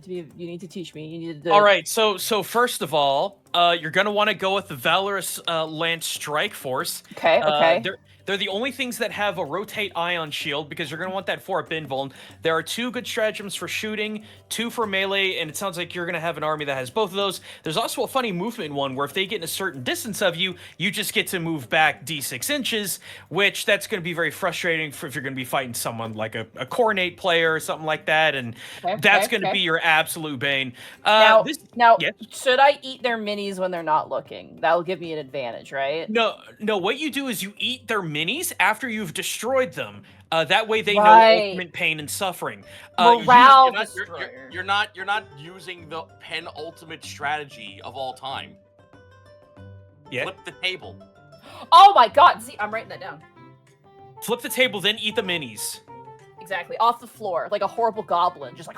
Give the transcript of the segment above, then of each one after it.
You need to teach me. You need to. All right. So first of all, you're gonna want to go with the Valorous Lance Strike Force. Okay. Okay. They're the only things that have a rotate ion shield because you're going to want that 4-up invuln. There are 2 good stratagems for shooting, 2 for melee, and it sounds like you're going to have an army that has both of those. There's also a funny movement one where if they get in a certain distance of you, you just get to move back d6 inches, which that's going to be very frustrating if you're going to be fighting someone like a coronate player or something like that, and that's going to be your absolute bane. Now, yes? Should I eat their minis when they're not looking? That'll give me an advantage, right? No. What you do is you eat their minis after you've destroyed them. That way they know ultimate pain and suffering. Morale you're not using the penultimate strategy of all time. Yeah. Flip the table. Oh my god! See, I'm writing that down. Flip the table, then eat the minis. Exactly, off the floor, like a horrible goblin, just like.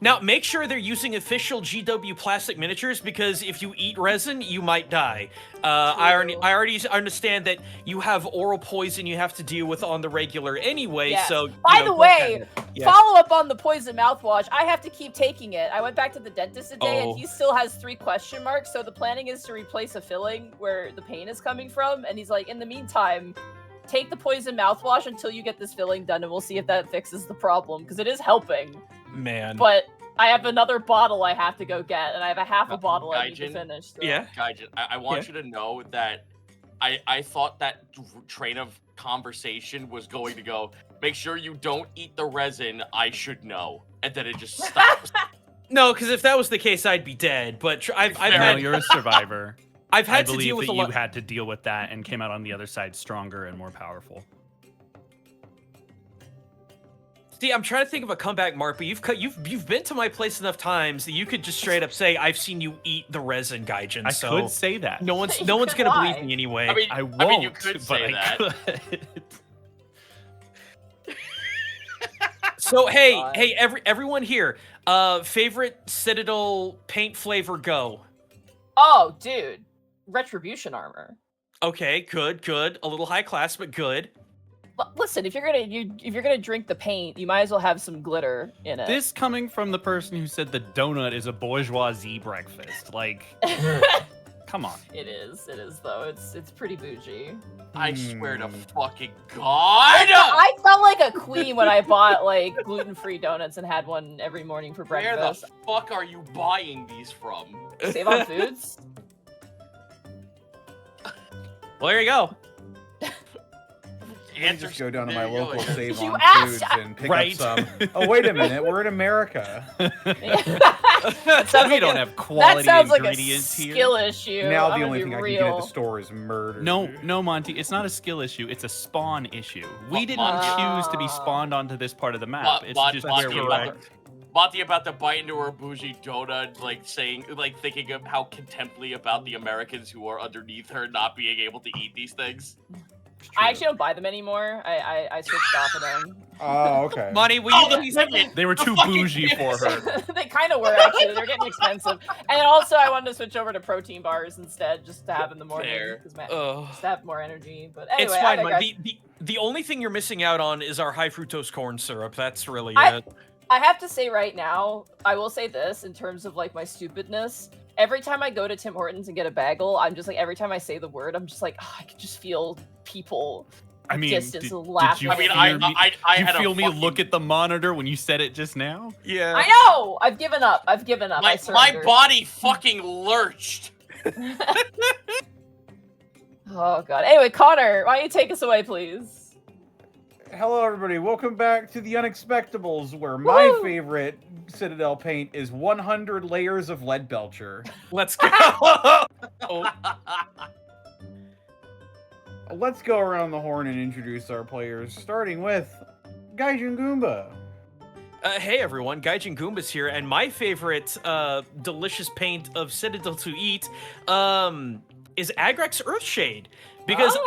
Now, make sure they're using official GW plastic miniatures because if you eat resin, you might die. I already understand that you have oral poison you have to deal with on the regular anyway. Yeah. So. By the way, follow up on the poison mouthwash. I have to keep taking it. I went back to the dentist today, and he still has 3 question marks. So the planning is to replace a filling where the pain is coming from, and he's like, in the meantime. Take the poison mouthwash until you get this filling done, and we'll see if that fixes the problem, because it is helping. Man. But I have another bottle I have to go get, and I have a half a bottle I need to finish. So. Yeah. Gaijin, I want you to know that I thought that train of conversation was going to go, make sure you don't eat the resin, I should know. And then it just stops. No, because if that was the case, I'd be dead. But you're a survivor. I've had to deal with you had to deal with that and came out on the other side stronger and more powerful. See, I'm trying to think of a comeback, Mark, but you've been to my place enough times that you could just straight up say, "I've seen you eat the resin, Gaijin." I could say that. No one's gonna believe me anyway. I won't. I mean, you could say that. Could. So hey, everyone here, favorite Citadel paint flavor? Go. Oh, dude. Retribution armor. Okay, good. A little high class, but good. Listen, if you're gonna drink the paint, you might as well have some glitter in it. This coming from the person who said the donut is a bourgeoisie breakfast, like, come on. It is though. It's pretty bougie. I swear to fucking God! I felt like a queen when I bought like gluten-free donuts and had one every morning for breakfast. Where the fuck are you buying these from? Save on Foods. Well, there you go. I just go down to my local Save You on asked- Foods and pick up some. Oh, wait a minute, we're in America. We don't have quality that sounds ingredients like a here. skill issue. Now I'm the only gonna thing be I can get at real. the store is murder. No, Monty, it's not a skill issue. It's a spawn issue. We didn't choose to be spawned onto this part of the map. It's just where we're at. Monty about to bite into her bougie donut, thinking of how contemptly about the Americans who are underneath her not being able to eat these things. I actually don't buy them anymore. I switched off of them. Oh, okay. Monty, will you please? They were too bougie for her. They kind of were, actually. They're getting expensive. And also, I wanted to switch over to protein bars instead, just to have in the morning. Just to have more energy. But anyway, it's fine, Monty. The only thing you're missing out on is our high fructose corn syrup. That's really it. I have to say right now, I will say this in terms of like my stupidness. Every time I go to Tim Hortons and get a bagel, I'm just like, every time I say the word, I'm just like, I can just feel people. I mean, distance laughing. did you feel me look at the monitor when you said it just now? Yeah. I know. I've given up. My body fucking lurched. Oh god. Anyway, Connor, why don't you take us away, please? Hello, everybody. Welcome back to the Unexpectables, where my favorite Citadel paint is 100 layers of lead belcher. Let's go. Let's go around the horn and introduce our players, starting with Gaijin Goomba. Hey everyone, Gaijin Goomba's here, and my favorite delicious paint of Citadel to eat is Agrex's Earthshade. Because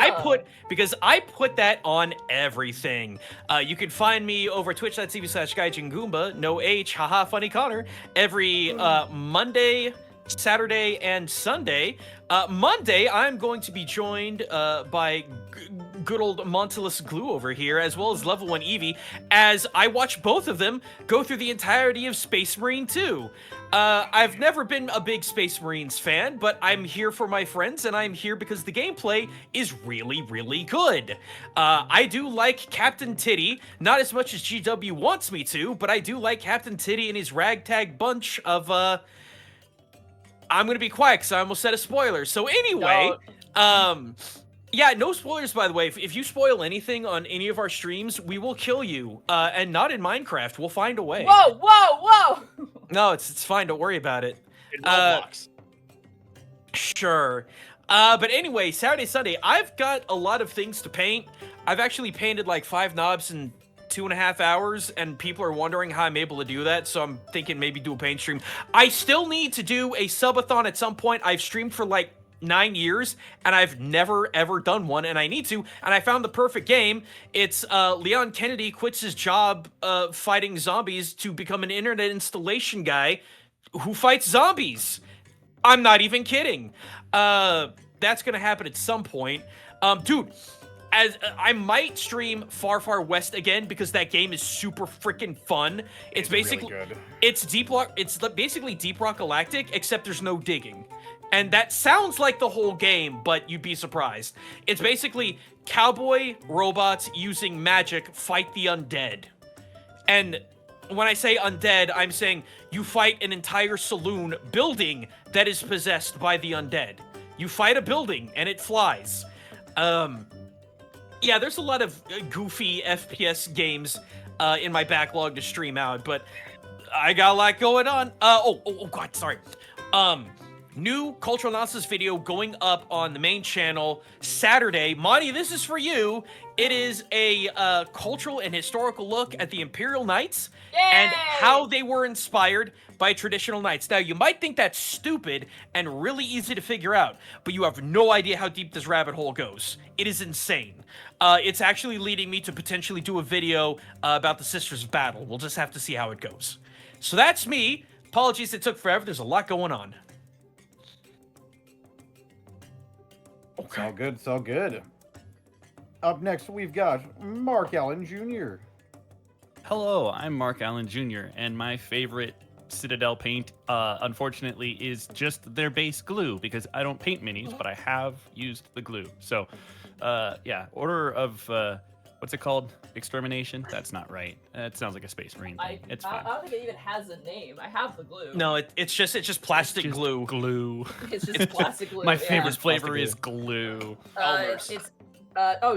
I put that on everything. You can find me over twitch.tv/GaijinGoomba, no H, haha, funny Connor, every Monday, Saturday, and Sunday. Monday, I'm going to be joined by good old Montelus Glue over here, as well as Level 1 Eevee, as I watch both of them go through the entirety of Space Marine 2. I've never been a big Space Marines fan, but I'm here for my friends, and I'm here because the gameplay is really, really good. I do like Captain Titty, not as much as GW wants me to, but I do like Captain Titty and his ragtag bunch of, I'm gonna be quiet because I almost said a spoiler. So anyway, yeah, no spoilers, by the way. If you spoil anything on any of our streams, we will kill you. And not in Minecraft. We'll find a way. Whoa, whoa, whoa! No, it's fine. Don't worry about it. In Roblox. Sure. But anyway, Saturday, Sunday, I've got a lot of things to paint. I've actually painted like 5 knobs in 2.5 hours, and people are wondering how I'm able to do that, so I'm thinking maybe do a paint stream. I still need to do a subathon at some point. I've streamed for like 9 years, and I've never ever done one, and I need to, and I found the perfect game. It's Leon Kennedy quits his job fighting zombies to become an internet installation guy who fights zombies. I'm not even kidding. That's gonna happen at some point. Dude, as I might stream Far Far West again because that game is super freaking fun. It's basically really good. It's basically Deep Rock Galactic, except there's no digging. And that sounds like the whole game, but you'd be surprised. It's basically cowboy robots using magic fight the undead. And when I say undead, I'm saying you fight an entire saloon building that is possessed by the undead. You fight a building and it flies. Yeah, there's a lot of goofy FPS games in my backlog to stream out, but I got a lot going on. Oh God, sorry. New cultural analysis video going up on the main channel Saturday. Monty, this is for you. It is a cultural and historical look at the Imperial Knights and how they were inspired by traditional knights. Now, you might think that's stupid and really easy to figure out, but you have no idea how deep this rabbit hole goes. It is insane. It's actually leading me to potentially do a video about the Sisters of Battle. We'll just have to see how it goes. So that's me. Apologies it took forever. There's a lot going on. It's all good. It's all good. Up next, we've got Mark Allen Jr. Hello, I'm Mark Allen Jr., and my favorite Citadel paint, unfortunately, is just their base glue, because I don't paint minis, but I have used the glue. So, yeah, Order of, what's it called? Extermination? That's not right. It sounds like a Space Marine thing. It's fine. I don't think it even has a name. I have the glue. No, it's just plastic glue. Glue. It's just plastic glue. My favorite flavor is glue.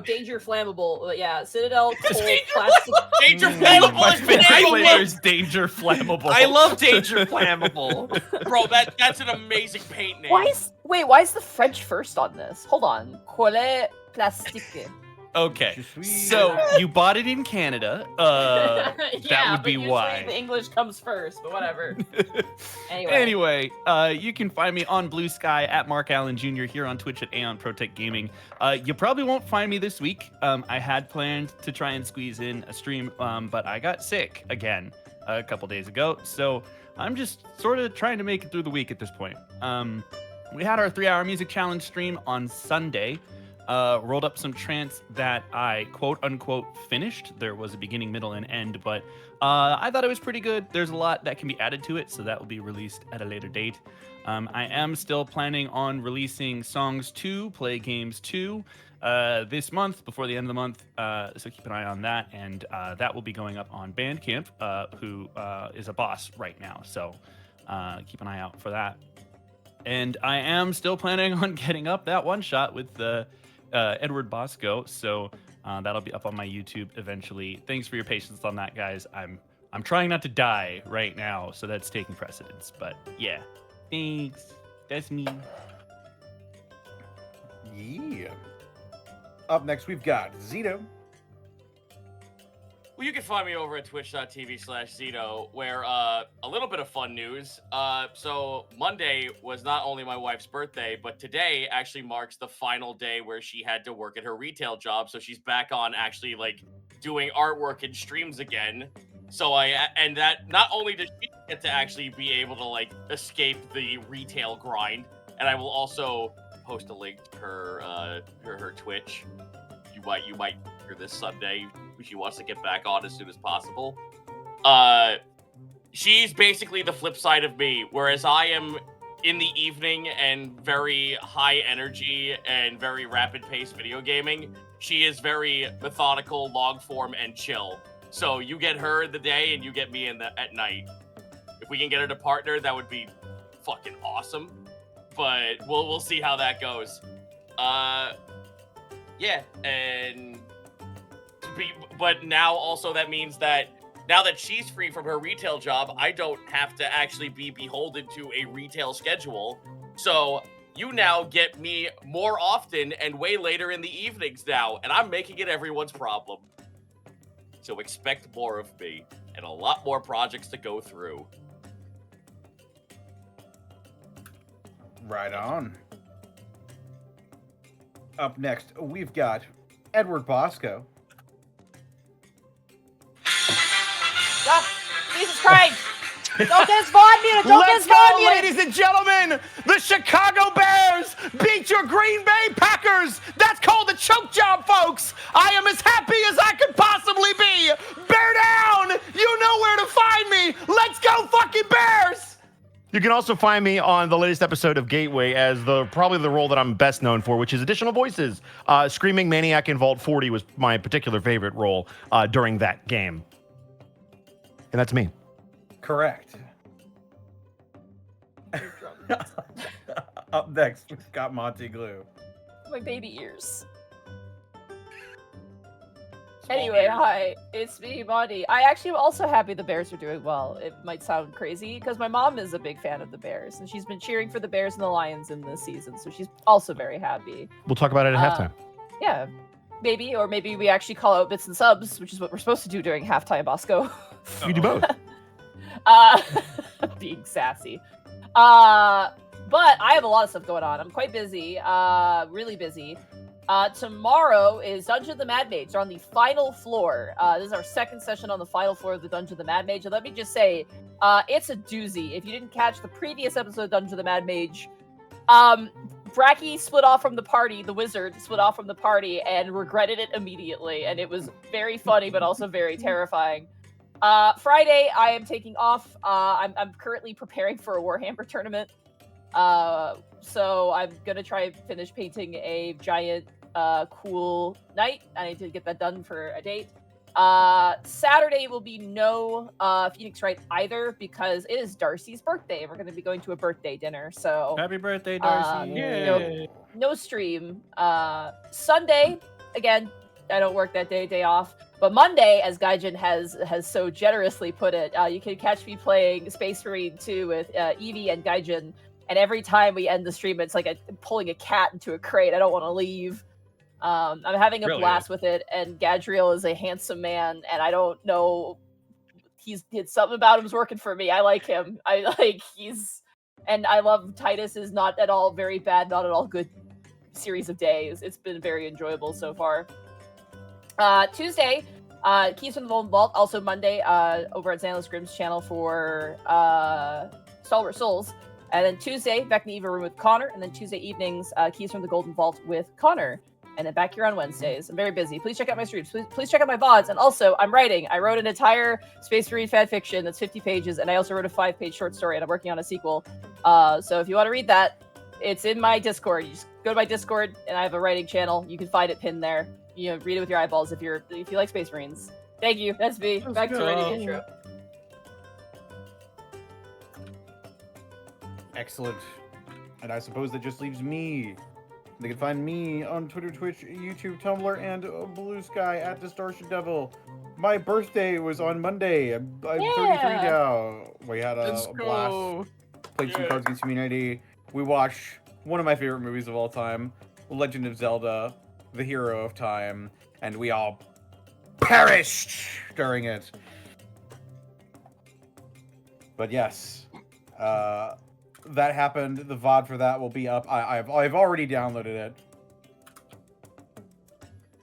Danger Flammable. Yeah, Citadel cold plastic. Danger Flammable. My favorite flavor is Danger Flammable. I love Danger Flammable. Bro, that's an amazing paint name. Why is the French first on this? Hold on. Colle plastique. Okay, so you bought it in Canada. That would be why. The English comes first, but whatever. Anyway, you can find me on Blue Sky at Mark Allen Jr. here on Twitch at Aeon Protect Gaming. You probably won't find me this week. I had planned to try and squeeze in a stream, but I got sick again a couple days ago. So I'm just sort of trying to make it through the week at this point. We had our 3-hour music challenge stream on Sunday. Rolled up some trance that I quote-unquote finished. There was a beginning, middle, and end, but I thought it was pretty good. There's a lot that can be added to it, so that will be released at a later date. I am still planning on releasing Songs 2, Play Games 2, this month, before the end of the month, so keep an eye on that, and that will be going up on Bandcamp, who is a boss right now, so keep an eye out for that. And I am still planning on getting up that one-shot with the Edward Bosco, so that'll be up on my YouTube eventually. Thanks for your patience on that, guys. I'm trying not to die right now, so that's taking precedence. But yeah, thanks. That's me. Yeah. Up next, we've got Zito. Well, you can find me over at twitch.tv/Zito, where a little bit of fun news. So Monday was not only my wife's birthday, but today actually marks the final day where she had to work at her retail job. So she's back on actually like doing artwork and streams again. So that not only does she get to actually be able to like escape the retail grind, and I will also post a link to her Twitch. You you might hear this Sunday. She wants to get back on as soon as possible. She's basically the flip side of me, whereas I am in the evening and very high energy and very rapid paced video gaming. She is very methodical, long form, and chill. So you get her in the day and you get me at night. If we can get her to partner, that would be fucking awesome. But we'll see how that goes. Yeah, and but now also that means that now that she's free from her retail job, I don't have to actually be beholden to a retail schedule. So you now get me more often and way later in the evenings now, and I'm making it everyone's problem. So expect more of me and a lot more projects to go through. Right on. Up next, we've got Edward Bosco. Jesus Christ! Don't get us Vaughn muted! Don't get us Vaughn muted! Ladies and gentlemen! The Chicago Bears beat your Green Bay Packers! That's called a choke job, folks! I am as happy as I could possibly be! Bear down! You know where to find me! Let's go, fucking Bears! You can also find me on the latest episode of Gateway as probably the role that I'm best known for, which is additional voices. Screaming Maniac in Vault 40 was my particular favorite role during that game. And that's me. Correct. Up next, we've got Monty Glue. My baby ears. Anyway, hi, it's me, Monty. I actually am also happy the Bears are doing well. It might sound crazy because my mom is a big fan of the Bears, and she's been cheering for the Bears and the Lions in this season, so she's also very happy. We'll talk about it at halftime. Yeah, maybe, or maybe we actually call out bits and subs, which is what we're supposed to do during halftime, Bosco. You do both. Being sassy. But I have a lot of stuff going on. I'm quite busy, really busy. Tomorrow is Dungeon of the Mad Mage. They're on the final floor. This is our second session on the final floor of the Dungeon of the Mad Mage. And let me just say, it's a doozy. If you didn't catch the previous episode of Dungeon of the Mad Mage, Bracky split off from the party, the wizard split off from the party, and regretted it immediately. And it was very funny, but also very terrifying. Friday, I am taking off. I'm currently preparing for a Warhammer tournament. So I'm gonna try and finish painting a giant, cool knight. I need to get that done for a date. Saturday will be no Phoenix Wright either because it is Darcy's birthday. We're gonna be going to a birthday dinner. So Happy birthday, Darcy! No stream. Sunday, again, I don't work that day off. But Monday, as Gaijin has so generously put it, you can catch me playing Space Marine 2 with Evie and Gaijin. And every time we end the stream, it's like pulling a cat into a crate. I don't want to leave. I'm having a blast with it. And Gadriel is a handsome man. And I don't know. It's something about him's working for me. I like him. And I love Titus is not at all very bad, not at all good series of days. It's been very enjoyable so far. Tuesday, Keys from the Golden Vault. Also Monday, over at Xanalos Grimm's channel for Stalwart Souls. And then Tuesday, back in the Eva room with Connor. And then Tuesday evenings, Keys from the Golden Vault with Connor. And then back here on Wednesdays. I'm very busy. Please check out my streams. Please check out my VODs. And also, I'm writing. I wrote an entire Space Marine fan fiction that's 50 pages. And I also wrote a 5-page short story. And I'm working on a sequel. So if you want to read that, it's in my Discord. You just go to my Discord, and I have a writing channel. You can find it pinned there. You know, read it with your eyeballs if you like Space Marines. Thank you. That's me. Back to writing the intro. Excellent. And I suppose that just leaves me. They can find me on Twitter, Twitch, YouTube, Tumblr, and Blue Sky at Distortion Devil. My birthday was on Monday. I'm 33 now. We had a blast. Played some Cards Against Humanity. We watched one of my favorite movies of all time, Legend of Zelda, The Hero of Time, and we all perished during it. But yes, that happened. The VOD for that will be up. I've already downloaded it.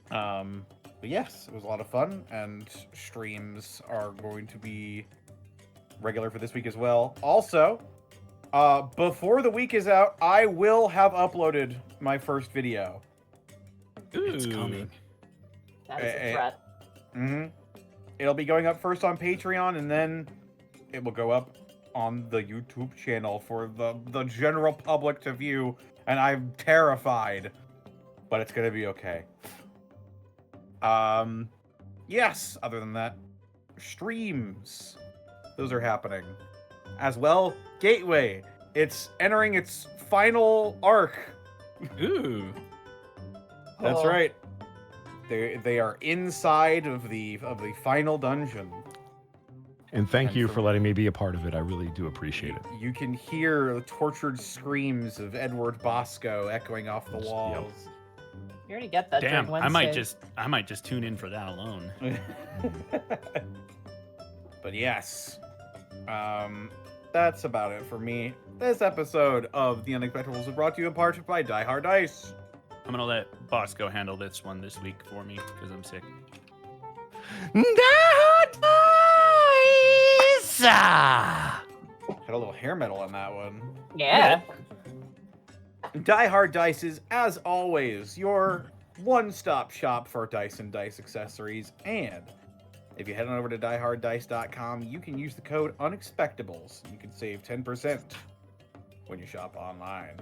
But yes, it was a lot of fun, and streams are going to be regular for this week as well. Also, before the week is out, I will have uploaded my first video. It's coming. That is a threat. It'll be going up first on Patreon, and then it will go up on the YouTube channel for the general public to view, and I'm terrified, but it's gonna be okay. Yes, other than that, streams, those are happening. As well, Gateway, it's entering its final arc. Ooh. That's right. They are inside of the final dungeon. And thank you for letting me be a part of it. I really do appreciate it. You can hear the tortured screams of Edward Bosco echoing off the walls. You already get that. Damn, during I might Wednesday. just tune in for that alone. But yes, that's about it for me. This episode of The Unexpectables is brought to you in part by Die Hard Dice. I'm gonna let Bosco handle this one this week for me because I'm sick. Had a little hair metal on that one. Yeah. Die Hard Dice is, as always, your one-stop shop for dice and dice accessories. And if you head on over to dieharddice.com, you can use the code Unexpectables. You can save 10% when you shop online.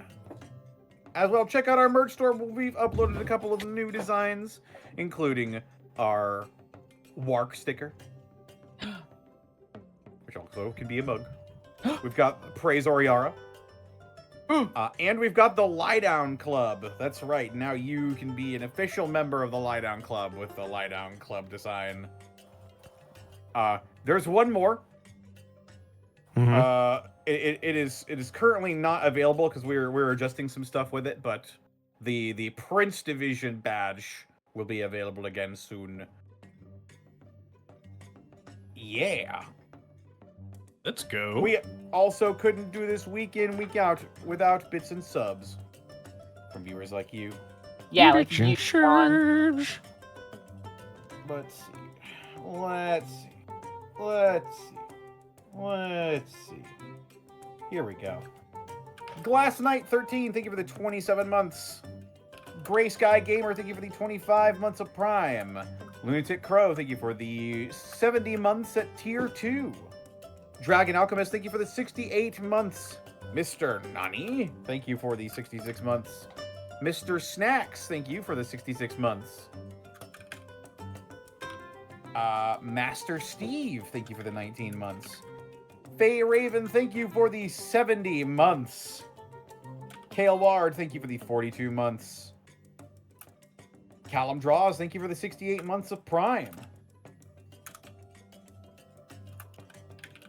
As well, check out our merch store where we've uploaded a couple of new designs, including our Wark sticker, which also can be a mug. We've got Praise Oriara. And we've got the Lie Down Club. That's right. Now you can be an official member of the Lie Down Club with the Lie Down Club design. There's one more. It is currently not available because we're adjusting some stuff with it, but the Prince Division badge will be available again soon. Yeah. Let's go. We also couldn't do this week in, week out without bits and subs from viewers like you. Yeah, like you. Sean. Let's see. Let's see. Here we go. Glass Knight 13, thank you for the 27 months. Gray Sky Gamer, thank you for the 25 months of Prime. Lunatic Crow, thank you for the 70 months at Tier 2. Dragon Alchemist, thank you for the 68 months. Mr. Nani, thank you for the 66 months. Mr. Snacks, thank you for the 66 months. Master Steve, thank you for the 19 months. Faye Raven, thank you for the 70 months. Kale Ward, thank you for the 42 months. Callum Draws, thank you for the 68 months of Prime.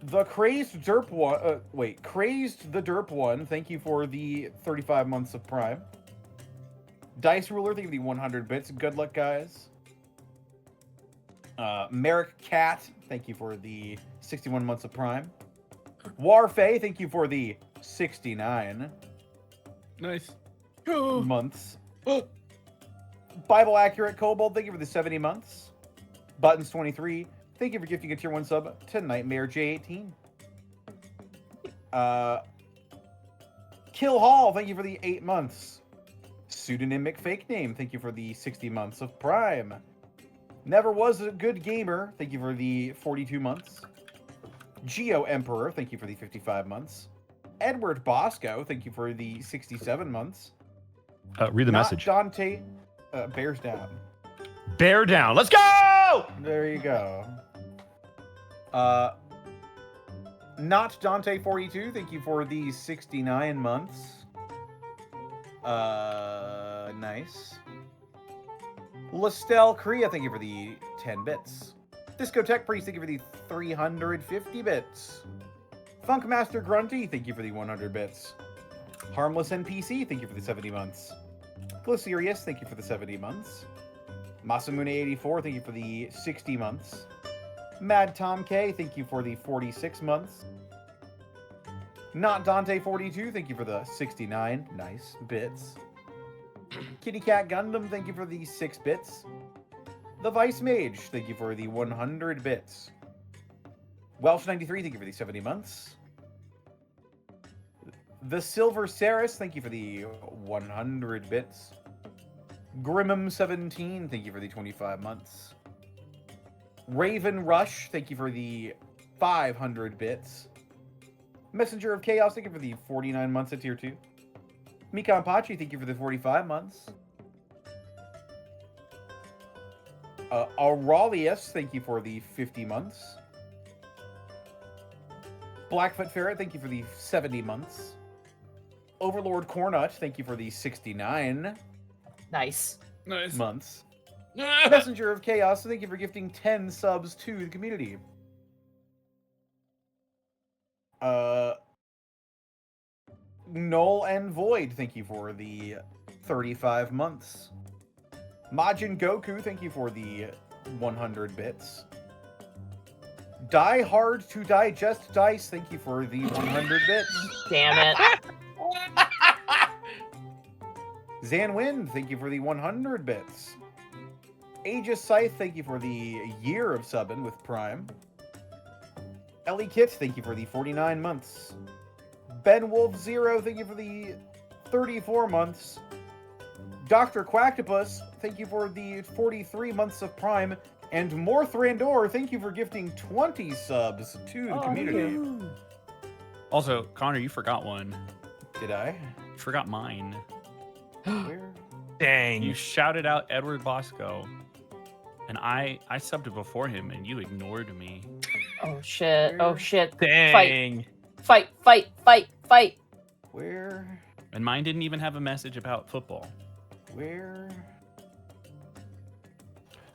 The Crazed Derp one, Crazed the Derp one, thank you for the 35 months of Prime. Dice Ruler, thank you for the 100 bits. Good luck, guys. Merrick Cat, thank you for the 61 months of Prime. Warfay, thank you for the 69 Nice. months. Bible Accurate Kobold, thank you for the 70 months. Buttons 23, thank you for gifting a tier 1 sub to Nightmare J18. Kill Hall, thank you for the 8 months. Pseudonymic Fake Name, thank you for the 60 months of Prime. Never Was a Good Gamer, thank you for the 42 months. Geo Emperor, thank you for the 55 months. Edward Bosco, thank you for the 67 months. Read the message. Dante, bears down. Bear down. Let's go! There you go. Not Dante 42, thank you for the 69 months. Nice. Lestel Korea, thank you for the 10 bits. Discotheque Priest, thank you for the 350 bits. Funkmaster Grunty, thank you for the 100 bits. Harmless NPC, thank you for the 70 months. Glycerius, thank you for the 70 months. Masamune84, thank you for the 60 months. Mad Tom K, thank you for the 46 months. Not Dante 42, thank you for the 69 nice bits. Kitty Cat Gundam, thank you for the 6 bits. The Vice Mage, thank you for the 100 bits. Welsh 93, thank you for the 70 months. The Silver Ceres, thank you for the 100 bits. Grimmum17, thank you for the 25 months. Raven Rush, thank you for the 500 bits. Messenger of Chaos, thank you for the 49 months at tier 2. Mikan Pachi, thank you for the 45 months. Aurelius, thank you for the 50 months. Blackfoot Ferret, thank you for the 70 months. Overlord Cornut, thank you for the 69 Nice. months. Messenger of Chaos, thank you for gifting 10 subs to the community. Null and Void, thank you for the 35 months. Majin Goku, thank you for the 100 bits. Die Hard to Digest Dice, thank you for the 100 bits. Damn it. Zanwin, thank you for the 100 bits. Aegis Scythe, thank you for the year of subbing with Prime. Ellie Kit, thank you for the 49 months. Ben Wolf Zero, thank you for the 34 months. Dr. Quacktopus, thank you for the 43 months of Prime. And Morthrandor, thank you for gifting 20 subs to the community. No. Also, Connor, you forgot one. Did I? You forgot mine. Where? Dang. You shouted out Edward Bosco, and I subbed before him, and you ignored me. Oh shit. Oh shit. Dang. Fight. Where? And mine didn't even have a message about football. Where?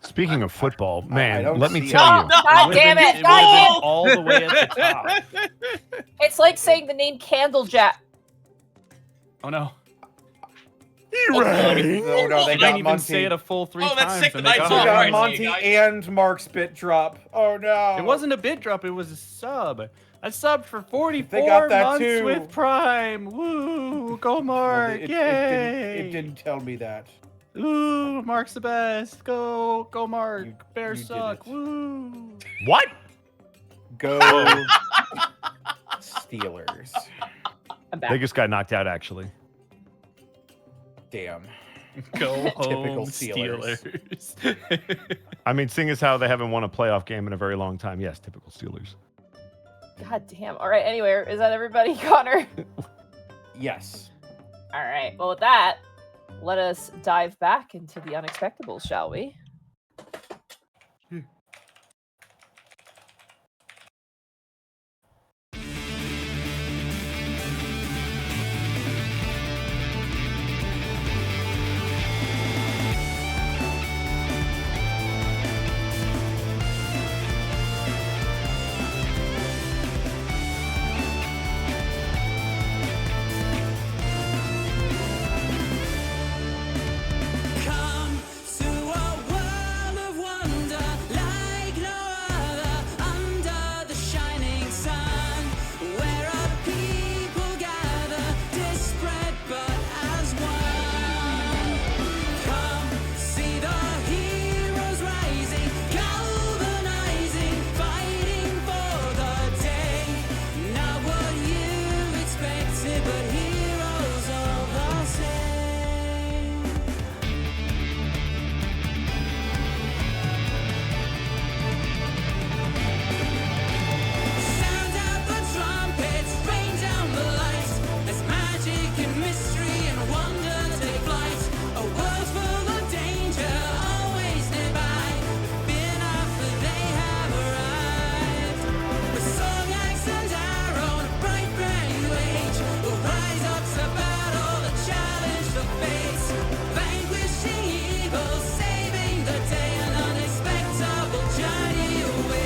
Speaking of football, I man, don't let me see tell you. God damn it! It God would've damn been all the way at the top. it! It's like saying the name Candlejack. Oh no. Oh no, they I got didn't even Monty. say it a full 3 Oh, that's times. sick, the and they night's got They off. it. got Alright, Monty see you guys. and Mark's bit drop. Oh no! It wasn't a bid drop, it was a sub. I subbed for 44 They got that months too. with Prime. Woo! Go Well, Mark! it Yay! didn't tell me that. Ooh, Mark's the best. Go Mark. You Bears did suck. it. Woo! What? Go Steelers. I'm back. They just got knocked out, actually. Damn. Go Typical home, Steelers. Steelers. I mean, seeing as how they haven't won a playoff game in a very long time, yes, typical Steelers. God damn. All right. Anyway, is that everybody, Connor? Yes. All right. Well, with that, let us dive back into the Unexpectables, shall we? Come to a world of wonder like no other under the shining sun, where our people gather, disparate but as one. Come see the heroes rising, galvanizing, fighting for the day. Not what you expected, but heroes all the same. Sound out the trumpets, rain down the lights, as magic and mystery and wonder take flight. A world full of danger, always nearby. Been after they have arrived. With song, axe, and arrow, and a bright brand new age, will rise up to battle and challenge the fates. Vanquishing evil, saving the day, an unexpectable journey awaits.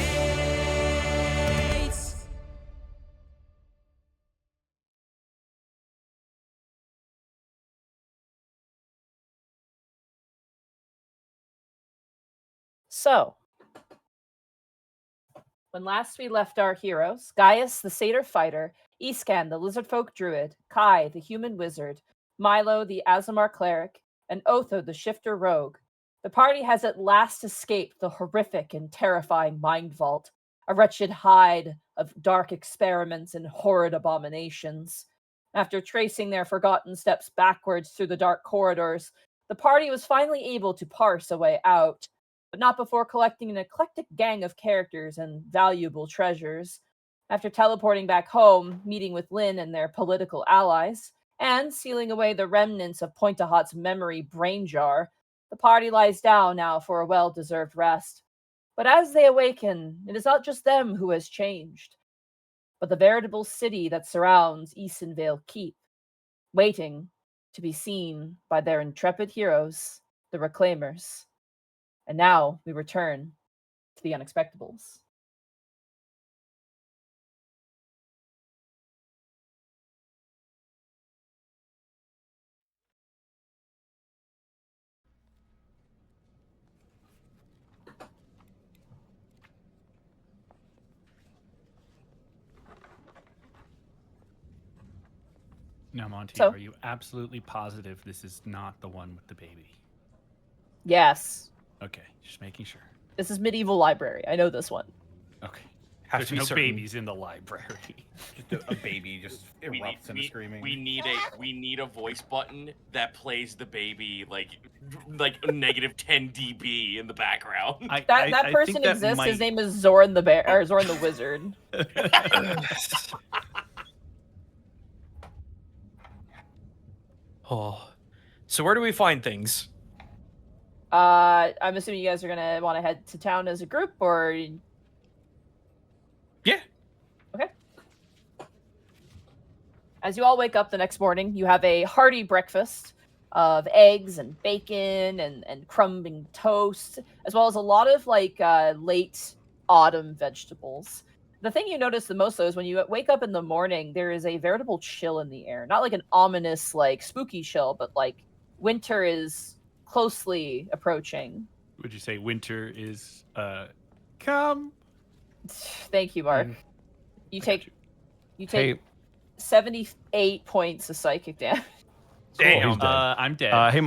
So, when last we left our heroes, Gaius, the satyr fighter, Iscan, the lizardfolk druid, Kai, the human wizard, Milo, the Azamar cleric, and Otho, the shifter rogue, the party has at last escaped the horrific and terrifying Mind Vault, a wretched hide of dark experiments and horrid abominations. After tracing their forgotten steps backwards through the dark corridors, the party was finally able to parse a way out, but not before collecting an eclectic gang of characters and valuable treasures. After teleporting back home, meeting with Lynn and their political allies, and sealing away the remnants of Pointahot's memory brain jar, the party lies down now for a well-deserved rest. But as they awaken, it is not just them who has changed, but the veritable city that surrounds Eenvil Keep, waiting to be seen by their intrepid heroes, the Reclaimers. And now we return to the Unexpectables. Now, Monty, So- are you absolutely positive this is not the one with the baby? Yes, Okay, just making sure. this is Medieval Library. I know this one. Okay. Have There's to be no certain. babies in the library. Just a baby just erupts into screaming. We need a voice button that plays the baby like negative 10 dB in the background. That person exists. His name is Zoran the Bear or Zoran the Wizard. Oh, so where do we find things? I'm assuming you guys are gonna want to head to town as a group, or Yeah. okay. As you all wake up the next morning, you have a hearty breakfast of eggs and bacon and crumbing toast, as well as a lot of late autumn vegetables. The thing you notice the most, though, is when you wake up in the morning, there is a veritable chill in the air. Not like an ominous, spooky chill, but winter is closely approaching. Would you say winter is come? Thank you, Mark. You take Hey, 78 points of psychic damage. Damn. he's dead. I'm dead. Hey,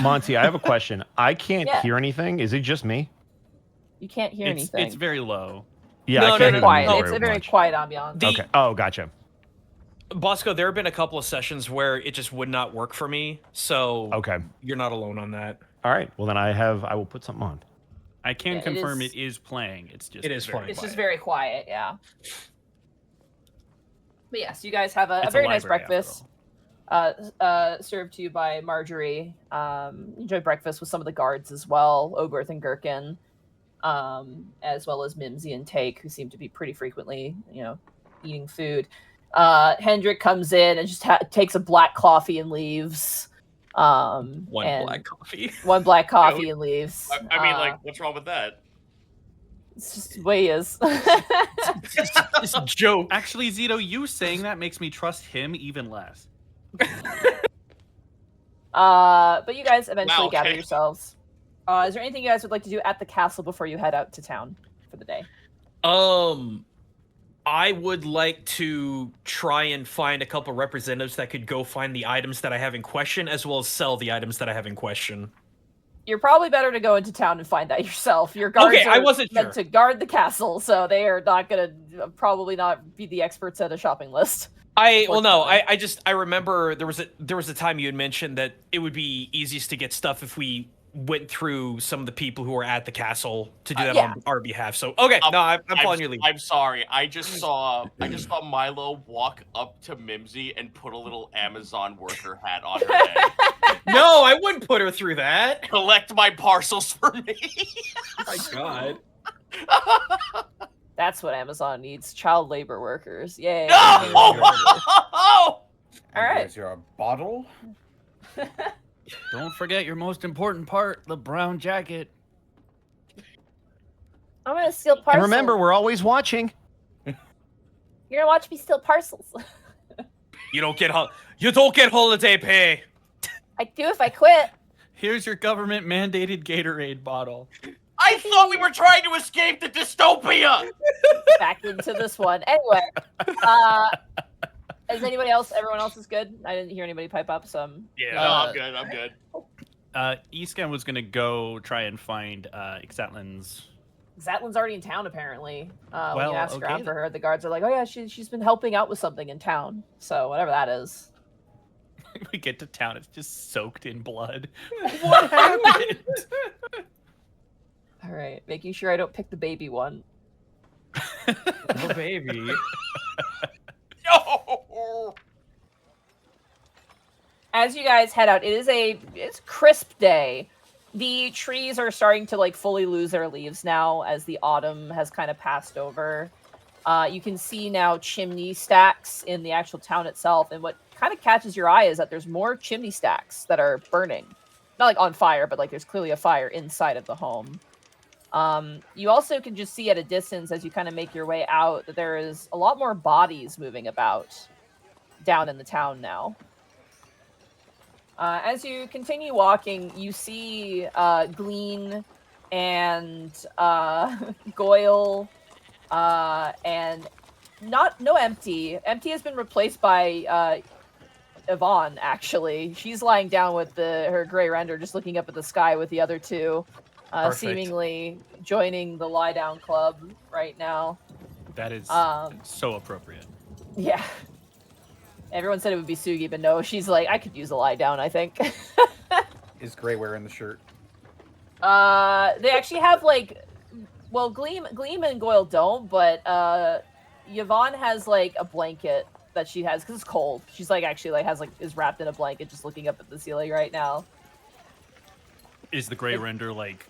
Monty, I have a question. I can't Yeah. hear anything. Is it just me? You can't hear it's anything. very low. Yeah, No, I no, can't hear no, the quiet. music It's a very very much. quiet ambiance. The- Okay. Oh, gotcha. Bosco, there have been a couple of sessions where it just would not work for me, so Okay. you're not alone on that. All right. Well, then I will put something on. I can Yeah, confirm it it is playing. It's just It is very playing. It's just quiet. very quiet, yeah. But yes, you guys have a It's a very nice library, after breakfast. Served to you by Marjorie. Enjoy breakfast with some of the guards as well, Ogre and Gherkin, as well as Mimsy and Take, who seem to be pretty frequently, eating food. Hendrik comes in and just takes a black coffee and leaves. One and black coffee. One black coffee and leaves. I mean, what's wrong with that? It's just the way he is. It's a joke. Actually, Zito, you saying that makes me trust him even less. But you guys eventually Wow, gather okay. yourselves. Is there anything you guys would like to do at the castle before you head out to town for the day? I would like to try and find a couple representatives that could go find the items that I have in question, as well as sell the items that I have in question. You're probably better to go into town and find that yourself. Your guards Okay, I are wasn't meant sure. to guard the castle, so they are not going to probably not be the experts at a shopping list. I remember there was a time you had mentioned that it would be easiest to get stuff if we went through some of the people who were at the castle to do that yeah. on our behalf. So okay, no, I'm following your lead. I'm sorry. I just saw Milo walk up to Mimsy and put a little Amazon worker hat on her head. No, I wouldn't put her through that. Collect my parcels for me. Oh my god. That's what Amazon needs, child labor workers. Yay. No! All right. Is there a bottle? Don't forget your most important part, the brown jacket. I'm going to steal parcels. And remember, we're always watching. You're going to watch me steal parcels. You don't get holiday pay. I do if I quit. Here's your government mandated Gatorade bottle. I thought we were trying to escape the dystopia. Back into this one. Anyway, is anybody else? Everyone else is good. I didn't hear anybody pipe up. So Yeah, no, I'm good. I'm good. Iskan was gonna go try and find Xatlin's. Zatlin's already in town apparently. When Well, you ask okay around for her, the guards are like, "Oh yeah, she's been helping out with something in town." So whatever that is. We get to town, it's just soaked in blood. What happened? All right, making sure I don't pick the baby one. Oh, baby. No. As you guys head out, it's crisp day. The trees are starting to like fully lose their leaves now as the autumn has kind of passed over. You can see now chimney stacks in the actual town itself, and what kind of catches your eye is that there's more chimney stacks that are burning. Not like on fire, but like there's clearly a fire inside of the home. You also can just see at a distance as you kind of make your way out that there is a lot more bodies moving about down in the town now. As you continue walking, you see Glean and Goyle and no Empty. Empty has been replaced by Yvonne, actually. She's lying down with her gray render, just looking up at the sky with the other two, seemingly joining the lie down club right now. That is so appropriate. Yeah. Everyone said it would be Sugi, but no, she's like, I could use a lie down, I think. Is Gray wearing the shirt? They actually have like, well, Gleam and Goyle don't, but Yvonne has like a blanket that she has because it's cold. She's like actually like is wrapped in a blanket, just looking up at the ceiling right now. Is the gray render like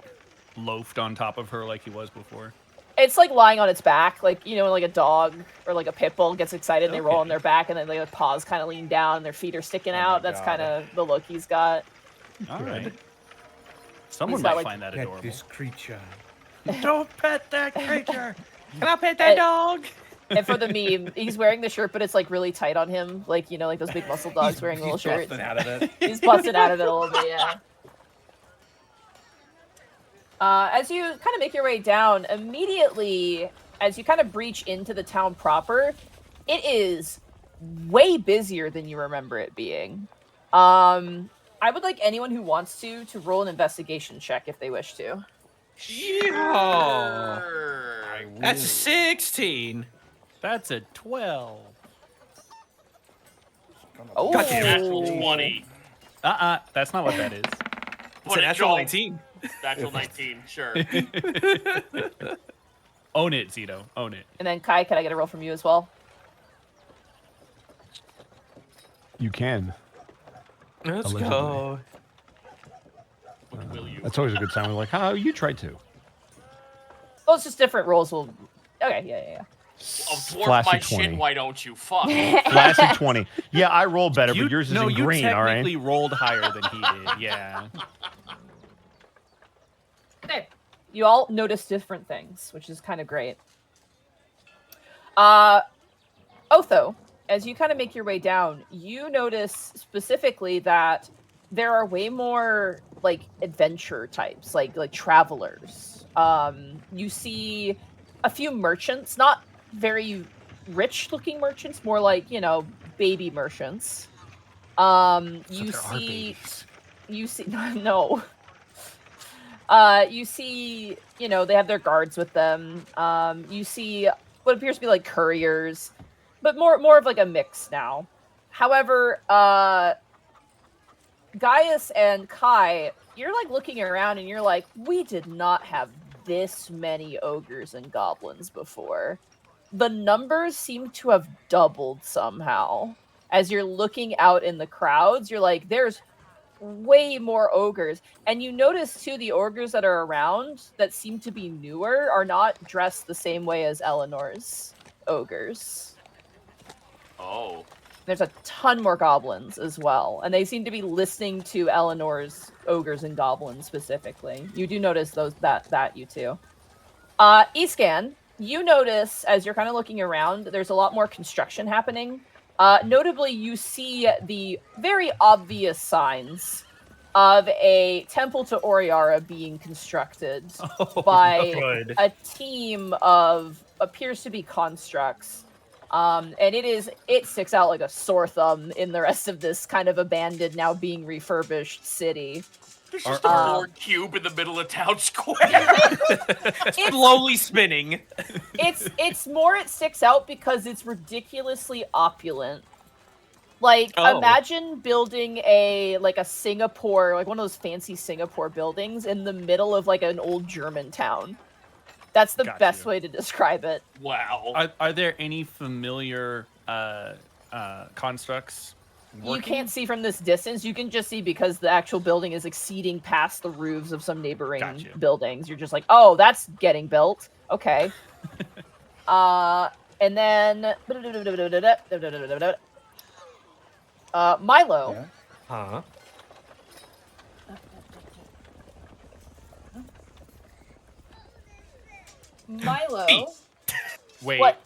loafed on top of her like he was before? It's like lying on its back, like, you know, like a dog or like a pit bull gets excited and they roll on their back and then their paws kind of lean down and their feet are sticking out. That's kind of the look he's got. All right. Someone He's might got, like, find that Pet adorable. this creature. Don't pet that creature. Can I pet that dog? And for the meme, he's wearing the shirt, but it's like really tight on him. Like, you know, like those big muscle dogs wearing little shirts. Busting out of it. He's busting out of it a little bit, yeah. As you kind of make your way down, immediately, as you kind of breach into the town proper, it is way busier than you remember it being. I would like anyone who wants to roll an investigation check if they wish to. Yeah. That's a 16. That's a 12. Oh, Natural 20. That's not what that is. It's a natural 19. Natural 19, sure. Own it, Zito. Own it. And then Kai, can I get a roll from you as well? You can. Let's Allegedly. go. Will you? That's always a good sign. We're like, oh, you tried to. Well, it's just different rolls. Will okay, yeah. Oh, dwarf Flashy my 20. shit, why don't you? Fuck. Flashy 20. Yeah, I roll better, but yours is in green, all right? You technically rolled higher than he did, yeah. Okay. You all notice different things, which is kind of great. Otho, as you kind of make your way down, you notice specifically that there are way more like adventure types, like travelers. You see a few merchants, not very rich looking merchants, more like, you know, baby merchants. You see no. You see, you know, they have their guards with them. You see what appears to be like couriers, but more of like a mix now. However, Gaius and Kai, you're like looking around and you're like, we did not have this many ogres and goblins before. The numbers seem to have doubled somehow. As you're looking out in the crowds, you're like, there's way more ogres. And you notice too, the ogres that are around that seem to be newer are not dressed the same way as Eleanor's ogres. Oh. There's a ton more goblins as well, and they seem to be listening to Eleanor's ogres and goblins specifically. You do notice those that you too. Escan, you notice as you're kind of looking around, there's a lot more construction happening. Notably, you see the very obvious signs of a temple to Oriara being constructed by a team of appears to be constructs. And it sticks out like a sore thumb in the rest of this kind of abandoned, now being refurbished city. There's just a board cube in the middle of town square. Slowly spinning. It sticks out because it's ridiculously opulent. Like, Oh. imagine building a Singapore, like one of those fancy Singapore buildings in the middle of like an old German town. That's the Got best you. way to describe it. Wow. Are there any familiar constructs working? You can't see from this distance. You can just see because the actual building is exceeding past the roofs of some neighboring Got you. buildings. You're just like, oh, that's getting built. Okay. And then Milo. Yeah. Huh? Milo. Wait. What?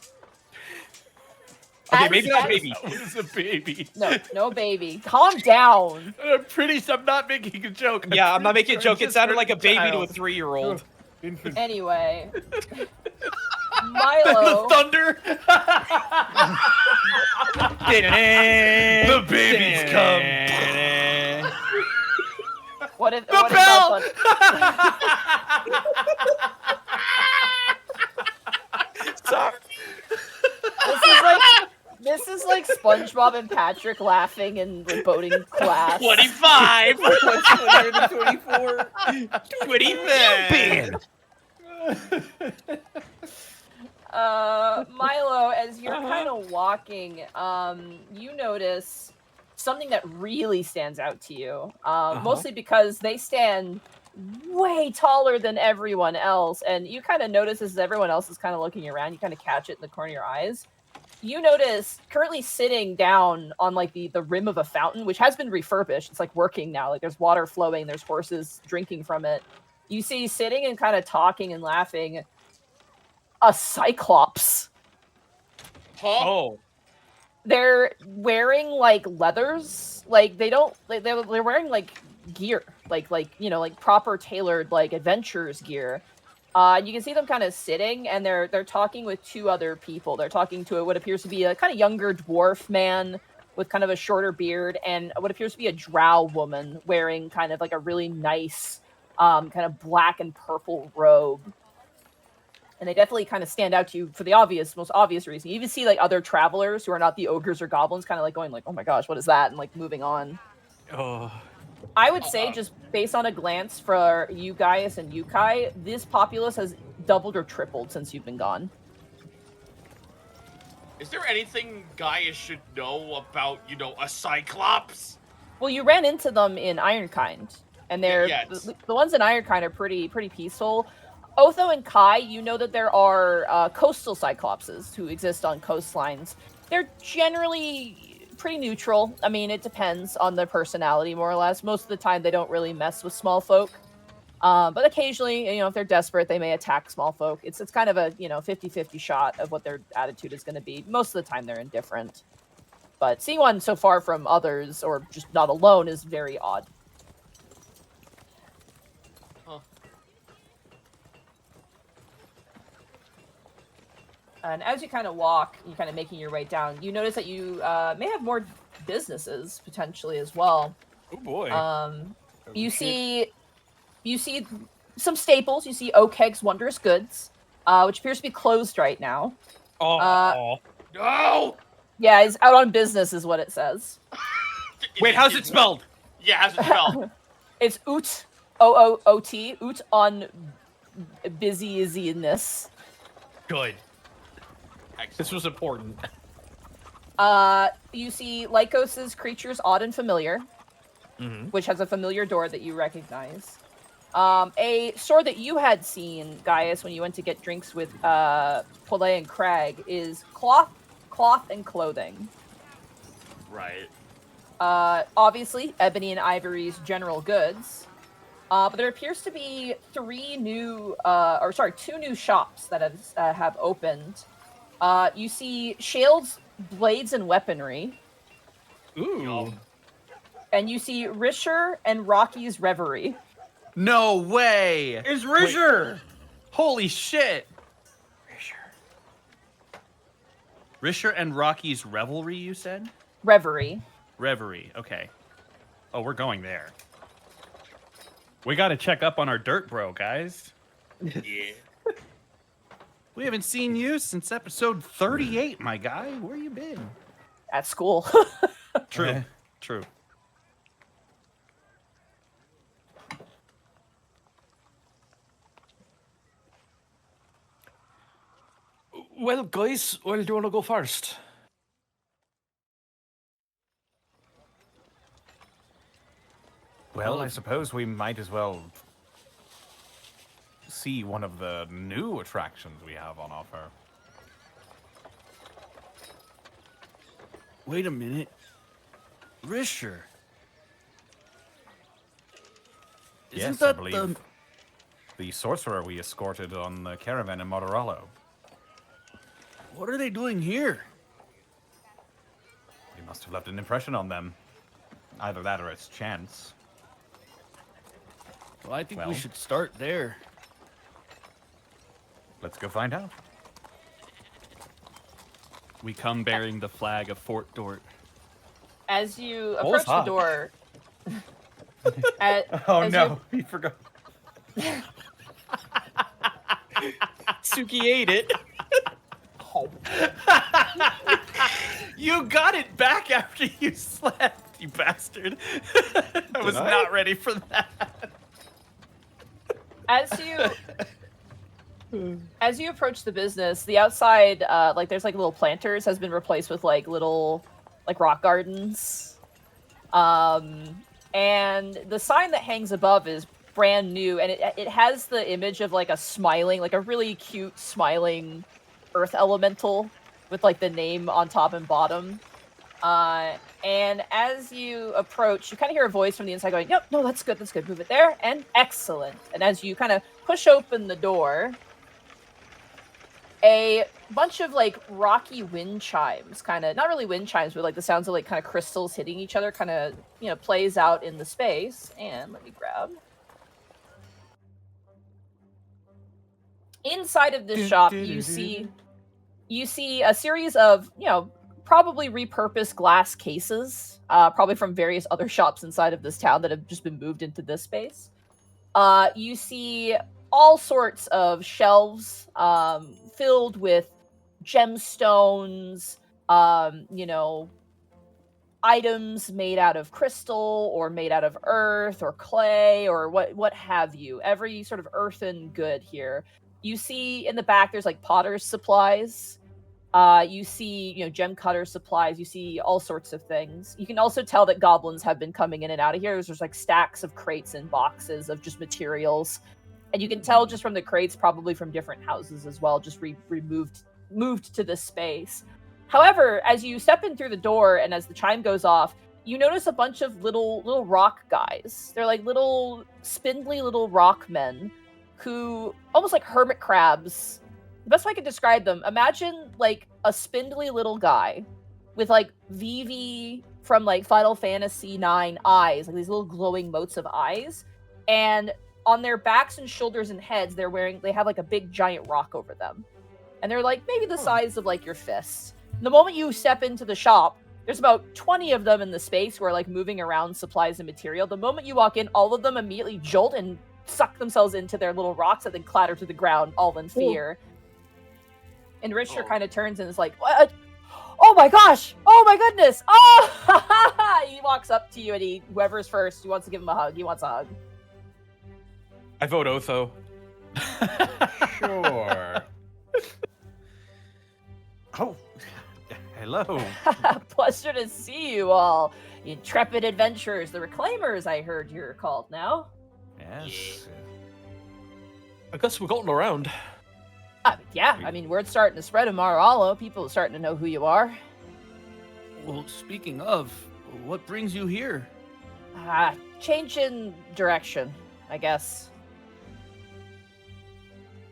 Okay, As- maybe not as- baby. That was a baby. No baby. Calm down. I'm not making a joke. Yeah, I'm not making a I'm joke. It just sounded like a baby to a child. 3-year-old. Infant. Anyway. The Milo. thunder. The babies come. What if The what if bell! Sorry. This is like SpongeBob and Patrick laughing in the boating class. 25. 124. 25. Milo, as you're kind of walking, you notice something that really stands out to you. Mostly because they stand way taller than everyone else, and you kind of notice as everyone else is kind of looking around, you kind of catch it in the corner of your eyes. You notice currently sitting down on like the rim of a fountain, which has been refurbished. It's like working now. Like there's water flowing, there's horses drinking from it. You see sitting and kind of talking and laughing a cyclops. Huh? Oh. They're wearing like leathers. Like they don't like they're wearing like gear. Like you know, like proper tailored like adventurers gear. You can see them kind of sitting, and they're talking with two other people. They're talking to what appears to be a kind of younger dwarf man with kind of a shorter beard, and what appears to be a drow woman wearing kind of like a really nice, kind of black and purple robe. And they definitely kind of stand out to you for the most obvious reason. You even see like other travelers who are not the ogres or goblins, kind of like going like, "Oh my gosh, what is that?" and like moving on. Oh. I would say, just based on a glance for you guys and Yukai, this populace has doubled or tripled since you've been gone. Is there anything Gaius should know about, a Cyclops? Well, you ran into them in Ironkind, and they're Yes. the ones in Ironkind are pretty peaceful. Otho and Kai, you know that there are coastal cyclopses who exist on coastlines. They're generally pretty neutral. I mean, it depends on their personality, more or less. Most of the time, they don't really mess with small folk. But occasionally, if they're desperate, they may attack small folk. It's kind of a 50-50 shot of what their attitude is going to be. Most of the time, they're indifferent. But seeing one so far from others, or just not alone, is very odd. Huh. And as you kind of walk, you kind of making your way down, you notice that you may have more businesses potentially as well. Oh boy. You see some staples. You see Oakeg's Wondrous Goods, which appears to be closed right now. Oh. No! Yeah, it's out on business, is what it says. Wait, how's it spelled? Yeah, how's it spelled? It's Oot, O-O-O-T, Oot on busyness. Good. Excellent. This was important. You see Lycos's Creatures Odd and Familiar, Mm-hmm. which has a familiar door that you recognize. A store that you had seen, Gaius, when you went to get drinks with Polay and Crag, is cloth and clothing. Right. Obviously, Ebony and Ivory's General Goods. But there appears to be two new shops that have opened. You see Shale's Blades and Weaponry, Ooh. and you see Risher and Rocky's Reverie. No way! It's Risher! Holy shit! Risher and Rocky's Revelry, you said? Reverie. Reverie, okay. Oh, we're going there. We gotta check up on our dirt bro, guys. Yeah. We haven't seen you since episode 38, my guy. Where you been? At school. True. True. Well, guys, do you want to go first? Well, I suppose we might as well see one of the new attractions we have on offer. Wait a minute. Risher. Yes, I believe the sorcerer we escorted on the caravan in Motorola. What are they doing here? We must have left an impression on them. Either that or it's chance. Well, I think Well. we should start there. Let's go find out. We come bearing the flag of Fort Dort. As you What was approach the door. Oh as no, he forgot. Suki ate it. You got it back after you slept, you bastard. I was I? not ready for that. As you approach the business, the outside, like there's like little planters, has been replaced with like little like rock gardens. And the sign that hangs above is brand new, and it has the image of like a smiling, like a really cute smiling earth elemental with like the name on top and bottom. And as you approach, you kind of hear a voice from the inside going, "Yep, no, that's good, move it there," and excellent. And as you kind of push open the door, a bunch of like rocky wind chimes, kind of not really wind chimes, but like the sounds of like kind of crystals hitting each other, kind of plays out in the space. And let me grab. Inside of this shop, you see a series of probably repurposed glass cases, probably from various other shops inside of this town that have just been moved into this space. You see all sorts of shelves filled with gemstones, items made out of crystal or made out of earth or clay or what have you. Every sort of earthen good here. You see in the back there's like potter's supplies. You see, gem cutter supplies. You see all sorts of things. You can also tell that goblins have been coming in and out of here. There's like stacks of crates and boxes of just materials. And you can tell just from the crates, probably from different houses as well, just moved to this space. However, as you step in through the door and as the chime goes off, you notice a bunch of little rock guys. They're like little spindly little rock men who almost like hermit crabs. The best way I could describe them, imagine like a spindly little guy with like Vivi from like Final Fantasy IX eyes, like these little glowing motes of eyes. And on their backs and shoulders and heads, they have like a big giant rock over them. And they're like maybe the size of like your fists. The moment you step into the shop, there's about 20 of them in the space who are like moving around supplies and material. The moment you walk in, all of them immediately jolt and suck themselves into their little rocks and then clatter to the ground, all in fear. And Richard kind of turns and is like, "What? Oh my gosh! Oh my goodness! Oh!" He walks up to you and whoever's first, he wants to give him a hug. He wants a hug. I vote Otho. Sure. Oh, hello. Pleasure to see you all. Intrepid adventurers, the Reclaimers, I heard you're called now. Yes. I guess we've gotten around. Word's starting to spread in Maralo. People are starting to know who you are. Well, speaking of, what brings you here? Change in direction, I guess.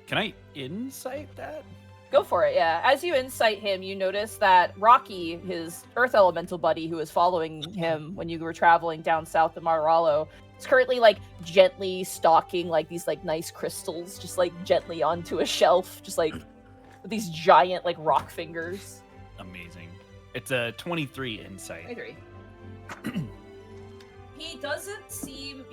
Can I insight that? Go for it, yeah. As you insight him, you notice that Rocky, his earth elemental buddy who was following him when you were traveling down south of Maralo, is currently like gently stalking like these like nice crystals just like gently onto a shelf, just like with these giant like rock fingers. Amazing. It's a 23 insight. 23. He doesn't seem...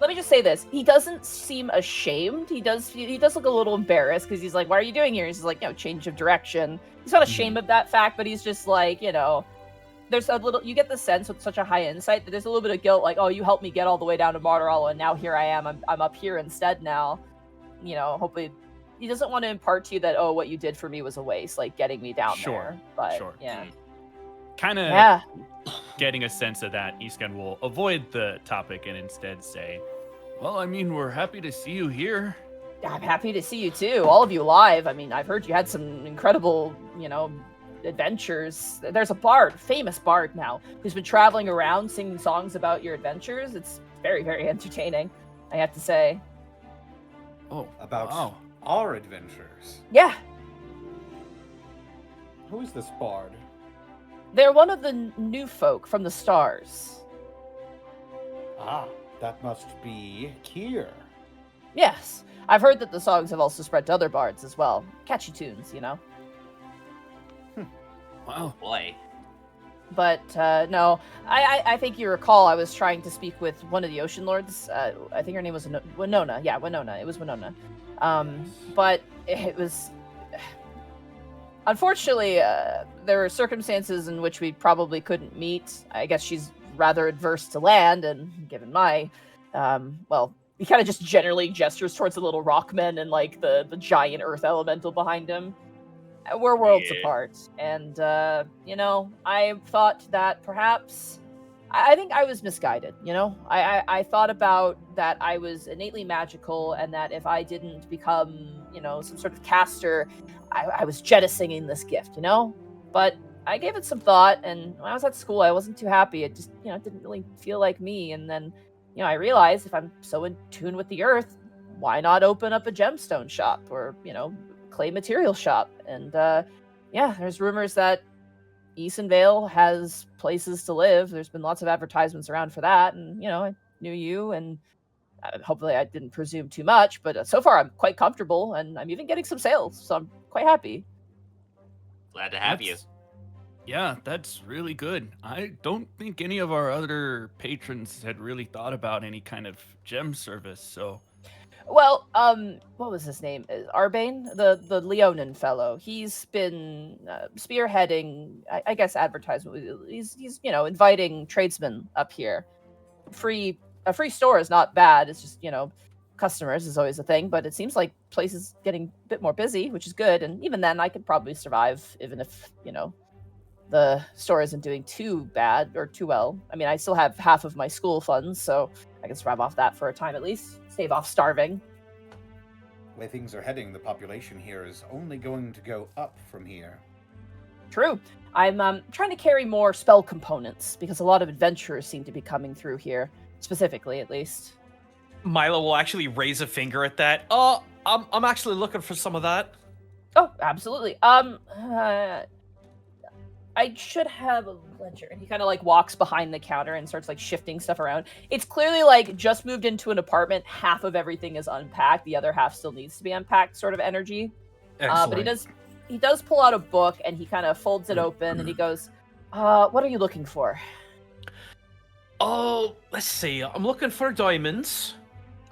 Let me just say this. He doesn't seem ashamed. He does look a little embarrassed because he's like, "What are you doing here?" He's like, change of direction. He's not ashamed of that fact, but he's just like, there's a little, you get the sense with such a high insight that there's a little bit of guilt, like, oh, you helped me get all the way down to Marderall, and now here I am, I'm up here instead now. You know, hopefully he doesn't want to impart to you that, oh, what you did for me was a waste, like getting me down there. But yeah. Kind of getting a sense of that, Iskan will avoid the topic and instead say, well, I mean, we're happy to see you here. I'm happy to see you too, all of you live. I mean, I've heard you had some incredible, you know, adventures. There's a famous bard now, who's been traveling around singing songs about your adventures. It's very, very entertaining, I have to say. Oh, About our adventures. Yeah, Who is this bard? they're one of the new folk from the stars. Ah, that must be Kier. Yes, I've heard that the songs have also spread to other bards as well. Catchy tunes, you know. wow. Boy. But no, I think you recall I was trying to speak with one of the Ocean Lords. I think her name was Winona. Yeah, Winona. It was Winona. But it was... Unfortunately, there were circumstances in which we probably couldn't meet. I guess she's rather adverse to land, and given my... well, he kind of just generally gestures towards the little rockmen and, like, the giant earth elemental behind him. We're worlds apart, and, you know, I thought that perhaps... I think I was misguided, you know? I thought about that I was innately magical, and that if I didn't become, you know, some sort of caster, I was jettisoning this gift, you know? But I gave it some thought, and when I was at school, I wasn't too happy. It just, you know, didn't really feel like me, and then, you know, I realized if I'm so in tune with the earth, why not open up a gemstone shop, or, you know, clay material shop? And yeah, there's rumors that Eenvil has places to live. There's been lots of advertisements around for that, and you know, I knew you, and hopefully I didn't presume too much, but so far I'm quite comfortable, and I'm even getting some sales, so I'm quite happy. Glad to have you. Yeah, that's really good. I don't think any of our other patrons had really thought about any kind of gem service, so... Well, what was his name? Arbane, the Leonin fellow. He's been spearheading, I guess, advertisement. He's you know, inviting tradesmen up here. A free store is not bad. It's just, you know, customers is always a thing. But it seems like place is getting a bit more busy, which is good. And even then, I could probably survive, even if, you know, the store isn't doing too bad or too well. I mean, I still have half of my school funds, so I can survive off that for a time at least. Save off starving. The way things are heading, the population here is only going to go up from here. True. I'm trying to carry more spell components because a lot of adventurers seem to be coming through here, specifically at least. Milo will actually raise a finger at that. I'm actually looking for some of that. Oh, absolutely. I should have a ledger. And he kind of like walks behind the counter and starts like shifting stuff around. It's clearly like just moved into an apartment. Half of everything is unpacked. The other half still needs to be unpacked, sort of energy. But he does pull out a book and he kind of folds it open and he goes, what are you looking for? Oh, let's see. I'm looking for diamonds.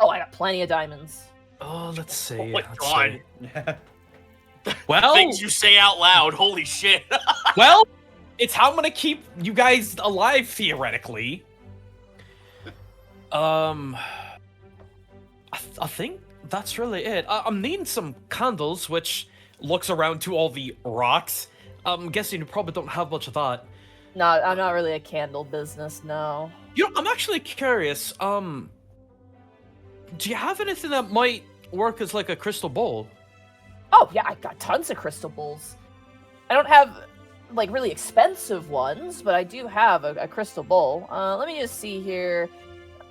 Oh, I got plenty of diamonds. Oh, let's see. Oh my let's God. see. Well, Things you say out loud. Holy shit. well, it's how I'm gonna keep you guys alive theoretically. I think that's really it. I'm needing some candles, which looks around to all the rocks. I'm guessing you probably don't have much of that. No, I'm not really a candle business, no. You know, I'm actually curious. Do you have anything that might work as like a crystal bowl? Oh, yeah, I got tons of crystal bowls. I don't have, like, really expensive ones, but I do have a crystal bowl. Let me just see here.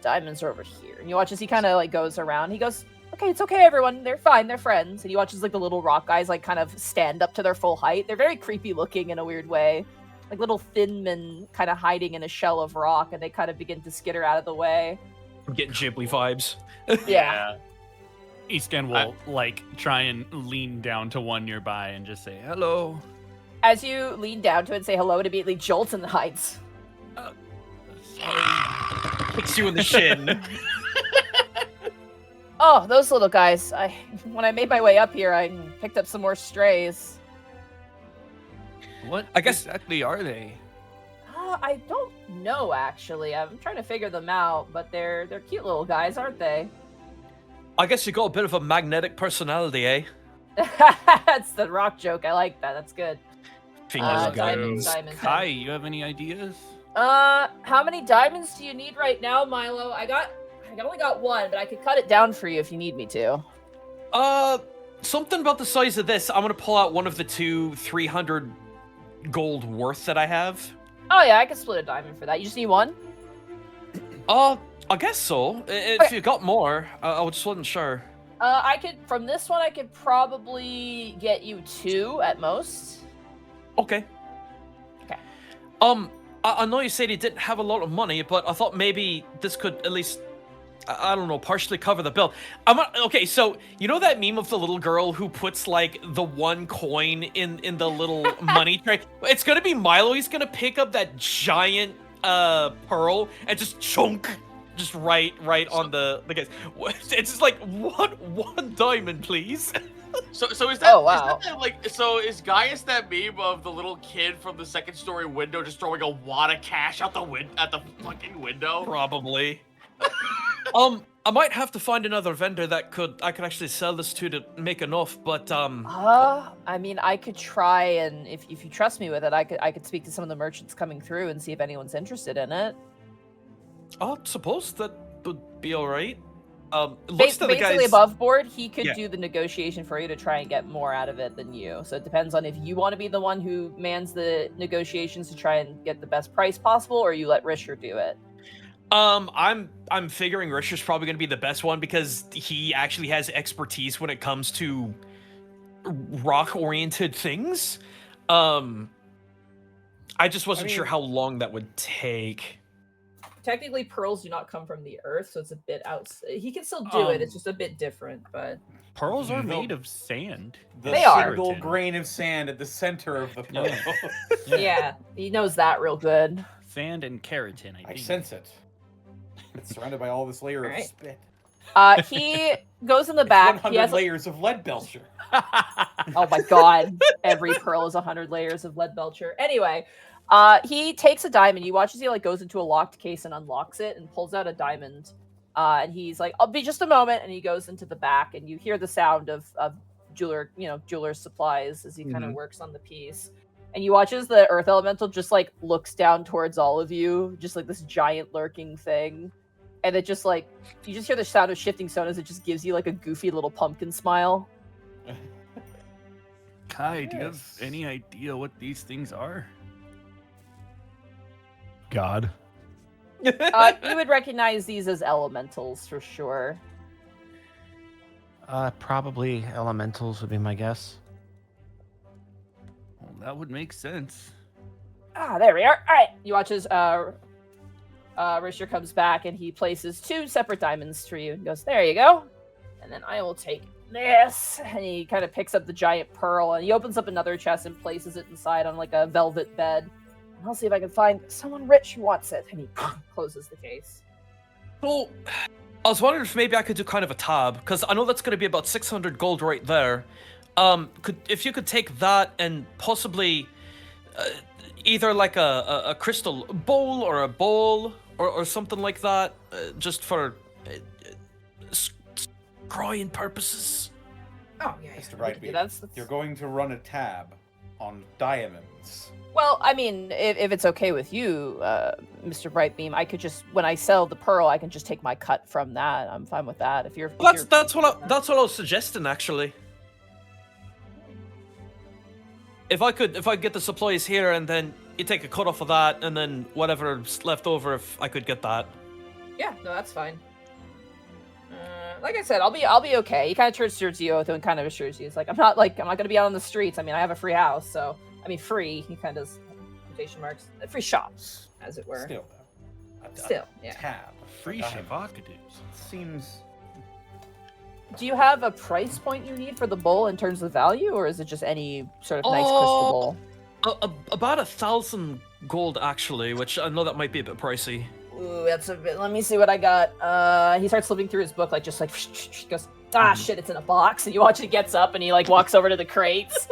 Diamonds are over here. And you watch as he kind of, like, goes around. He goes, okay, it's okay, everyone. They're fine. They're friends. And he watches, like, the little rock guys, like, kind of stand up to their full height. They're very creepy looking in a weird way. Like, little thin men kind of hiding in a shell of rock, and they kind of begin to skitter out of the way. I'm getting Ghibli vibes. Yeah. Iskan will, like, try and lean down to one nearby and just say, hello. As you lean down to it and say hello, it immediately jolts and hides. Kicks you in the shin. Oh, those little guys. When I made my way up here, I picked up some more strays. What I guess- exactly are they? I don't know actually. I'm trying to figure them out, but they're cute little guys, aren't they? I guess you got a bit of a magnetic personality, eh? That's the rock joke. I like that. That's good. Diamonds. Kai, you have any ideas? How many diamonds do you need right now, Milo? I only got one, but I could cut it down for you if you need me to. Something about the size of this. I'm gonna pull out one of the 300 gold worth that I have. Oh yeah, I can split a diamond for that. You just need one? I guess so. If you got more, I just wasn't sure. From this one, I could probably get you 2 at most. Okay. Okay. I know you said you didn't have a lot of money, but I thought maybe this could at least, I don't know, partially cover the bill. Okay, so you know that meme of the little girl who puts like the 1 coin in the little money tray? It's gonna be Milo. He's gonna pick up that giant pearl and just chunk. Just right on the guys. It's just like one diamond, please. So is that, oh, wow. is that like, so is Gaius that meme of the little kid from the 2nd story window just throwing a wad of cash out at the fucking window? Probably. I might have to find another vendor that I could actually sell this to make enough, but I mean, I could try, and if you trust me with it, I could speak to some of the merchants coming through and see if anyone's interested in it. I suppose that would be all right. Basically, above board, he could do the negotiation for you to try and get more out of it than you. So it depends on if you want to be the one who mans the negotiations to try and get the best price possible, or you let Risher do it. I'm figuring Risher's probably going to be the best one because he actually has expertise when it comes to rock-oriented things. I just wasn't sure how long that would take. Technically, pearls do not come from the earth, so it's a bit outside. He can still do it. It's just a bit different, but pearls are made of sand. They are. Single grain of sand at the center of the pearl. Yeah, he knows that real good. Sand and keratin. I sense it. It's surrounded by all this layer of spit. He goes in the back. 100 he has layers of lead belcher. Oh my god! Every pearl is 100 layers of lead belcher. Anyway. He takes a diamond. You watch as he like goes into a locked case and unlocks it and pulls out a diamond. And he's like, "I'll be just a moment." And he goes into the back, and you hear the sound of jeweler's supplies as he kind of works on the piece. And you watch as the earth elemental just like looks down towards all of you, just like this giant lurking thing. And it just like you just hear the sound of shifting stone as it just gives you like a goofy little pumpkin smile. Kai, do you have any idea what these things are? God. You would recognize these as elementals for sure. Probably elementals would be my guess. Well, that would make sense. There we are. All right. You watch as Risher comes back and he places 2 separate diamonds for you and goes, "There you go." And then I will take this. And he kind of picks up the giant pearl and he opens up another chest and places it inside on like a velvet bed. I'll see if I can find someone rich who wants it. And he closes the case. So, I was wondering if maybe I could do kind of a tab, because I know that's going to be about 600 gold right there. If you could take that and possibly either like a crystal bowl or a bowl or something like that, just for scrying purposes. Oh, yeah. Mr. Brightbeam, you're going to run a tab on diamonds. Well, I mean, if it's okay with you, Mr. Brightbeam, I could just, when I sell the pearl, I can just take my cut from that. I'm fine with that. If you're, that's what I was suggesting actually. If I could get the supplies here and then you take a cut off of that, and then whatever's left over, if I could get that. Yeah, no, that's fine. Like I said, I'll be okay. He kind of turns towards you and kind of assures you, it's like I'm not gonna be out on the streets. I mean, I have a free house, so. I mean, free. He kind of does quotation marks. Free shops, as it were. Still, yeah. Tab. Free shavakadoos. Seems. Do you have a price point you need for the bowl in terms of value, or is it just any sort of nice crystal bowl? About 1,000 gold, actually, which I know that might be a bit pricey. Ooh, that's a bit. Let me see what I got. He starts flipping through his book, like just like goes. ah, shit, it's in a box. And you watch he gets up and he like walks over to the crates.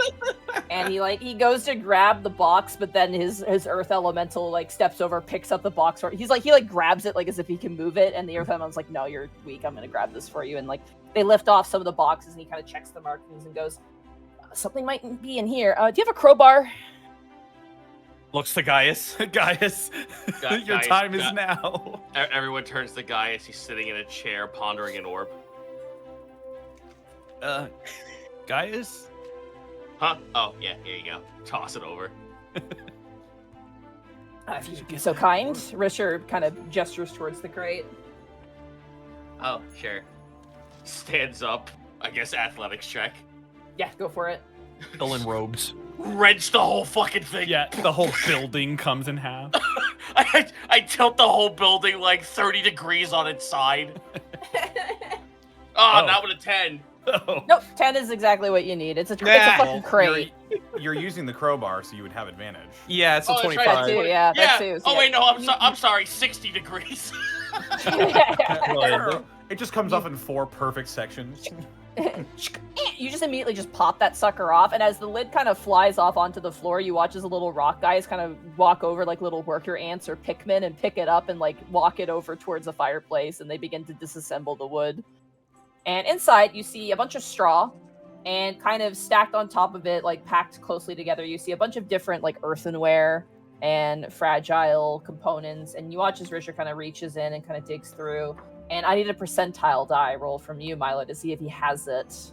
And he goes to grab the box, but then his earth elemental like steps over, picks up the box. He grabs it like as if he can move it. And the earth elemental's like, no, you're weak. I'm going to grab this for you. And like they lift off some of the boxes and he kind of checks the markings and goes, something might be in here. Do you have a crowbar? Looks to Gaius. Gaius, your Gaius, time is now. Everyone turns to Gaius. He's sitting in a chair, pondering an orb. Gaius? Huh? Oh, yeah, here you go. Toss it over. If you'd be so kind. Risher kind of gestures towards the crate. Oh, sure. Stands up. I guess athletics check. Yeah, go for it. Still in robes. Wrench the whole fucking thing. Yeah, the whole building comes in half. I tilt the whole building like 30 degrees on its side. Oh, not with a 10. Oh. Nope, 10 is exactly what you need. It's a fucking crate. You're using the crowbar, so you would have advantage. Yeah, it's a Oh, that's 25. right. That too, yeah, that too. So Oh, wait, no, I'm sorry. 60 degrees. It just comes off in 4 perfect sections. You just immediately just pop that sucker off, and as the lid kind of flies off onto the floor, you watch as the little rock guys kind of walk over like little worker ants or pickmen and pick it up and like walk it over towards the fireplace, and they begin to disassemble the wood. And inside, you see a bunch of straw, and kind of stacked on top of it, like packed closely together, you see a bunch of different like earthenware and fragile components, and you watch as Risher kind of reaches in and kind of digs through. And I need a percentile die roll from you, Milo, to see if he has it.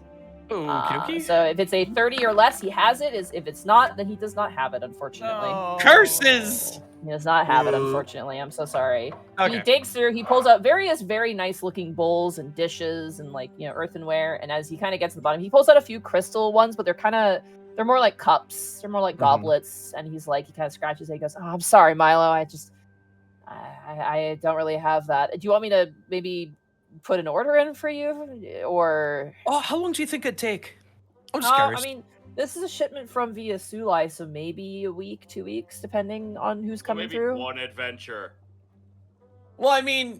Okey-dokey. So if it's a 30 or less, he has it. If it's not, then he does not have it, unfortunately. No. Curses! He does not have it, unfortunately. I'm so sorry. Okay. He digs through, he pulls out various very nice looking bowls and dishes and like, earthenware. And as he kind of gets to the bottom, he pulls out a few crystal ones, but they're more like cups. They're more like goblets. And he kind of scratches it. He goes, oh, I'm sorry, Milo. I don't really have that. Do you want me to maybe put an order in for you? Or... Oh, how long do you think it'd take? I'm just curious. I mean, this is a shipment from via Sulai, so maybe a week, 2 weeks, depending on who's coming Maybe through. one adventure. Well, I mean,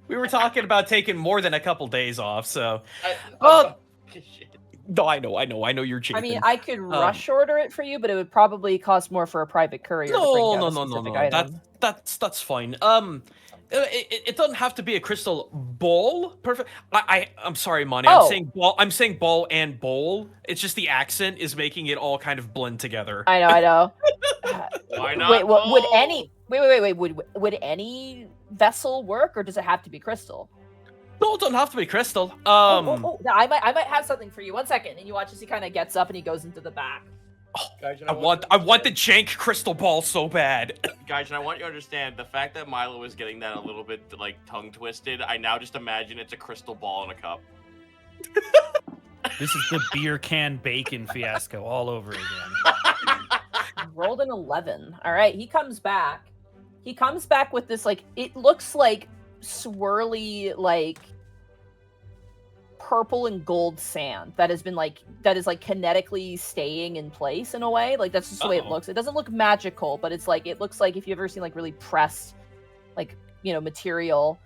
we were talking about taking more than a couple days off, so... No, I know you're cheating. I mean, I could rush order it for you, but it would probably cost more for a private courier to bring down a specific item. That's fine. It doesn't have to be a crystal ball. Perfect. I'm sorry, Monty. Oh. I'm saying ball. I'm saying ball and bowl. It's just the accent is making it all kind of blend together. I know. Why not? Wait, would both? any would any vessel work, or does it have to be crystal? No, it doesn't have to be crystal. No, I might have something for you. 1 second, and you watch as he kind of gets up and he goes into the back. Guys, I want the jank crystal ball so bad. Guys, and I want you to understand the fact that Milo is getting that a little bit like tongue twisted. I now just imagine it's a crystal ball in a cup. This is the beer can bacon fiasco all over again. Rolled an 11. All right, he comes back. He comes back with this like, it looks like swirly like purple and gold sand that is kinetically staying in place in a way. Like that's just the way it looks. It doesn't look magical, but it looks like if you've ever seen like really pressed like material.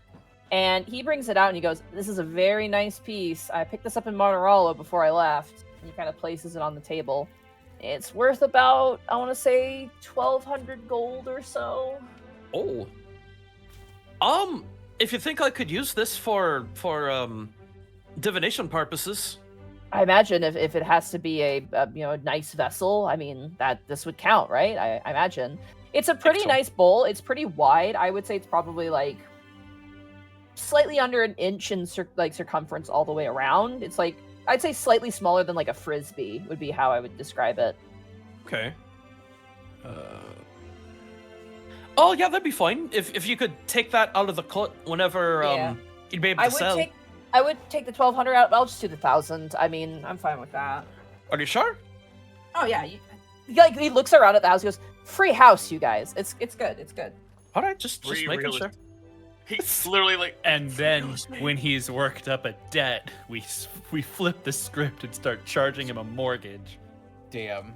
And he brings it out and he goes, this is a very nice piece. I picked this up in Monterolo before I left. And he kind of places it on the table. It's worth about, I want to say 1,200 gold or so. Oh. If you think I could use this for divination purposes. I imagine if it has to be a nice vessel, I mean that this would count, right? I imagine. It's a pretty nice bowl. It's pretty wide. I would say it's probably like slightly under an inch in circumference all the way around. It's like, I'd say slightly smaller than like a frisbee would be how I would describe it. Okay. Oh yeah, that'd be fine. If you could take that out of the cut whenever you'd be able to sell. I would take the 1,200 out. I'll just do the 1,000. I mean, I'm fine with that. Are you sure? Oh yeah. He looks around at the house. He goes, "Free house, you guys. It's good. It's good." All right, just Free making real sure. He's literally like. And then when he's worked up a debt, we flip the script and start charging him a mortgage. Damn.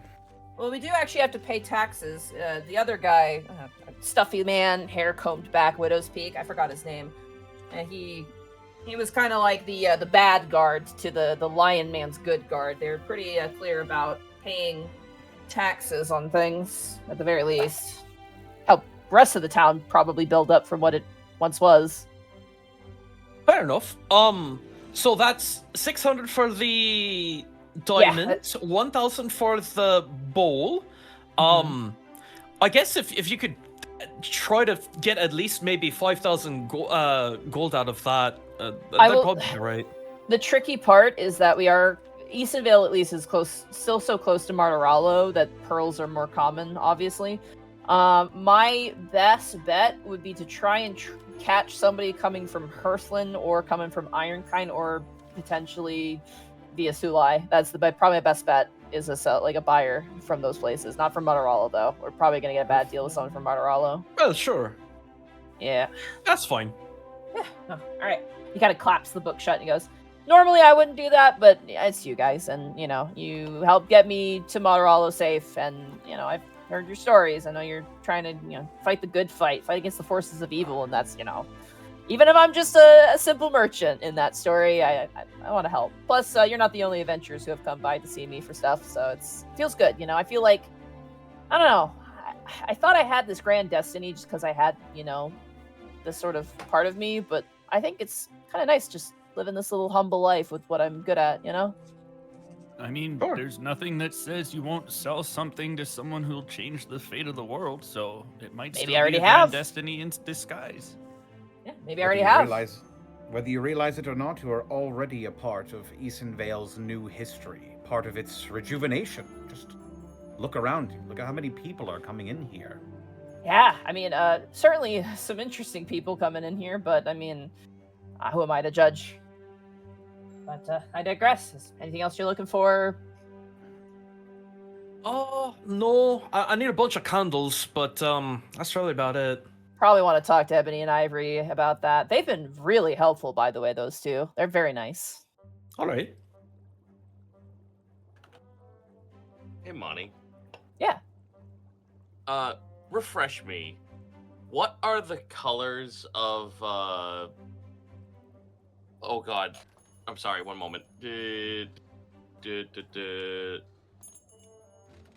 Well, we do actually have to pay taxes. The other guy, stuffy man, hair combed back, widow's peak. I forgot his name. And he He was kind of like the bad guard to the Lion Man's good guard. They were pretty clear about paying taxes on things, at the very least. Help the rest of the town probably build up from what it once was. Fair enough. So that's 600 for the diamond, 1,000 for the bowl. I guess if you could try to get at least maybe 5,000 gold out of that, that'd probably be right. The tricky part is that Eenvil at least is still so close to Martorallo that pearls are more common, obviously. My best bet would be to try and catch somebody coming from Hearthland or coming from Ironkind or potentially via Sulai. That's probably my best bet is a buyer from those places. Not from Martorallo, though. We're probably going to get a bad deal with someone from Martorallo. Well, sure. Yeah. That's fine. Yeah. Oh, all right. He kind of claps the book shut and he goes, normally I wouldn't do that, but it's you guys. And, you helped get me to Martorallo safe. And, I've heard your stories. I know you're trying to, fight the good fight against the forces of evil. And that's, even if I'm just a simple merchant in that story, I want to help. Plus, you're not the only adventurers who have come by to see me for stuff, so it feels good. I feel like, I don't know, I thought I had this grand destiny just because I had, this sort of part of me, but I think it's kind of nice just living this little humble life with what I'm good at, I mean, there's nothing that says you won't sell something to someone who'll change the fate of the world, so it might still be a grand destiny in disguise. Yeah, maybe I already have. Whether you realize it or not, you are already a part of Eenvil's new history, part of its rejuvenation. Just look around you. Look at how many people are coming in here. Yeah, I mean, certainly some interesting people coming in here, but I mean, who am I to judge? But I digress. Is anything else you're looking for? Oh, no. I need a bunch of candles, but that's really about it. Probably want to talk to Ebony and Ivory about that. They've been really helpful, by the way, those two. They're very nice. All right. Hey, Monty. Yeah. Refresh me. What are the colors of, oh god. I'm sorry, one moment. I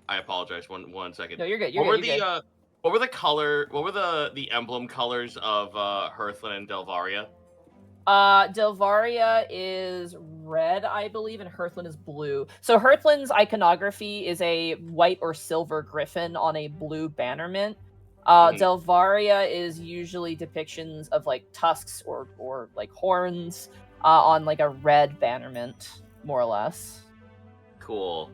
apologize, one second. No, you're good. What were the emblem colors of Hearthland and Delvaria? Delvaria is red, I believe, and Hearthland is blue. So Hearthland's iconography is a white or silver griffin on a blue bannerment. Delvaria is usually depictions of like tusks or like horns on like a red bannerment, more or less. Cool.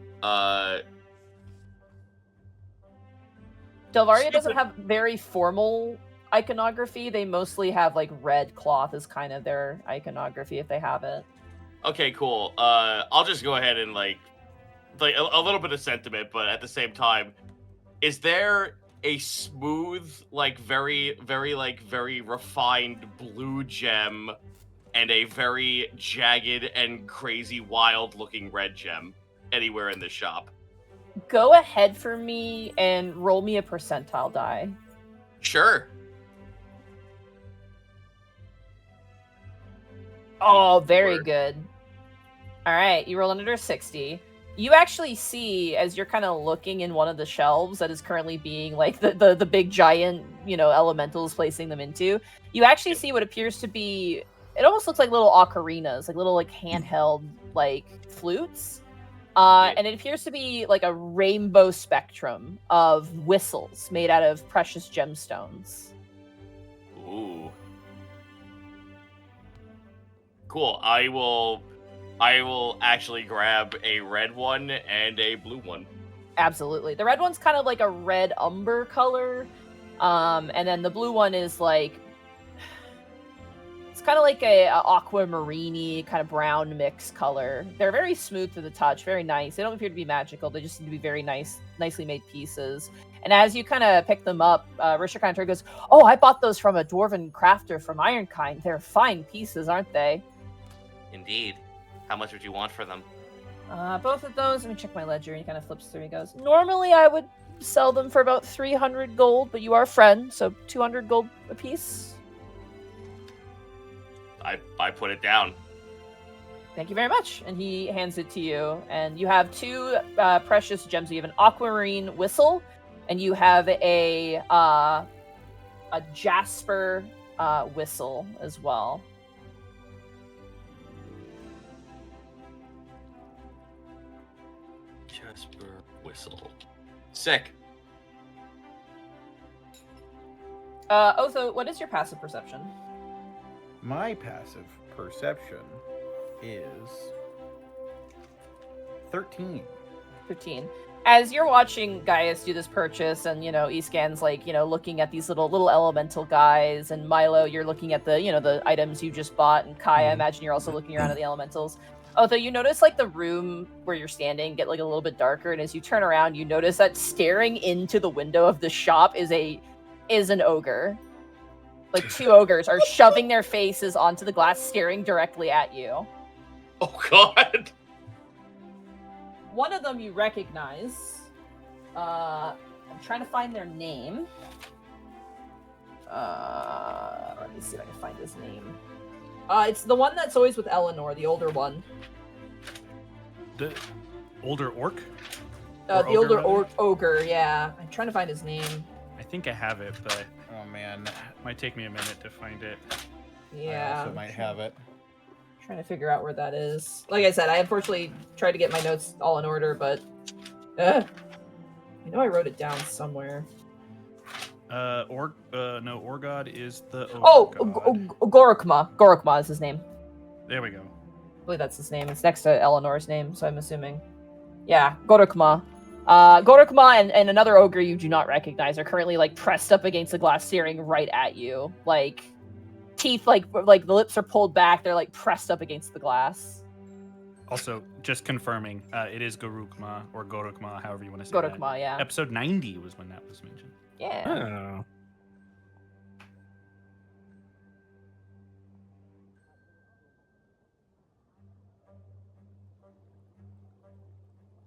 Delvaria doesn't have very formal iconography. They mostly have like red cloth as kind of their iconography if they have it. Okay, cool. I'll just go ahead and like a little bit of sentiment, but at the same time, is there a smooth, like very refined blue gem and a very jagged and crazy wild looking red gem anywhere in the shop? Go ahead for me and roll me a percentile die. Sure. Oh, very good. All right, you roll under 60. You actually see, as you're kind of looking in one of the shelves that is currently being like the big giant, elementals placing them into, you actually see what appears to be, it almost looks like little ocarinas, like little like handheld like flutes. And it appears to be like a rainbow spectrum of whistles made out of precious gemstones. Ooh. Cool. I will actually grab a red one and a blue one. Absolutely. The red one's kind of like a red umber color. And then the blue one is like, it's kind of like a aquamarine-y kind of brown mix color. They're very smooth to the touch, very nice. They don't appear to be magical. They just seem to be very nicely made pieces. And as you kind of pick them up, Risha kind of goes, "Oh, I bought those from a dwarven crafter from Ironkind. They're fine pieces, aren't they?" Indeed. How much would you want for them? Both of those, let me check my ledger. And he kind of flips through. He goes, "Normally I would sell them for about 300 gold, but you are a friend, so 200 gold a piece." I put it down. Thank you very much. And he hands it to you. And you have 2 precious gems. You have an aquamarine whistle, and you have a jasper whistle as well. Jasper whistle. Sick. Otho, what is your passive perception? My passive perception is 13. 15. As you're watching Gaius do this purchase, and Escan's like, looking at these little elemental guys, and Milo, you're looking at the, the items you just bought, and Kai, I imagine you're also looking around at the elementals. Although you notice like the room where you're standing get like a little bit darker, and as you turn around, you notice that staring into the window of the shop is an ogre. Like 2 ogres are shoving their faces onto the glass, staring directly at you. Oh god. One of them you recognize. I'm trying to find their name. Let me see if I can find his name. It's the one that's always with Eleanor, the older one. The older orc? The older ogre, yeah. I'm trying to find his name. I think I have it, but Oh man, might take me a minute to find it. Yeah. I also might have it. Trying to figure out where that is. Like I said, I unfortunately tried to get my notes all in order, but I know I wrote it down somewhere. Orgod is the Gorokma. Gorokma is his name. There we go. I believe that's his name. It's next to Eleanor's name, so I'm assuming. Yeah, Gorokma. Gorokma and another ogre you do not recognize are currently like pressed up against the glass, staring right at you. Like teeth, like the lips are pulled back. They're like pressed up against the glass. Also, just confirming, it is Gorukma or Gorokma, however you want to say Gorokma, that. yeah. Episode 90 was when that was mentioned. Yeah. Oh.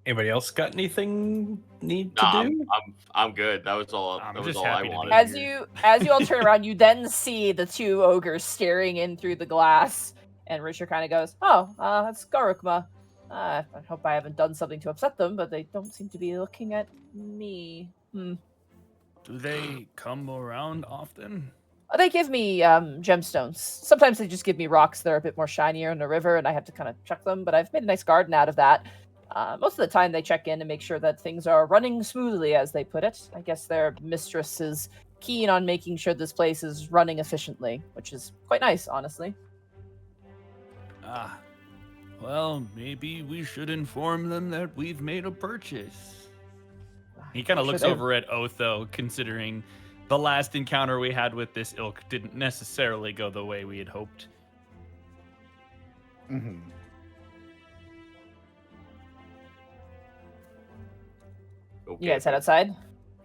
Anybody else got anything need to Nah, do? I'm good. That was all. I'm That was just all I happy to be wanted. As you all turn around, you then see the 2 ogres staring in through the glass, and Richard kind of goes, "Oh, that's Gorokma. I hope I haven't done something to upset them, but they don't seem to be looking at me. Do they come around often? They give me gemstones. Sometimes they just give me rocks that are a bit more shinier in the river, and I have to kind of check them. But I've made a nice garden out of that. Most of the time, they check in and make sure that things are running smoothly, as they put it. I guess their mistress is keen on making sure this place is running efficiently, which is quite nice, honestly. Well, maybe we should inform them that we've made a purchase. He kind of looks over at Otho, considering the last encounter we had with this ilk didn't necessarily go the way we had hoped. Mm-hmm. Okay. You guys head outside.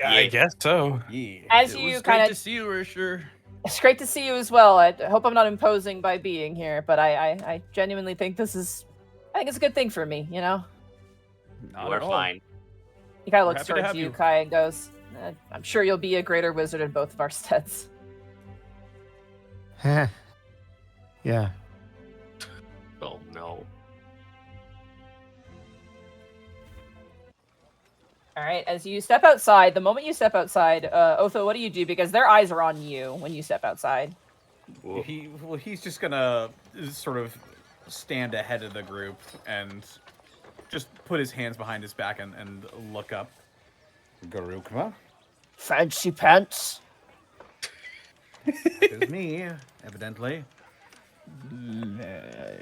I guess so. Yeah. As It you was kind great to of, see you, Risher. it's great to see you as well. I hope I'm not imposing by being here, but I genuinely think I think it's a good thing for me, you know? Not We're at all. fine. He kind of We're looks happy to towards have you, you. Kai, and goes, I'm sure you'll be a greater wizard in both of our steads. Yeah. Oh no. All right, as you step outside, the moment you step outside, Otho, what do you do? Because their eyes are on you when you step outside. He's just gonna sort of stand ahead of the group and just put his hands behind his back and look up. Gorokma? Fancy pants. It's me, evidently.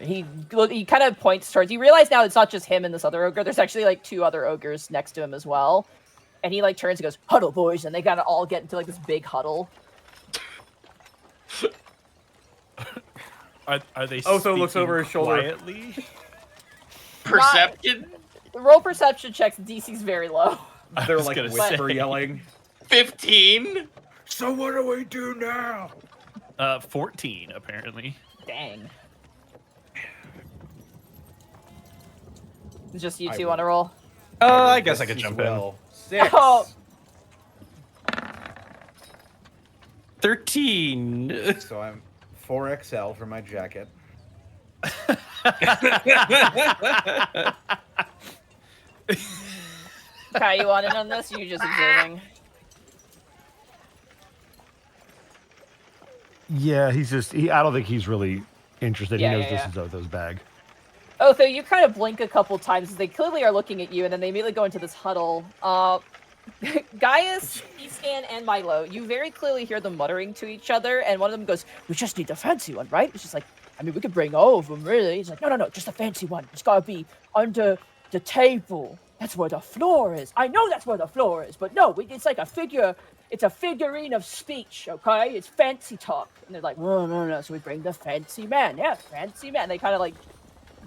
He kind of points towards. You realize now it's not just him and this other ogre. There's actually like 2 other ogres next to him as well. And he like turns and goes, "Huddle, boys!" And they gotta all get into like this big huddle. Are they Otho looks speaking over his shoulder. quietly? Perception. Roll perception checks. DC's very low. They're was like gonna whisper say. yelling. 15. So what do we do now? 14, apparently. Dang. It's just you I 2 will. want to roll. I guess I This could as jump well. 6. Oh. 13. So I'm 4XL for my jacket. Kai, you want in on this? Or you just observing? Yeah, he's just. I don't think he's really interested. Yeah, he knows yeah, this is Otho's bag. Otho, you kind of blink a couple times. They clearly are looking at you, and then they immediately go into this huddle. Gaius, Escan, and Milo, you very clearly hear them muttering to each other, and one of them goes, "We just need the fancy one, right?" It's just like, I mean, we could bring all of them, really. He's like, no, just the fancy one. It's gotta be under the table. That's where the floor is. I know that's where the floor is, but no, it's like a figure. It's a figurine of speech, okay? It's fancy talk. And they're like, no. So we bring the fancy man. Yeah, fancy man. They kind of like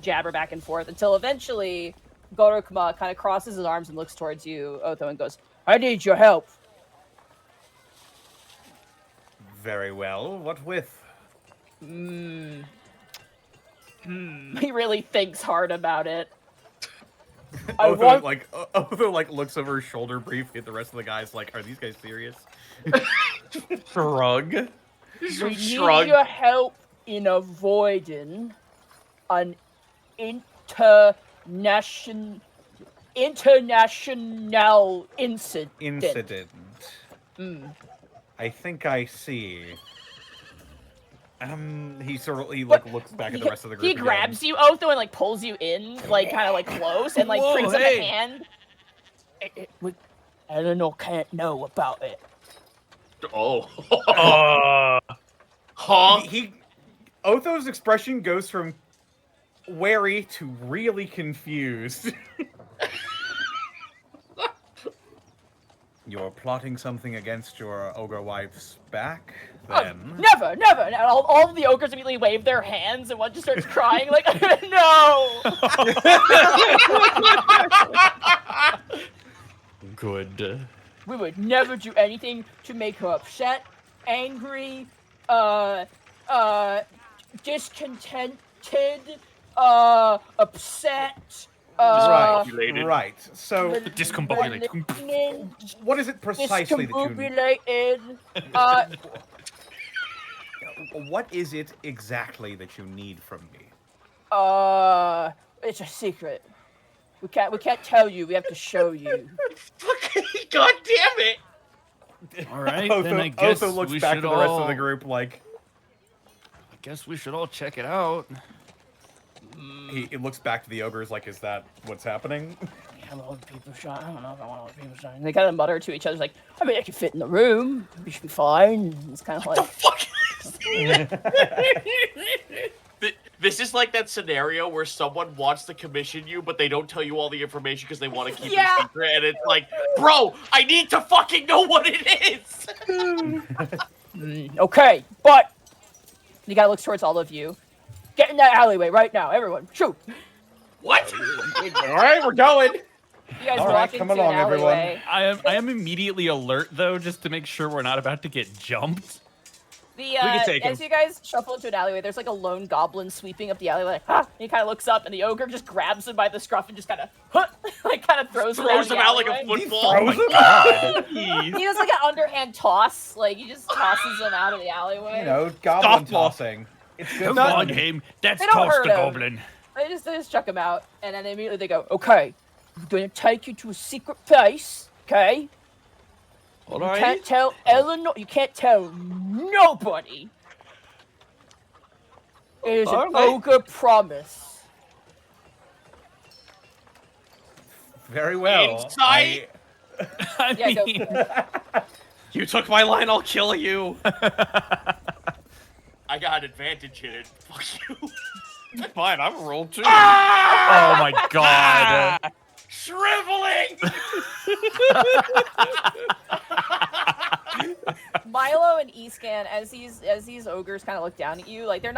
jabber back and forth until eventually Gorokuma kind of crosses his arms and looks towards you, Otho, and goes, "I need your help." Very well. What with? He really thinks hard about it. Otho looks over his shoulder briefly at the rest of the guys. Like, are these guys serious? Shrug. We need your help in avoiding an international incident. I think I see. He looks back at the rest of the group. He again. grabs you, Otho, and pulls you in, kind of close, and Whoa, brings up hey. a hand. Eleanor can't know about it. Oh. Otho's expression goes from wary to really confused. You're plotting something against your ogre wife's back, then? Never. And all of the ogres immediately wave their hands, and one just starts crying, like, no! Good. We would never do anything to make her upset, angry, discontented, upset, Right. So, Discombobulated. what is it precisely that you discombobulated. What is it exactly that you need from me? It's a secret. We can't tell you. We have to show you. God damn it! All right, then I guess Otho looks we back should to the rest of all- the group like I guess we should all check it out. he looks back to the ogres like, is that what's happening? Hello, people shine. I don't know if I want to people shine. They kind of mutter to each other, like, I mean, I can fit in the room. We should be fine. It's kind of like. This is like that scenario where someone wants to commission you, but they don't tell you all the information because they want to keep it secret, and it's like, bro, I need to fucking know what it is! Okay, but the guy looks towards all of you. Get in that alleyway right now, everyone. Shoot! What? Alright, we're going! You guys All walk right, into come an along, everyone. alleyway. I am immediately alert though, just to make sure we're not about to get jumped. can take as him. you guys shuffle into an alleyway, there's like a lone goblin sweeping up the alleyway. Like, ah! And he kind of looks up, and the ogre just grabs him by the scruff and just kind of, throws him out like a alleyway. football. Oh my god! He does like an underhand toss, like he just tosses him out of the alleyway. You know, goblin Softball. tossing. It's good Come on, fun. game. That's They don't toss hurt the him. goblin. They just chuck him out, and then immediately they go, okay, we're gonna take you to a secret place, okay? All You right. can't tell Eleanor, you can't tell nobody. It is an All right. ogre promise. Very well. Insight. I Yeah, go mean, for it. You took my line, I'll kill you. I got an advantage in it. Fuck you. Fine, I'm a roll too. oh my god. Shriveling! Milo and Escan, as these ogres kind of look down at you, like they're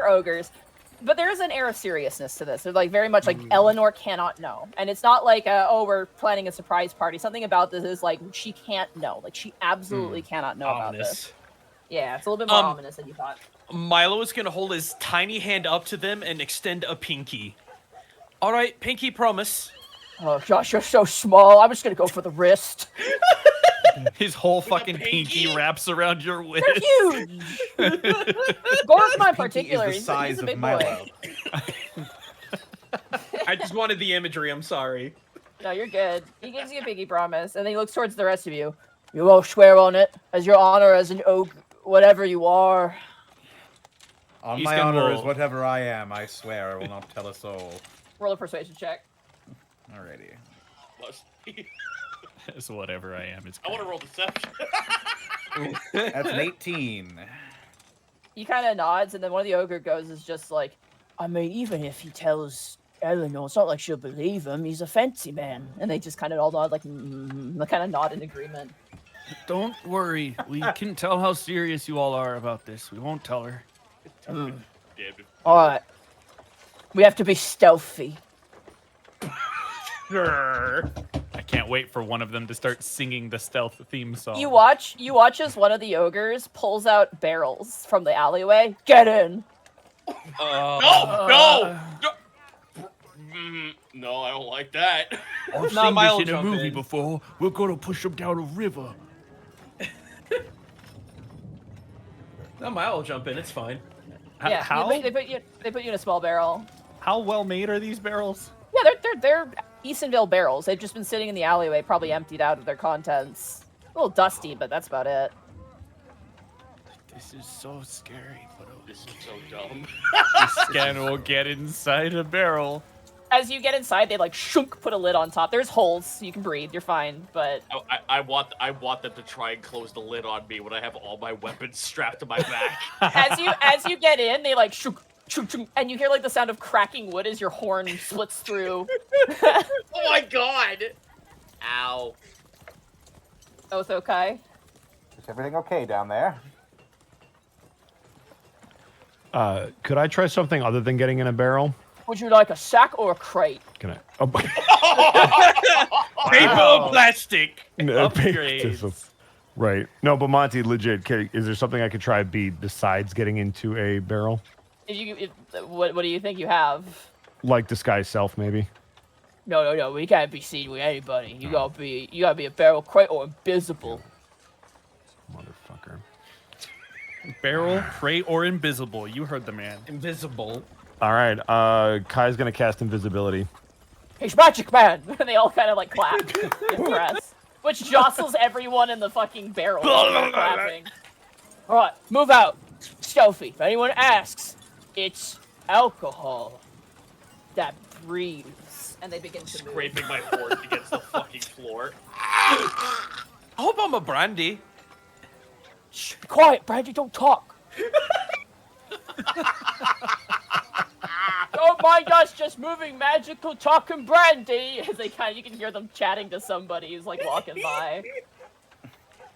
ogres, but there is an air of seriousness to this. They're like very much like Eleanor cannot know, and it's not like oh we're planning a surprise party. Something about this is like she can't know, like she absolutely cannot know about this. Ominous. Yeah, it's a little bit more ominous than you thought. Milo is gonna hold his tiny hand up to them and extend a pinky. All right, pinky promise. Oh gosh, you're so small. I'm just gonna go for the wrist. His whole a fucking pinky pinky? wraps around your They're waist. huge. Gorgma in particular, the he's size a of big Milo. boy. I just wanted the imagery. I'm sorry. No, you're good. He gives you a pinky promise, and then he looks towards the rest of you. You will swear on it, as your honor as an ogre, whatever you are. On He's my gonna honor roll. is whatever I am, I swear I will not tell a soul. Roll a persuasion check. Alrighty. It's whatever I am. It's I want to roll deception. That's an 18. He kind of nods, and then one of the ogre goes is just like, I mean, even if he tells Eleanor, it's not like she'll believe him. He's a fancy man. And they just kind of all nod, like, kind of nod in agreement. Don't worry. We can tell how serious you all are about this. We won't tell her. Damn All right. We have to be stealthy. I can't wait for one of them to start singing the stealth theme song. You watch as one of the ogres pulls out barrels from the alleyway. Get in. No! No, I don't like that. I've Not seen Milo this in a jump movie in. before. We're gonna push them down a river. No, Mile will jump in. It's fine. Yeah, How? They put you in a small barrel. How well made are these barrels? Yeah, they're Eenvil barrels. They've just been sitting in the alleyway, probably emptied out of their contents. A little dusty, but that's about it. This is so scary, but This is so dumb. Scan will get inside a barrel. As you get inside, they like shunk, put a lid on top. There's holes, so you can breathe. You're fine, but I want them to try and close the lid on me when I have all my weapons strapped to my back. as you get in, they like shunk, shunk, shunk, and you hear like the sound of cracking wood as your horn splits through. Oh my god! Ow. Both okay? Is everything okay down there? Could I try something other than getting in a barrel? Would you like a sack or a crate? Can I? Oh, Paper or plastic. no, Upgrades. right. No, but Monty, legit, is there something I could try besides getting into a barrel? What do you think you have? Like disguise self, maybe? No. We can't be seen with anybody. You gotta be a barrel, crate, or invisible. Motherfucker. Barrel, crate, or invisible. You heard the man. Invisible. All right, Kai's gonna cast invisibility. He's magic man! And they all kind of like clap in press, which jostles everyone in the fucking barrel. Clapping. All right, move out. Stealthy. If anyone asks, it's alcohol that breathes. And they begin to move. Scraping my horn against the fucking floor. I hope I'm a brandy. Shh, be quiet, Brandy. Don't talk. Don't mind us just moving magical talking Brandy. As you can hear them chatting to somebody who's like walking by.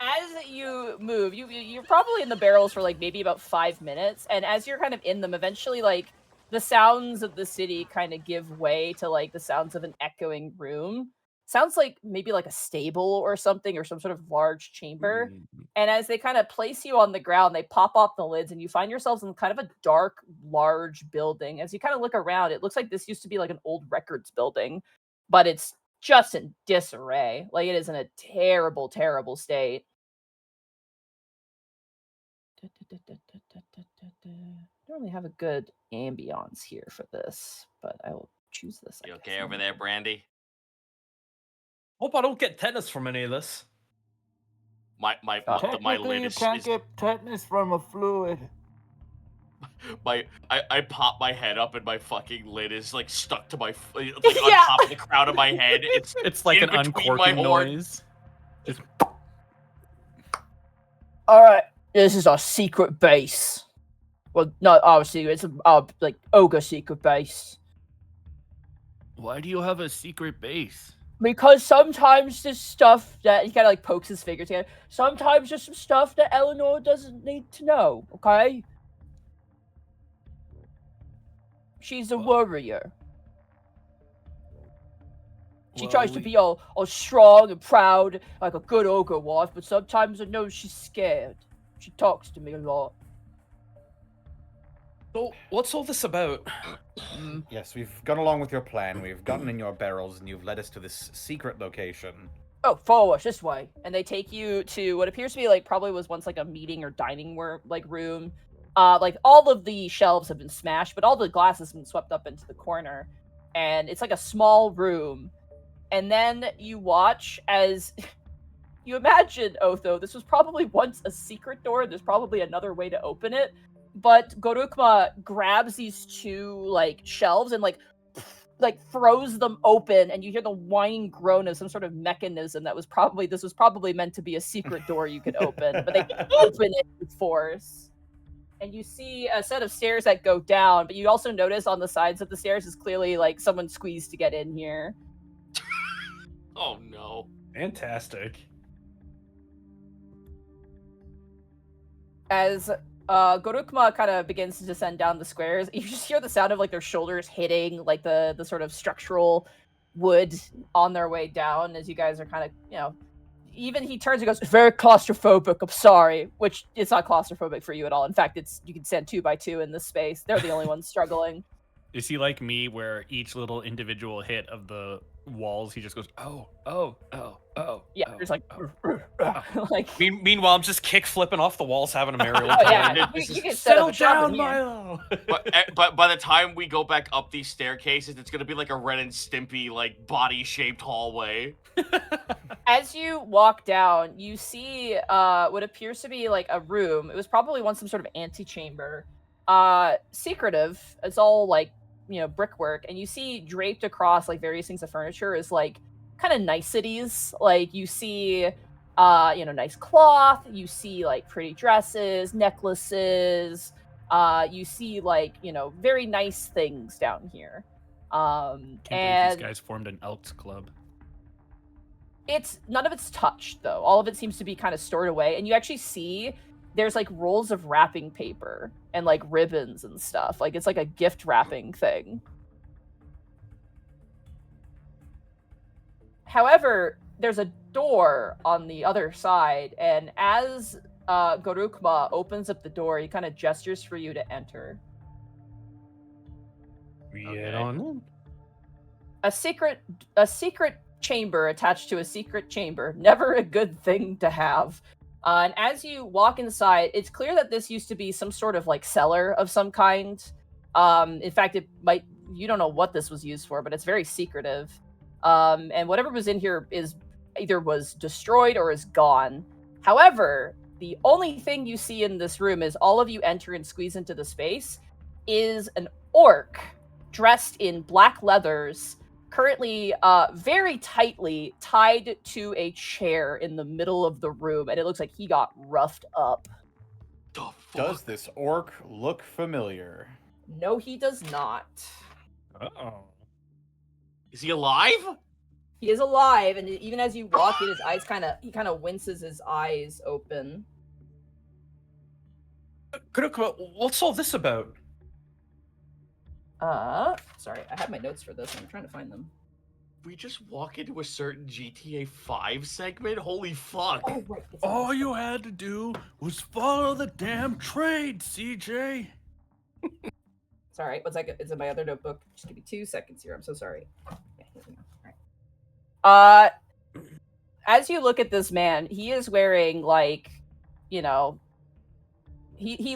As you move, you're probably in the barrels for like maybe about 5 minutes, and as you're kind of in them, eventually like the sounds of the city kind of give way to like the sounds of an echoing room. Sounds like maybe like a stable or something, or some sort of large chamber. And as they kind of place you on the ground, they pop off the lids, and you find yourselves in kind of a dark, large building. As you kind of look around, it looks like this used to be like an old records building, but it's just in disarray. Like it is in a terrible, terrible state. Don't really have a good ambiance here for this, but I will choose this. I You guess. okay over there, Brandy? Hope I don't get tetanus from any of this. My lid is get tetanus from a fluid. I pop my head up and my fucking lid is like stuck to my like Yeah. on top of the crown of my head. It's like in an between my uncorking horn. noise. All right, this is our secret base. Well, not our secret. It's our like ogre secret base. Why do you have a secret base? Because sometimes there's stuff that he kind of like pokes his fingers together. Sometimes there's some stuff that Eleanor doesn't need to know. Okay. She's a warrior. She tries to be all strong and proud, like a good ogre wife, but sometimes I know she's scared. She talks to me a lot. So, what's all this about? Yes, we've gone along with your plan. We've gotten in your barrels, and you've led us to this secret location. oh, follow us this way. And they take you to what appears to be like probably was once like a meeting or dining room. Like all of the shelves have been smashed, but all the glass has been swept up into the corner. And it's like a small room. And then you watch as you imagine, Otho, this was probably once a secret door. There's probably another way to open it. But Gorukma grabs these two like shelves and like throws them open, and you hear the whining groan of some sort of mechanism that was probably meant to be a secret door you could open, but they open it with force. And you see a set of stairs that go down, but you also notice on the sides of the stairs is clearly like someone squeezed to get in here. Oh no. Fantastic. As Gorukma kind of begins to descend down the squares, you just hear the sound of like their shoulders hitting like the sort of structural wood on their way down as you guys are kind of, even he turns and goes, very claustrophobic, I'm sorry, which it's not claustrophobic for you at all. In fact, you can stand 2 by 2 in this space. They're the only ones struggling. Is he like me, where each little individual hit of the walls, he just goes, oh. Yeah, there's like, like. Meanwhile, I'm just kick flipping off the walls, having a merry old Oh time. yeah, you can set up a shop in here. Milo. But by the time we go back up these staircases, it's gonna be like a Ren and Stimpy like body-shaped hallway. As you walk down, you see what appears to be like a room. It was probably once some sort of antechamber. Secretive. It's all like, brickwork, and you see draped across like various things of furniture is like kind of niceties. Like you see nice cloth, you see like pretty dresses, necklaces, you see like, very nice things down here. Can't believe these guys formed an Elks club. It's none of it's touched though. All of it seems to be kind of stored away, and you actually see there's like rolls of wrapping paper and like ribbons and stuff. Like it's like a gift wrapping thing. However, there's a door on the other side, and as Gorukma opens up the door, he kind of gestures for you to enter. Get on in. A secret chamber attached to a secret chamber. Never a good thing to have. And as you walk inside, it's clear that this used to be some sort of like cellar of some kind. In fact, you don't know what this was used for, but it's very secretive. And whatever was in here either was destroyed or is gone. However, the only thing you see in this room is all of you enter and squeeze into the space is an orc dressed in black leathers, currently very tightly tied to a chair in the middle of the room, and it looks like he got roughed up. Does this orc look familiar? No, he does not. Uh-oh. Is he alive? He is alive, and even as you walk in, his eyes he kind of winces his eyes open. Kurukuma, what's all this about? Sorry, I have my notes for this. I'm trying to find them. We just walk into a certain GTA 5 segment? Holy fuck. Oh, right. All you had to do was follow the damn trade, CJ. Sorry, it's in my other notebook. Just give me 2 seconds here. I'm so sorry. Yeah, here we go. All right. As you look at this man, he is wearing like, he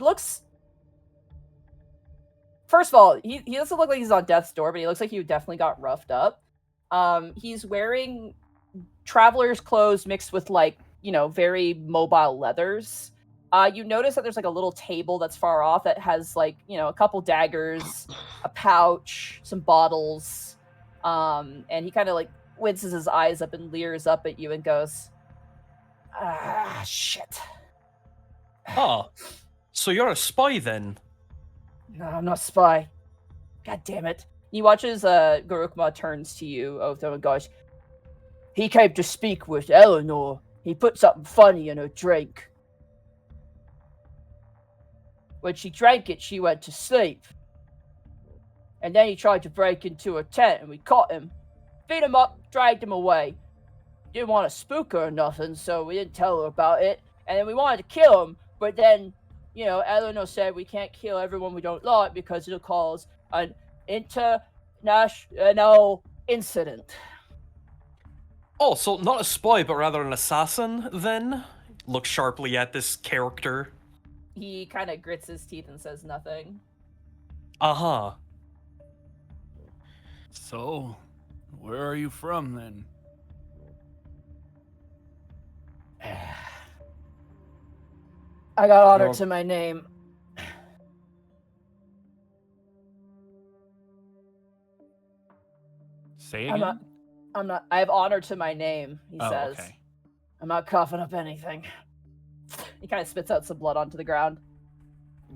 looks. First of all, he doesn't look like he's on death's door, but he looks like he definitely got roughed up. He's wearing traveler's clothes mixed with like, very mobile leathers. You notice that there's like a little table that's far off that has like, a couple daggers, a pouch, some bottles. And he kind of like winces his eyes up and leers up at you and goes, shit. Oh, so you're a spy then? No, I'm not a spy. God damn it. He watches Gorukma turns to you, Otho, and goes, he came to speak with Eleanor. He put something funny in her drink. When she drank it, she went to sleep. And then he tried to break into her tent, and we caught him. Beat him up, dragged him away. Didn't want to spook her or nothing, so we didn't tell her about it. And then we wanted to kill him, but then, Eleanor said we can't kill everyone we don't like because it'll cause an international incident. Oh, so not a spy, but rather an assassin, then? Look sharply at this character. He kind of grits his teeth and says nothing. Uh-huh. So, where are you from then? I got honor Well- to my name. Say I'm again? not. I have honor to my name. He Oh, says. okay. I'm not coughing up anything. He kind of spits out some blood onto the ground.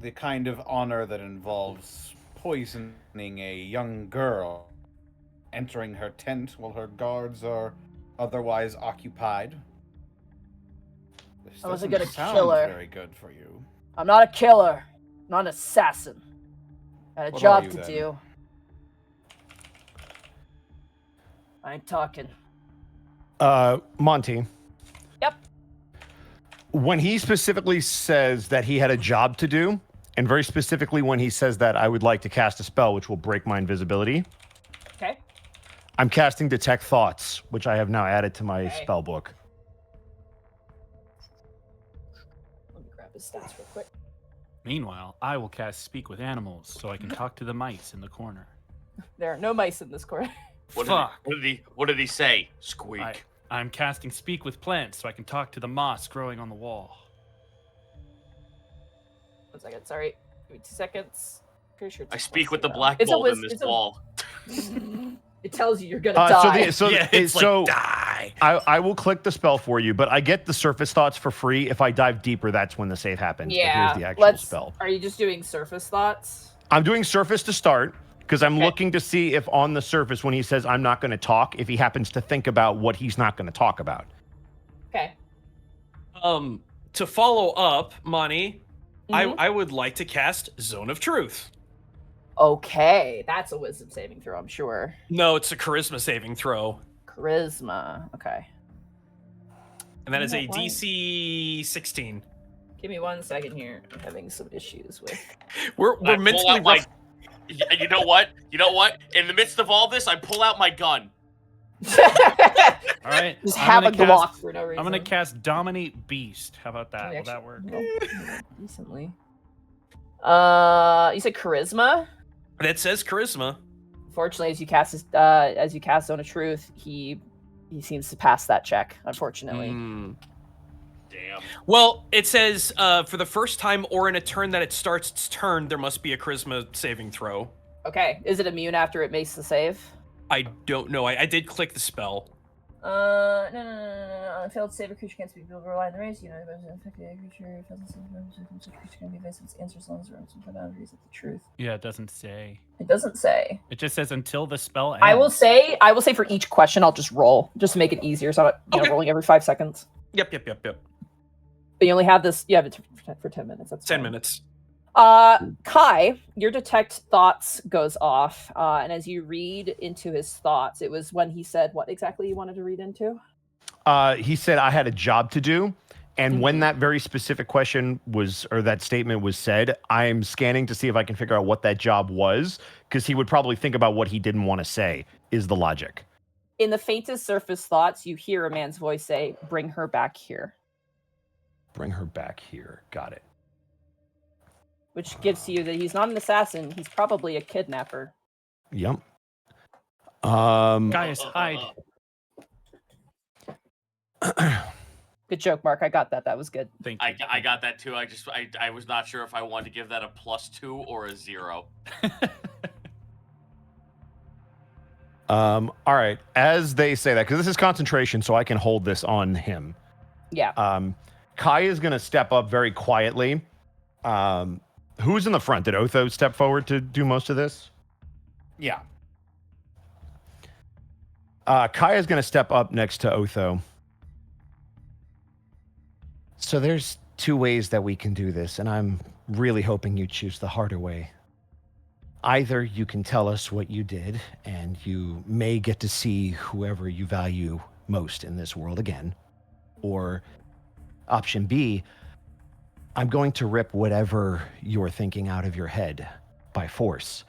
The kind of honor that involves poisoning a young girl, entering her tent while her guards are otherwise occupied. This I wasn't doesn't gonna sound kill her. very good for you. I'm not a killer. I'm not an assassin. I had a What job are you to then? do. I ain't talking. Monty. Yep. When he specifically says that he had a job to do, and very specifically when he says that I would like to cast a spell which will break my invisibility, Okay. I'm casting Detect Thoughts, which I have now added to my Okay. spell book. Let me grab his stats real quick. Meanwhile, I will cast Speak with Animals so I can talk to the mice in the corner. There are no mice in this corner. Fuck. What did he say? Squeak. I'm casting Speak with Plants so I can talk to the moss growing on the wall. 1 second. Sorry. Give me 2 seconds. Pretty sure it's I a speak plus with the zero. black It's a bolt in whiz- this it's a- wall. It tells you you're gonna die. Die. I will click the spell for you, but I get the surface thoughts for free. If I dive deeper, that's when the save happens. Yeah. But here's the actual let's. spell. Are you just doing surface thoughts? I'm doing surface to start because I'm Okay. looking to see if on the surface, when he says I'm not going to talk, if he happens to think about what he's not going to talk about. Okay. To follow up, Monty, Mhm. I would like to cast Zone of Truth. Okay, that's a wisdom saving throw, I'm sure. No, it's a charisma saving throw. Charisma. Okay. And that is a Why? DC 16. Give me 1 second here. I'm having some issues with. We're I pull mentally out my- rough. You know what? You know what? In the midst of all this, I pull out my gun. All right. Just I'm have a gonna Glock cast- for no reason. I'm going to cast Dominate Beast. How about that? Oh, Will actually- that work? no, decently. You said charisma? That says charisma. Fortunately, as you cast Zone of Truth, he seems to pass that check. Unfortunately. Hmm. Damn. Well, it says for the first time or in a turn that it starts its turn, there must be a charisma saving throw. Okay. Is it immune after it makes the save? I don't know. I did click the spell. No. On a failed save, a creature can't speak. People rely on the race. You know, if it's affected a creature, doesn't say such a creature can be evasive. Its answers long as there are some boundaries of the truth. Yeah, it doesn't say. It doesn't say. It just says until the spell ends. I will say for each question, I'll just roll, just to make it easier. So I'm not Okay. rolling every 5 seconds. Yep. But you only have this. You have it for 10 minutes. That's 10 fine. minutes. Kai, your detect thoughts goes off, and as you read into his thoughts, it was when he said what exactly you wanted to read into. He said I had a job to do. And when that very specific question was, or that statement was said, I'm scanning to see if I can figure out what that job was, because he would probably think about what he didn't want to say, is the logic. In the faintest surface thoughts, you hear a man's voice say, "Bring her back here," Bring her back here. Got it. which gives to you that he's not an assassin. He's probably a kidnapper. Yep. Gaius, hide. Good joke, Mark. I got that. That was good. Thank you. I got that too. I was not sure if I wanted to give that a +2 or a 0. All right. As they say that, because this is concentration, so I can hold this on him. Yeah. Kai is going to step up very quietly. Who's in the front? Did Otho step forward to do most of this? Yeah. Kai is going to step up next to Otho. So there's 2 ways that we can do this, and I'm really hoping you choose the harder way. Either you can tell us what you did, and you may get to see whoever you value most in this world again. Or option B, I'm going to rip whatever you're thinking out of your head by force.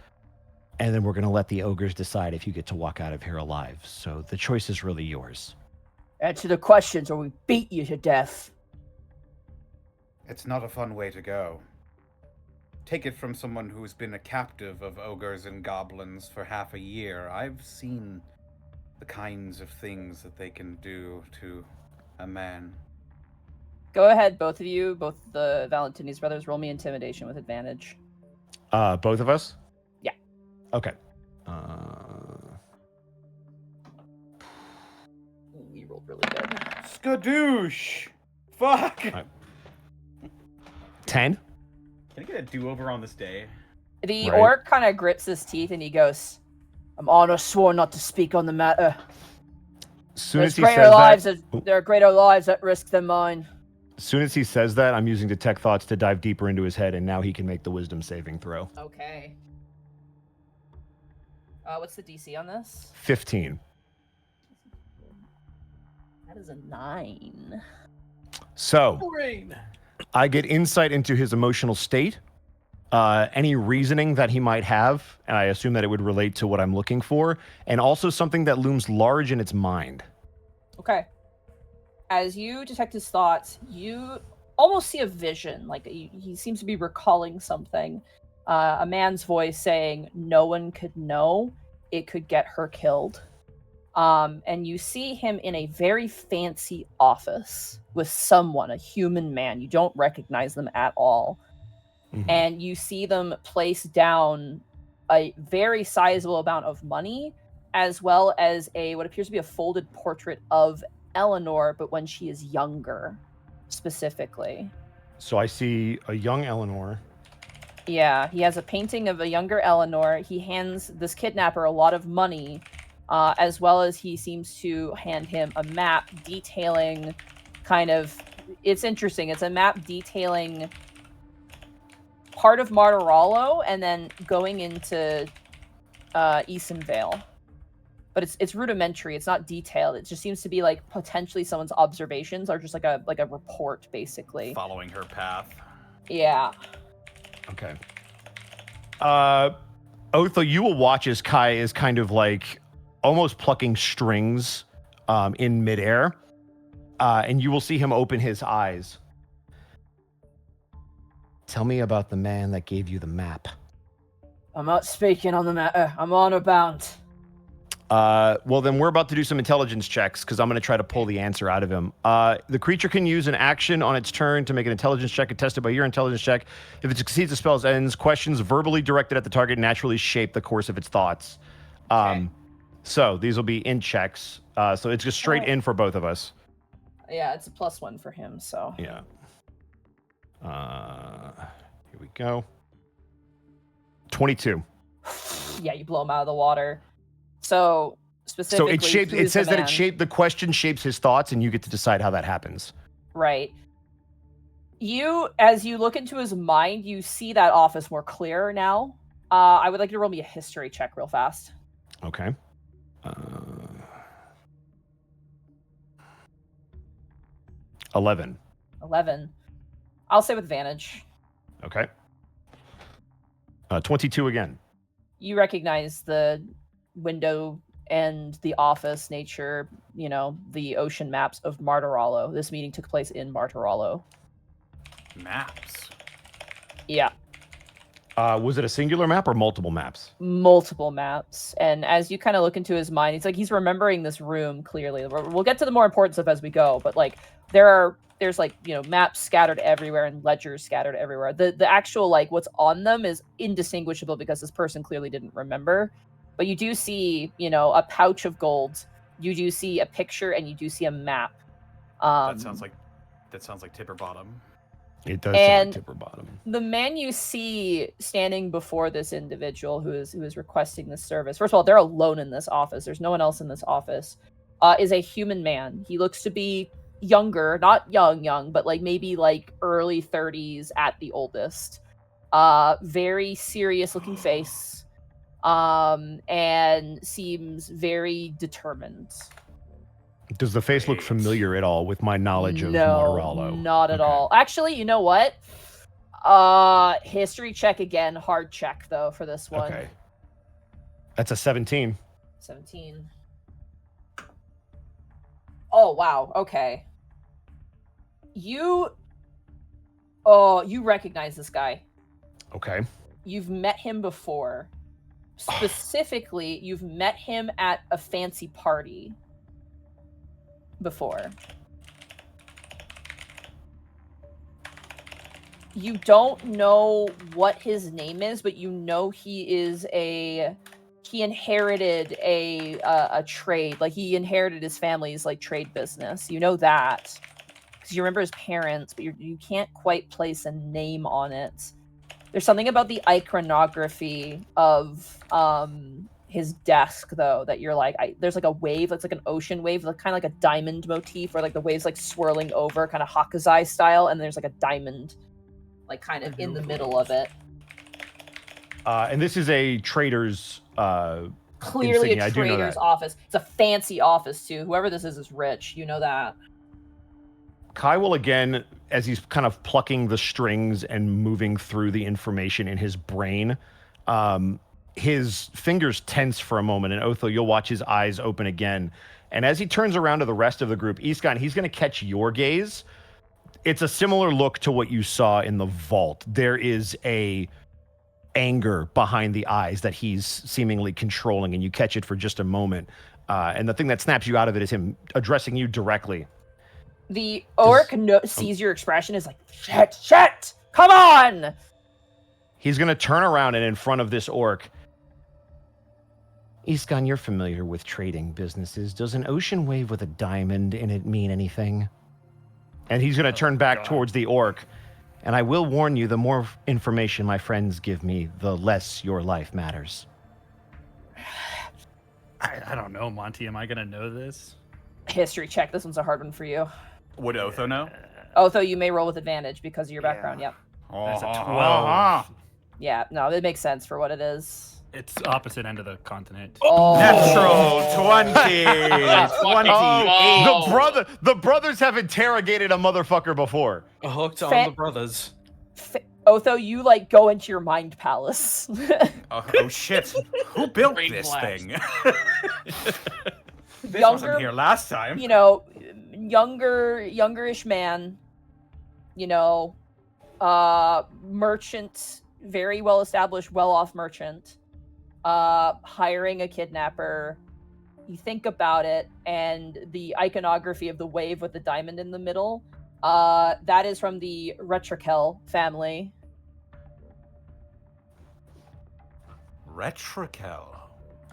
And then we're going to let the ogres decide if you get to walk out of here alive. So the choice is really yours. Answer the questions or we beat you to death. It's not a fun way to go. Take it from someone who's been a captive of ogres and goblins for half a year. I've seen the kinds of things that they can do to a man. Go ahead, both of you, both the Valentini's brothers, roll me intimidation with advantage. Both of us? Yeah. Okay. You rolled really good. Skadoosh! Fuck! 10? Can I get a do-over on this day? The Right. orc kind of grits his teeth and he goes, I'm honor sworn not to speak on the matter. As soon as he There are greater lives at risk than mine. As soon as he says that, I'm using Detect Thoughts to dive deeper into his head, and now he can make the Wisdom saving throw. Okay. What's the DC on this? 15. That is a 9. So, I get insight into his emotional state, any reasoning that he might have, and I assume that it would relate to what I'm looking for, and also something that looms large in its mind. Okay. As you detect his thoughts, you almost see a vision. Like he seems to be recalling something. A man's voice saying, "No one could know. It could get her killed." And you see him in a very fancy office with someone, a human man. You don't recognize them at all. Mhm. And you see them place down a very sizable amount of money, as well as what appears to be a folded portrait of Eleanor, but when she is younger, specifically. So I see a young Eleanor. Yeah, he has a painting of a younger Eleanor. He hands this kidnapper a lot of money, as well as he seems to hand him a map detailing it's interesting. It's a map detailing part of Martirallo and then going into Eenvil. But it's rudimentary. It's not detailed. It just seems to be like potentially someone's observations or just like a report, basically. Following her path. Yeah. Okay. Othel, you will watch as Kai is kind of like almost plucking strings in midair. And you will see him open his eyes. Tell me about the man that gave you the map. I'm not speaking on the matter. I'm honor bound. Well, then we're about to do some intelligence checks because I'm going to try to pull the answer out of him. The creature can use an action on its turn to make an intelligence check attested by your intelligence check. If it succeeds, the spell ends. Questions verbally directed at the target naturally shape the course of its thoughts. So these will be in checks. So it's just straight in for both of us. Yeah, it's a +1 for him, so. Yeah. Here we go. 22. Yeah, you blow him out of the water. So specifically, it says that the question shapes his thoughts, and you get to decide how that happens. Right. As you look into his mind, you see that office more clear now. I would like you to roll me a history check real fast. Okay. 11. 11. I'll say with advantage. Okay. 22 again. You recognize the window and the office nature, the ocean maps of Martirallo. This meeting took place in Martirallo. Maps. Yeah. Was it a singular map or multiple maps? Multiple maps. And as you kind of look into his mind, he's remembering this room clearly. We'll get to the more important stuff as we go, but there's maps scattered everywhere and ledgers scattered everywhere. The actual what's on them is indistinguishable because this person clearly didn't remember. But you do see, a pouch of gold. You do see a picture and you do see a map. That sounds like Tipper Bottom. It does sound like Tipper Bottom. The man you see standing before this individual who is requesting this service. First of all, they're alone in this office. There's no one else in this office. Is a human man. He looks to be younger, not young, but maybe early 30s at the oldest. Very serious looking face. And seems very determined. Does the face look familiar at all with my knowledge of Martirallo? Not at all. Actually, you know what? History check again. Hard check, though, for this one. Okay. That's a 17. 17. Oh, wow. Okay. You recognize this guy. Okay. You've met him before. Specifically, you've met him at a fancy party before. You don't know what his name is, but you know he inherited a trade. Like, he inherited his family's like trade business. You know that because you remember his parents, but you can't quite place a name on it. There's something about the iconography of his desk, though, that you're like, there's like a wave. It's like an ocean wave, like, kind of like a diamond motif, where like the waves like swirling over, kind of Hakuzi style, and there's like a diamond, like kind of in the middle of it. And this is a trader's. Clearly insignia. a trader's office. It's a fancy office too. Whoever this is rich. You know that. Kai will again, as he's kind of plucking the strings and moving through the information in his brain, his fingers tense for a moment, and Otho, you'll watch his eyes open again. And as he turns around to the rest of the group, Iskan, he's going to catch your gaze. It's a similar look to what you saw in the vault. There is a anger behind the eyes that he's seemingly controlling, and you catch it for just a moment. And the thing that snaps you out of it is him addressing you directly. The orc sees your expression, is like, shit, come on! He's going to turn around, and in front of this orc, Iskan, you're familiar with trading businesses. Does an ocean wave with a diamond in it mean anything? And he's going to turn back towards the orc. And I will warn you, the more information my friends give me, the less your life matters. I don't know, Monty. Am I going to know this? History check. This one's a hard one for you. Would Otho know? Otho, you may roll with advantage because of your background. Yep. That's a 12. Yeah, no, it makes sense for what it is. It's opposite end of the continent. Oh. Natural 20. Oh, the brothers have interrogated a motherfucker before. Hooked on the brothers. Otho, you like go into your mind palace. Oh shit! Who built Brain this blast. thing? This wasn't here last time. You know, youngerish man. You know, merchant, very well established, well off merchant. Hiring a kidnapper. You think about it, and the iconography of the wave with the diamond in the middle. That is from the Retrikel family. Retrikel.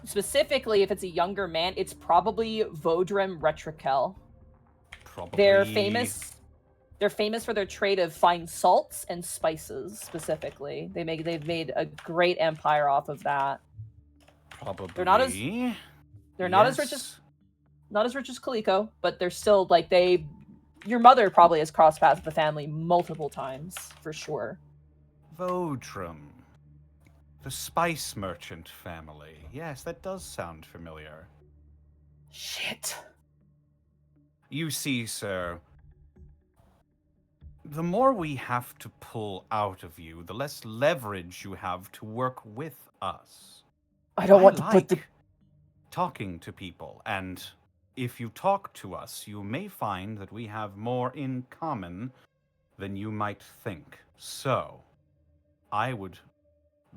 Specifically, if it's a younger man, it's probably Vodrem Retrikel. Probably. They're famous for their trade of fine salts and spices. Specifically, they've made a great empire off of that. Probably. They're not as rich as Kaliko, but they're still like Your mother probably has crossed paths with the family multiple times, for sure. Vodrum. The spice merchant family. Yes, that does sound familiar. Shit. You see, sir, the more we have to pull out of you, the less leverage you have to work with us. I don't want to put the... talking to people, and if you talk to us, you may find that we have more in common than you might think. So, I would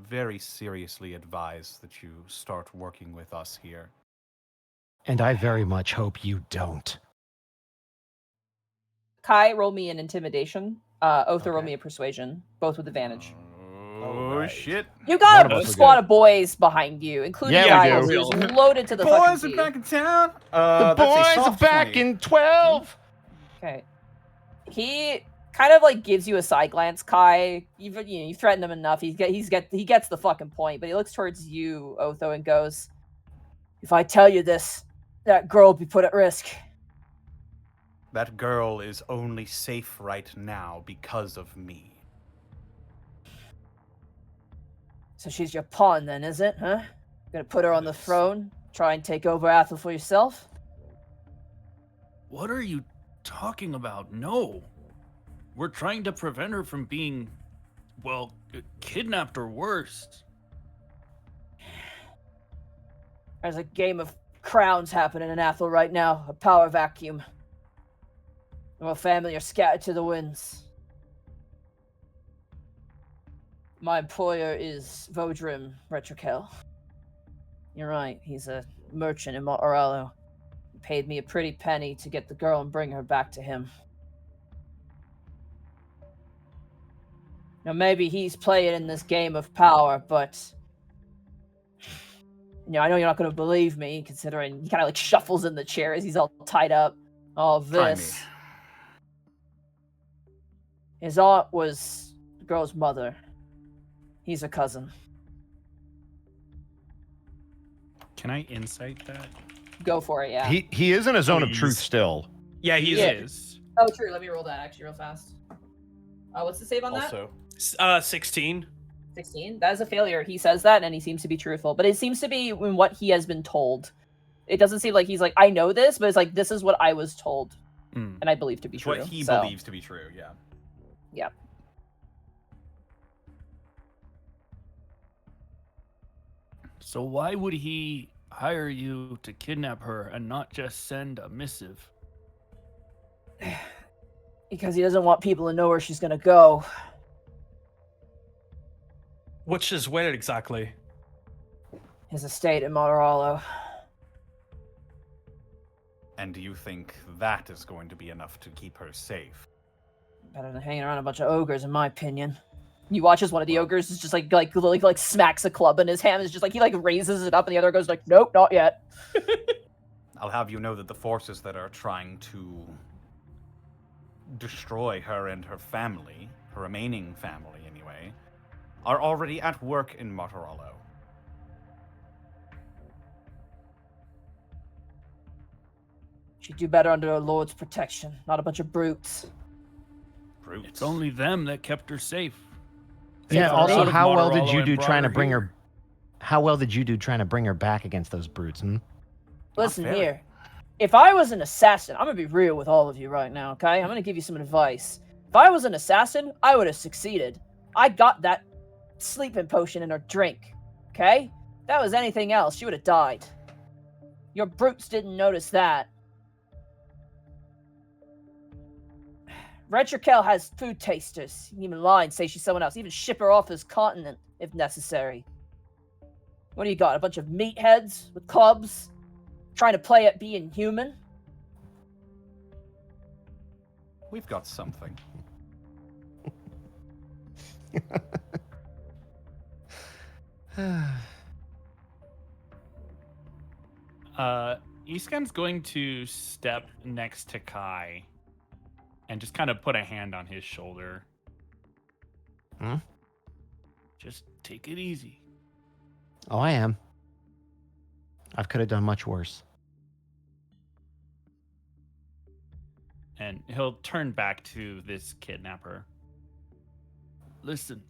very seriously advise that you start working with us here. And I very much hope you don't. Kai, roll me an intimidation. Otho, roll me a persuasion. Both with advantage. Oh, shit. You got One a of us will squad get of boys behind you, including Yeah, we Giles, do. who's loaded to the Boys fucking are teeth. back in town. The That's a boys are soft back 20. in 12! Okay. He kind of like gives you a side glance, Kai. You threatened him enough. He gets the fucking point, but he looks towards you, Otho, and goes, "If I tell you this, that girl will be put at risk." That girl is only safe right now because of me. So she's your pawn then, is it, huh? Gonna put her on the throne, try and take over Athel for yourself? What are you talking about? No. We're trying to prevent her from being, well, kidnapped or worse. There's a game of Crown's happening in Athel right now. A power vacuum. Our family are scattered to the winds. My employer is Vodrim Retrokel. You're right, he's a merchant in Moralo. He paid me a pretty penny to get the girl and bring her back to him. Now maybe he's playing in this game of power, but I know you're not going to believe me, considering he kind of like shuffles in the chair as he's all tied up. All this. His aunt was the girl's mother. He's a cousin. Can I insight that? Go for it, yeah. He is in a zone of truth still. Yeah, he is. Oh, true. Let me roll that actually real fast. What's the save on that? 16. 16. That is a failure. He says that, and he seems to be truthful. But it seems to be in what he has been told. It doesn't seem like he's like, I know this, but it's like, this is what I was told. And I believe to be true. What he believes to be true, yeah. Yeah. So why would he hire you to kidnap her and not just send a missive? Because he doesn't want people to know where she's gonna go. Which is where exactly? His estate in Moralo. And do you think that is going to be enough to keep her safe? Better than hanging around a bunch of ogres, in my opinion. You watch as one of the ogres is just like smacks a club in his hand. Is just like he like raises it up, and the other goes like, nope, not yet. I'll have you know that the forces that are trying to destroy her and her family, her remaining family anyway, are already at work in Moralo. She'd do better under a lord's protection, not a bunch of brutes. Brutes. It's only them that kept her safe. Yeah. for Also, me. how well did Moralo you and do brought trying to her bring here. her? How well did you do trying to bring her back against those brutes? Hmm? Listen fair. here. If I was an assassin, I'm gonna be real with all of you right now, okay? I'm gonna give you some advice. If I was an assassin, I would have succeeded. I got that sleeping potion in her drink, okay? If that was anything else, she would have died. Your brutes didn't notice that. Retrokel has food tasters. You can even lie and say she's someone else. Even ship her off this continent if necessary. What do you got? A bunch of meatheads with clubs? Trying to play at being human? We've got something. Iskan's going to step next to Kai and just kind of put a hand on his shoulder. Hmm? Just take it easy. Oh, I am. I could have done much worse. And he'll turn back to this kidnapper. Listen,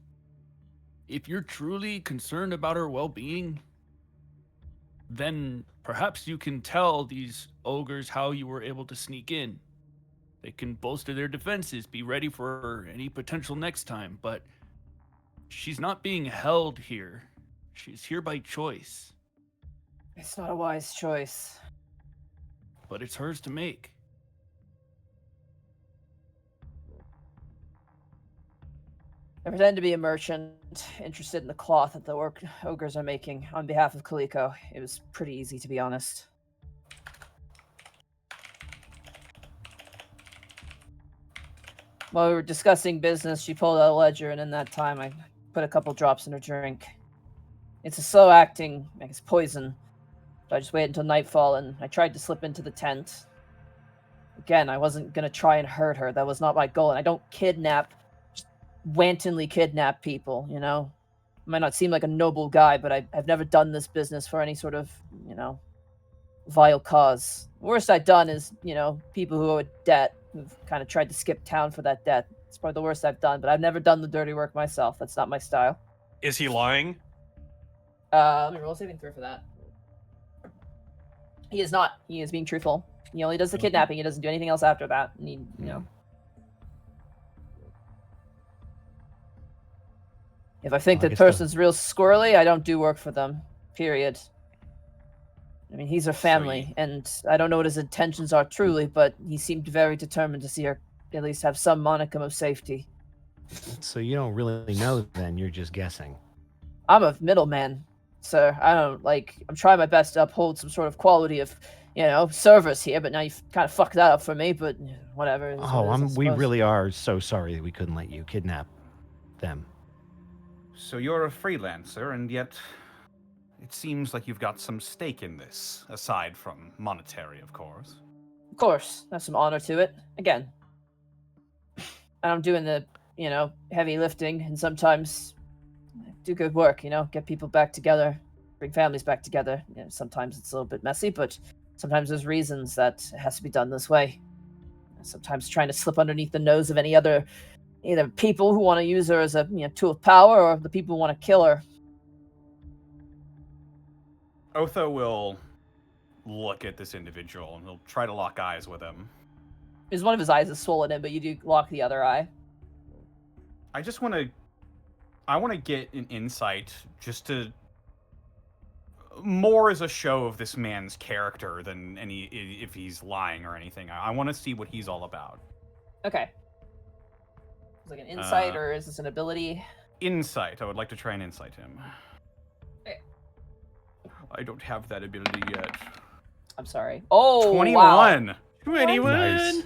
if you're truly concerned about her well-being, then perhaps you can tell these ogres how you were able to sneak in. They can bolster their defenses, be ready for any potential next time, but she's not being held here. She's here by choice, It's not a wise choice. but it's hers to make. I pretend to be a merchant, interested in the cloth that the ogres are making on behalf of Kaliko. It was pretty easy, to be honest. While we were discussing business, she pulled out a ledger, and in that time, I put a couple drops in her drink. It's a slow-acting, I guess, poison. So I just waited until nightfall, and I tried to slip into the tent. Again, I wasn't going to try and hurt her. That was not my goal, and I don't kidnap, just wantonly kidnap people, you know? I might not seem like a noble guy, but I've never done this business for any sort of, vile cause. The worst I've done is, people who owe a debt, who've kind of tried to skip town for that debt. It's probably the worst I've done, but I've never done the dirty work myself. That's not my style. Is he lying? Let me roll a saving throw for that. He is not. He is being truthful. He only does the kidnapping. He doesn't do anything else after that. And he, If I think Well, I that guess person's real squirrely, I don't do work for them. Period. I mean, he's her family, and I don't know what his intentions are truly, but he seemed very determined to see her at least have some monicum of safety. So you don't really know then, you're just guessing. I'm a middleman, sir. I'm trying my best to uphold some sort of quality of, service here, but now you've kind of fucked that up for me, but whatever. We really are so sorry that we couldn't let you kidnap them. So you're a freelancer, and yet it seems like you've got some stake in this, aside from monetary, of course. Of course, there's some honor to it. Again, and I'm doing the, heavy lifting, and sometimes do good work, get people back together, bring families back together. Sometimes it's a little bit messy, but sometimes there's reasons that it has to be done this way. Sometimes trying to slip underneath the nose of any other either people who want to use her as a tool of power, or the people who want to kill her. Otho will look at this individual and he'll try to lock eyes with him. Because one of his eyes is swollen in, but you do lock the other eye. I want to get an insight just to more as a show of this man's character than if he's lying or anything. I want to see what he's all about. Okay. Is it like an insight or is this an ability? Insight. I would like to try and insight him. Okay. I don't have that ability yet. I'm sorry. Oh, 21. Wow. 21. Nice.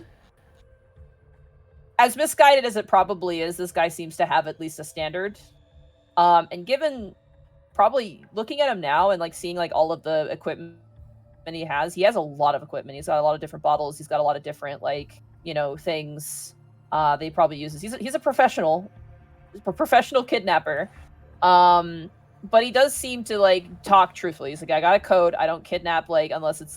As misguided as it probably is, this guy seems to have at least a standard. And given probably looking at him now and seeing all of the equipment he has a lot of equipment. He's got a lot of different bottles. He's got a lot of different things that he probably uses. He's a professional kidnapper. But he does seem to talk truthfully. He's like, I got a code. I don't kidnap unless it's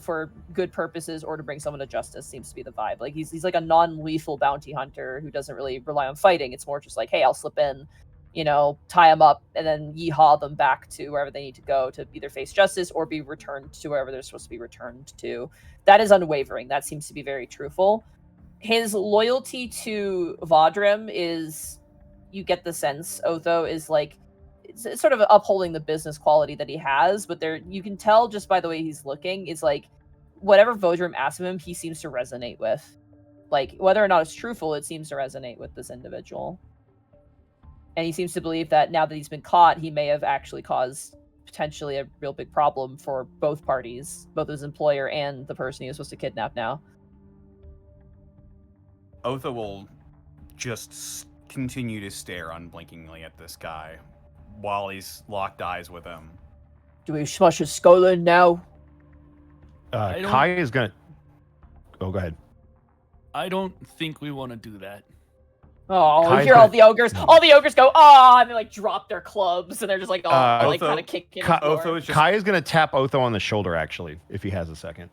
for good purposes or to bring someone to justice. Seems to be the vibe. He's like a non-lethal bounty hunter who doesn't really rely on fighting. It's more just hey, I'll slip in, tie them up and then yeehaw them back to wherever they need to go to either face justice or be returned to wherever they're supposed to be returned to. That is unwavering. That seems to be very truthful. His loyalty to Vaudrim is, you get the sense, Otho is it's sort of upholding the business quality that he has, but you can tell just by the way he's looking, is whatever Vaudrim asks of him, he seems to resonate with. Whether or not it's truthful, it seems to resonate with this individual. And he seems to believe that now that he's been caught, he may have actually caused potentially a real big problem for both parties, both his employer and the person he was supposed to kidnap now. Otho will just continue to stare unblinkingly at this guy while he's locked eyes with him. Do we smash his skull in now? Kai is gonna... Oh, go ahead. I don't think we want to do that. Oh, Kai's you hear all the ogres. All the ogres go, and they drop their clubs, and they're just Otho, kind of kicking. Kai is gonna tap Otho on the shoulder, actually, if he has a second.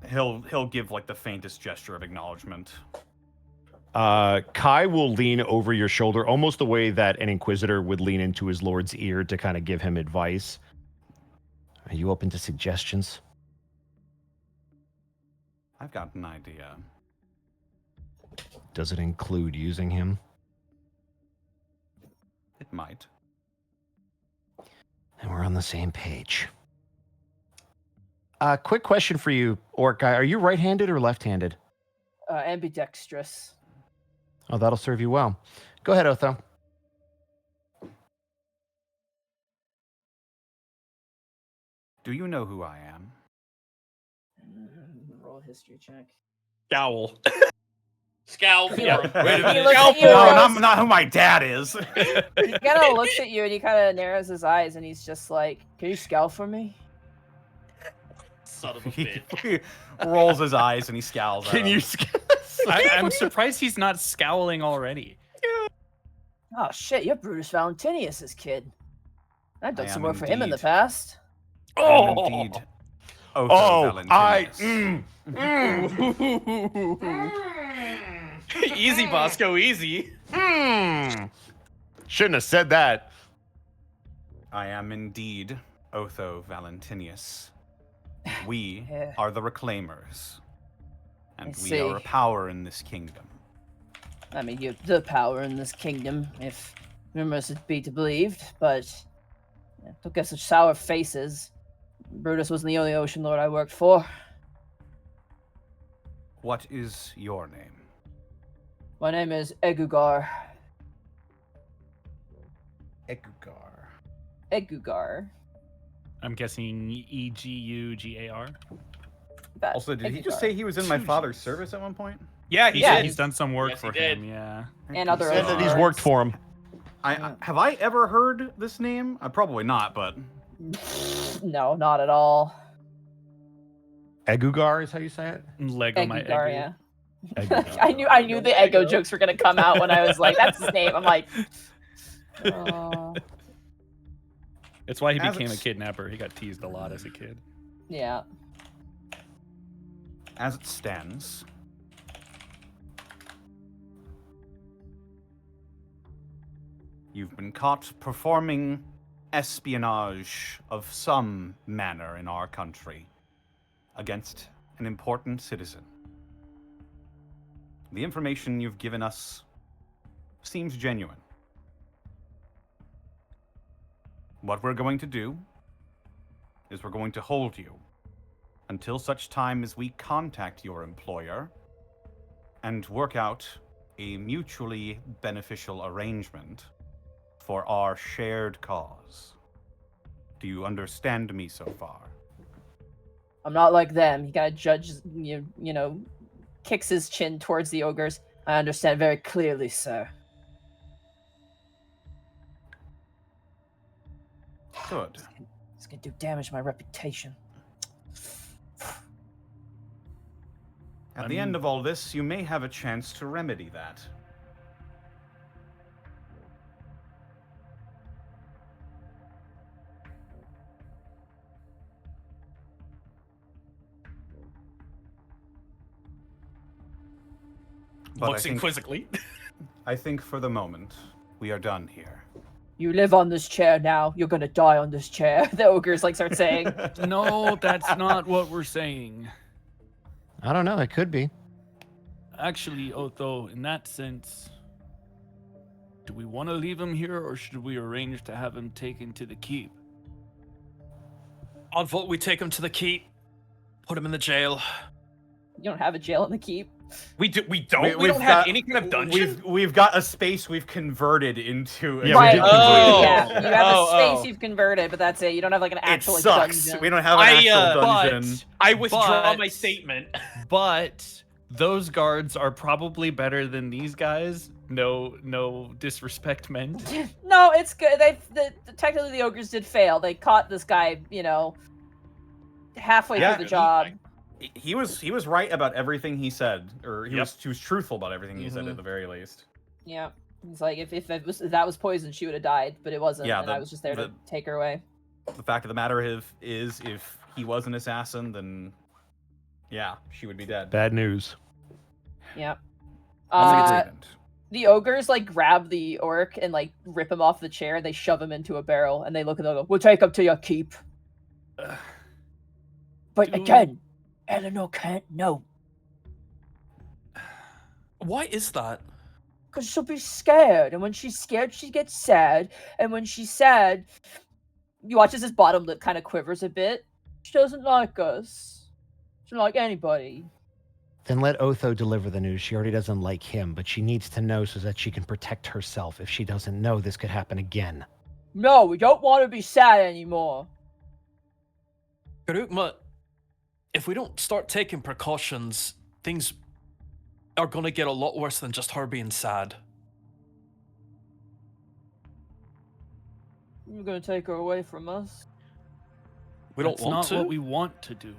He'll give the faintest gesture of acknowledgement. Kai will lean over your shoulder, almost the way that an inquisitor would lean into his lord's ear to kind of give him advice. Are you open to suggestions? I've got an idea. Does it include using him? It might. And we're on the same page. Quick question for you, Orc Guy. Are you right-handed or left-handed? Ambidextrous. Oh, that'll serve you well. Go ahead, Otho. Do you know who I am? Roll a history check. Scowl. Scowl for him. Wait a minute. No, not who my dad is. He kind of looks at you and he kind of narrows his eyes and he's just like, "Can you scowl for me?" Son of a bitch. He rolls his eyes and he scowls at him. I'm surprised he's not scowling already. Oh shit, you're Brutus Valentinius's kid. I've done I some am work for him in the indeed. past. I am indeed Otho Valentinius. Easy, Bosco, easy. Shouldn't have said that. I am indeed Otho Valentinius. We Yeah. are the Reclaimers. And I we see. are a power in this kingdom. I mean, you're the power in this kingdom, if rumors be to believed, but Don't get such sour faces. Brutus wasn't the only ocean lord I worked for. What is your name? My name is Egugar. Egugar. I'm guessing Egugar. Also, did he just say he was in my father's service at one point? Yeah, Yeah, did. he's done some work Yes, he for did. him. Yeah. And other Said that he's worked for him. Have I ever heard this name? Probably not, but No, not at all. Egugar is how you say it? Lego my Egugar, Egu. yeah. Egugar. I knew the Ego jokes were gonna come out when I was like, that's his name. I'm like, It's why he As became a it's- kidnapper. He got teased a lot as a kid. yeah. As it stands, you've been caught performing espionage of some manner in our country against an important citizen. The information you've given us seems genuine. What we're going to do is we're going to hold you until such time as we contact your employer and work out a mutually beneficial arrangement for our shared cause. Do you understand me so far? I'm not like them. He kind of judges, you know, kicks his chin towards the ogres. I understand very clearly, sir. Good. It's gonna do damage to my reputation. At the end of all this, you may have a chance to remedy that. But Looks inquisitively. I think for the moment, we are done here. You live on this chair now. You're gonna die on this chair. The ogres like start saying. No, that's not what we're saying. I don't know. It could be. Actually, Otho, in that sense, do we want to leave him here or should we arrange to have him taken to the keep? I'd vote we take him to the keep, put him in the jail. You don't have a jail in the keep. We don't. We don't we've have got- any kind of dungeon. We've got a space we've converted into. Yeah, we Right. did convert it. Yeah. You have a space oh. you've converted, but that's it. You don't have like an It actual like, sucks. dungeon. We don't have an actual dungeon. I withdraw But- my statement. But those guards are probably better than these guys. No disrespect meant. No, it's good. Technically the ogres did fail. They caught this guy, you know, halfway Yeah, through the job. He was right about everything he said, or he Yep. was truthful about everything he said Mhm. at the very least. Yeah. He's like, if that was poison, she would have died, but it wasn't, Yeah, and I was just there to the- take her away. The fact of the matter is if he was an assassin, then yeah, she would be dead. Bad news. Yeah. That's agreement. The ogres like grab the orc and like rip him off the chair. They shove him into a barrel, and they look at them and go, "We'll take him to your keep." But Do- again, Eleanor can't know. Why is that? Because she'll be scared. And when she's scared, she gets sad. And when she's sad, you watch as his bottom lip kind of quivers a bit. She doesn't like us. She doesn't like anybody. Then let Otho deliver the news. She already doesn't like him, but she needs to know so that she can protect herself. If she doesn't know, this could happen again. No, we don't want to be sad anymore. Garukma, if we don't start taking precautions, things are gonna get a lot worse than just her being sad. You're going to take her away from us. We don't That's want not to. what we want to do.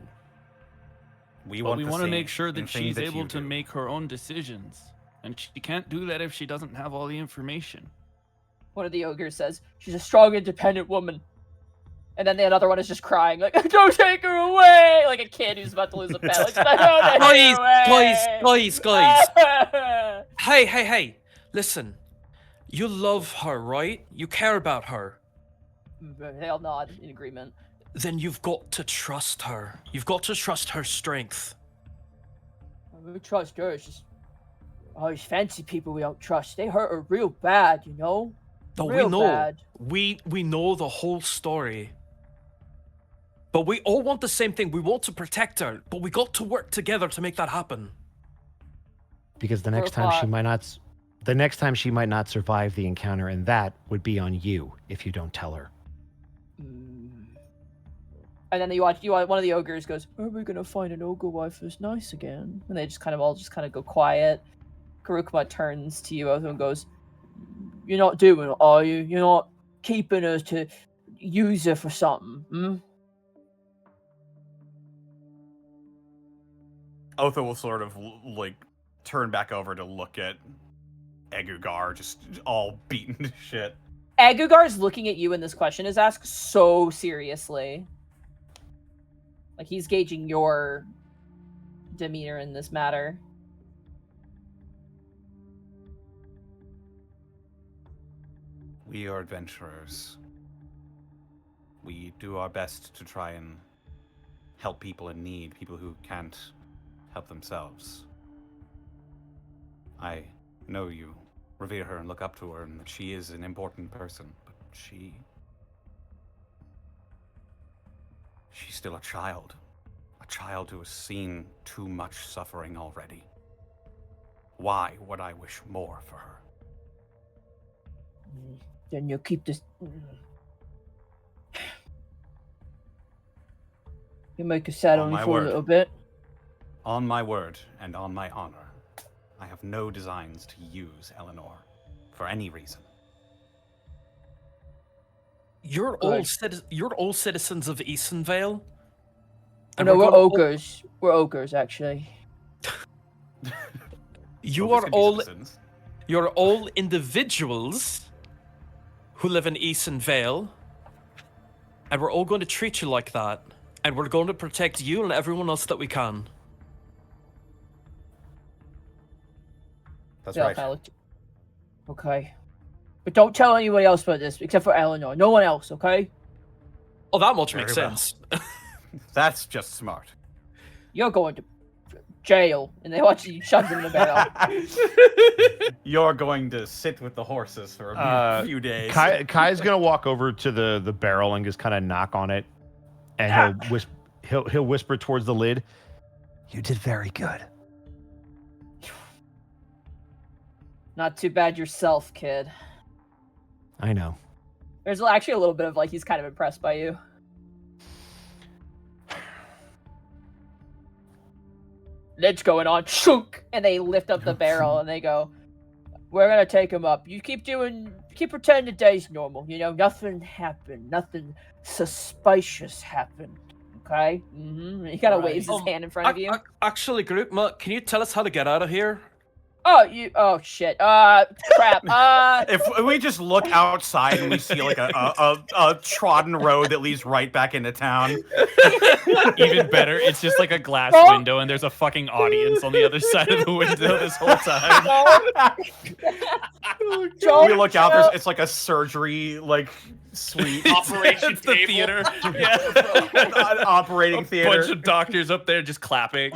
We But want we the want to same make sure that things she's that able you to do. make her own decisions. And she can't do that if she doesn't have all the information. One of the ogres says, she's a strong, independent woman. And then the other one is just crying, like, don't take her away! Like a kid who's about to lose a pet. Like, don't take her away! Guys. Hey. Listen. You love her, right? You care about her. They all nod in agreement. Then you've got to trust her. You've got to trust her strength. We trust her. It's just all these fancy people we don't trust. They hurt her real bad, you know? No, Real we know. bad. We know the whole story. But we all want the same thing. We want to protect her, but we got to work together to make that happen. Because the next time she might not survive the encounter, and that would be on you if you don't tell her. And then you watch one of the ogres goes, "Are we gonna find an ogre wife who's nice again?" And they just kind of go quiet. Karukma turns to you and goes, "You're not doing it, are you? You're not keeping her to use her for something, hmm?" Otho will sort of like turn back over to look at Egugar, just all beaten to shit. Egugar's looking at you when this question is asked so seriously. Like, he's gauging your demeanor in this matter. We are adventurers. We do our best to try and help people in need, people who can't help themselves. I know you revere her and look up to her, and that she is an important person, but she's still a child who has seen too much suffering already. Why would I wish more for her? Then you'll keep this. You make us sad only for a little bit. On my word and on my honor, I have no designs to use Eleanor for any reason. You're all citizens of Eenvil. No, we're ogres. We're ogres, actually. You're all individuals who live in Eenvil, and we're all going to treat you like that, and we're going to protect you and everyone else that we can. That's right. Okay. But don't tell anybody else about this, except for Eleanor. No one else, okay? Oh, that much makes sense. That's just smart. You're going to jail. And they watch you shove him in the barrel. You're going to sit with the horses for a few days. Kai's gonna walk over to the barrel and just kind of knock on it, and he'll whisper towards the lid. You did very good. Not too bad yourself, kid. I know. There's actually a little bit of like he's kind of impressed by you. Lid's going on, shook, and they lift up the barrel and they go, "We're gonna take him up. You keep pretending the day's normal. You know, nothing happened, nothing suspicious happened. Okay?" Mm-hmm. He kind of waves his hand in front of you. Actually, Grootma, can you tell us how to get out of here? Oh shit. Crap. If we just look outside and we see like a trodden road that leads right back into town. Even better, it's just like a glass window and there's a fucking audience on the other side of the window this whole time. We look out, it's like a surgery suite. Operation It's the table. theater. Yeah. An operating theater. Bunch of doctors up there just clapping.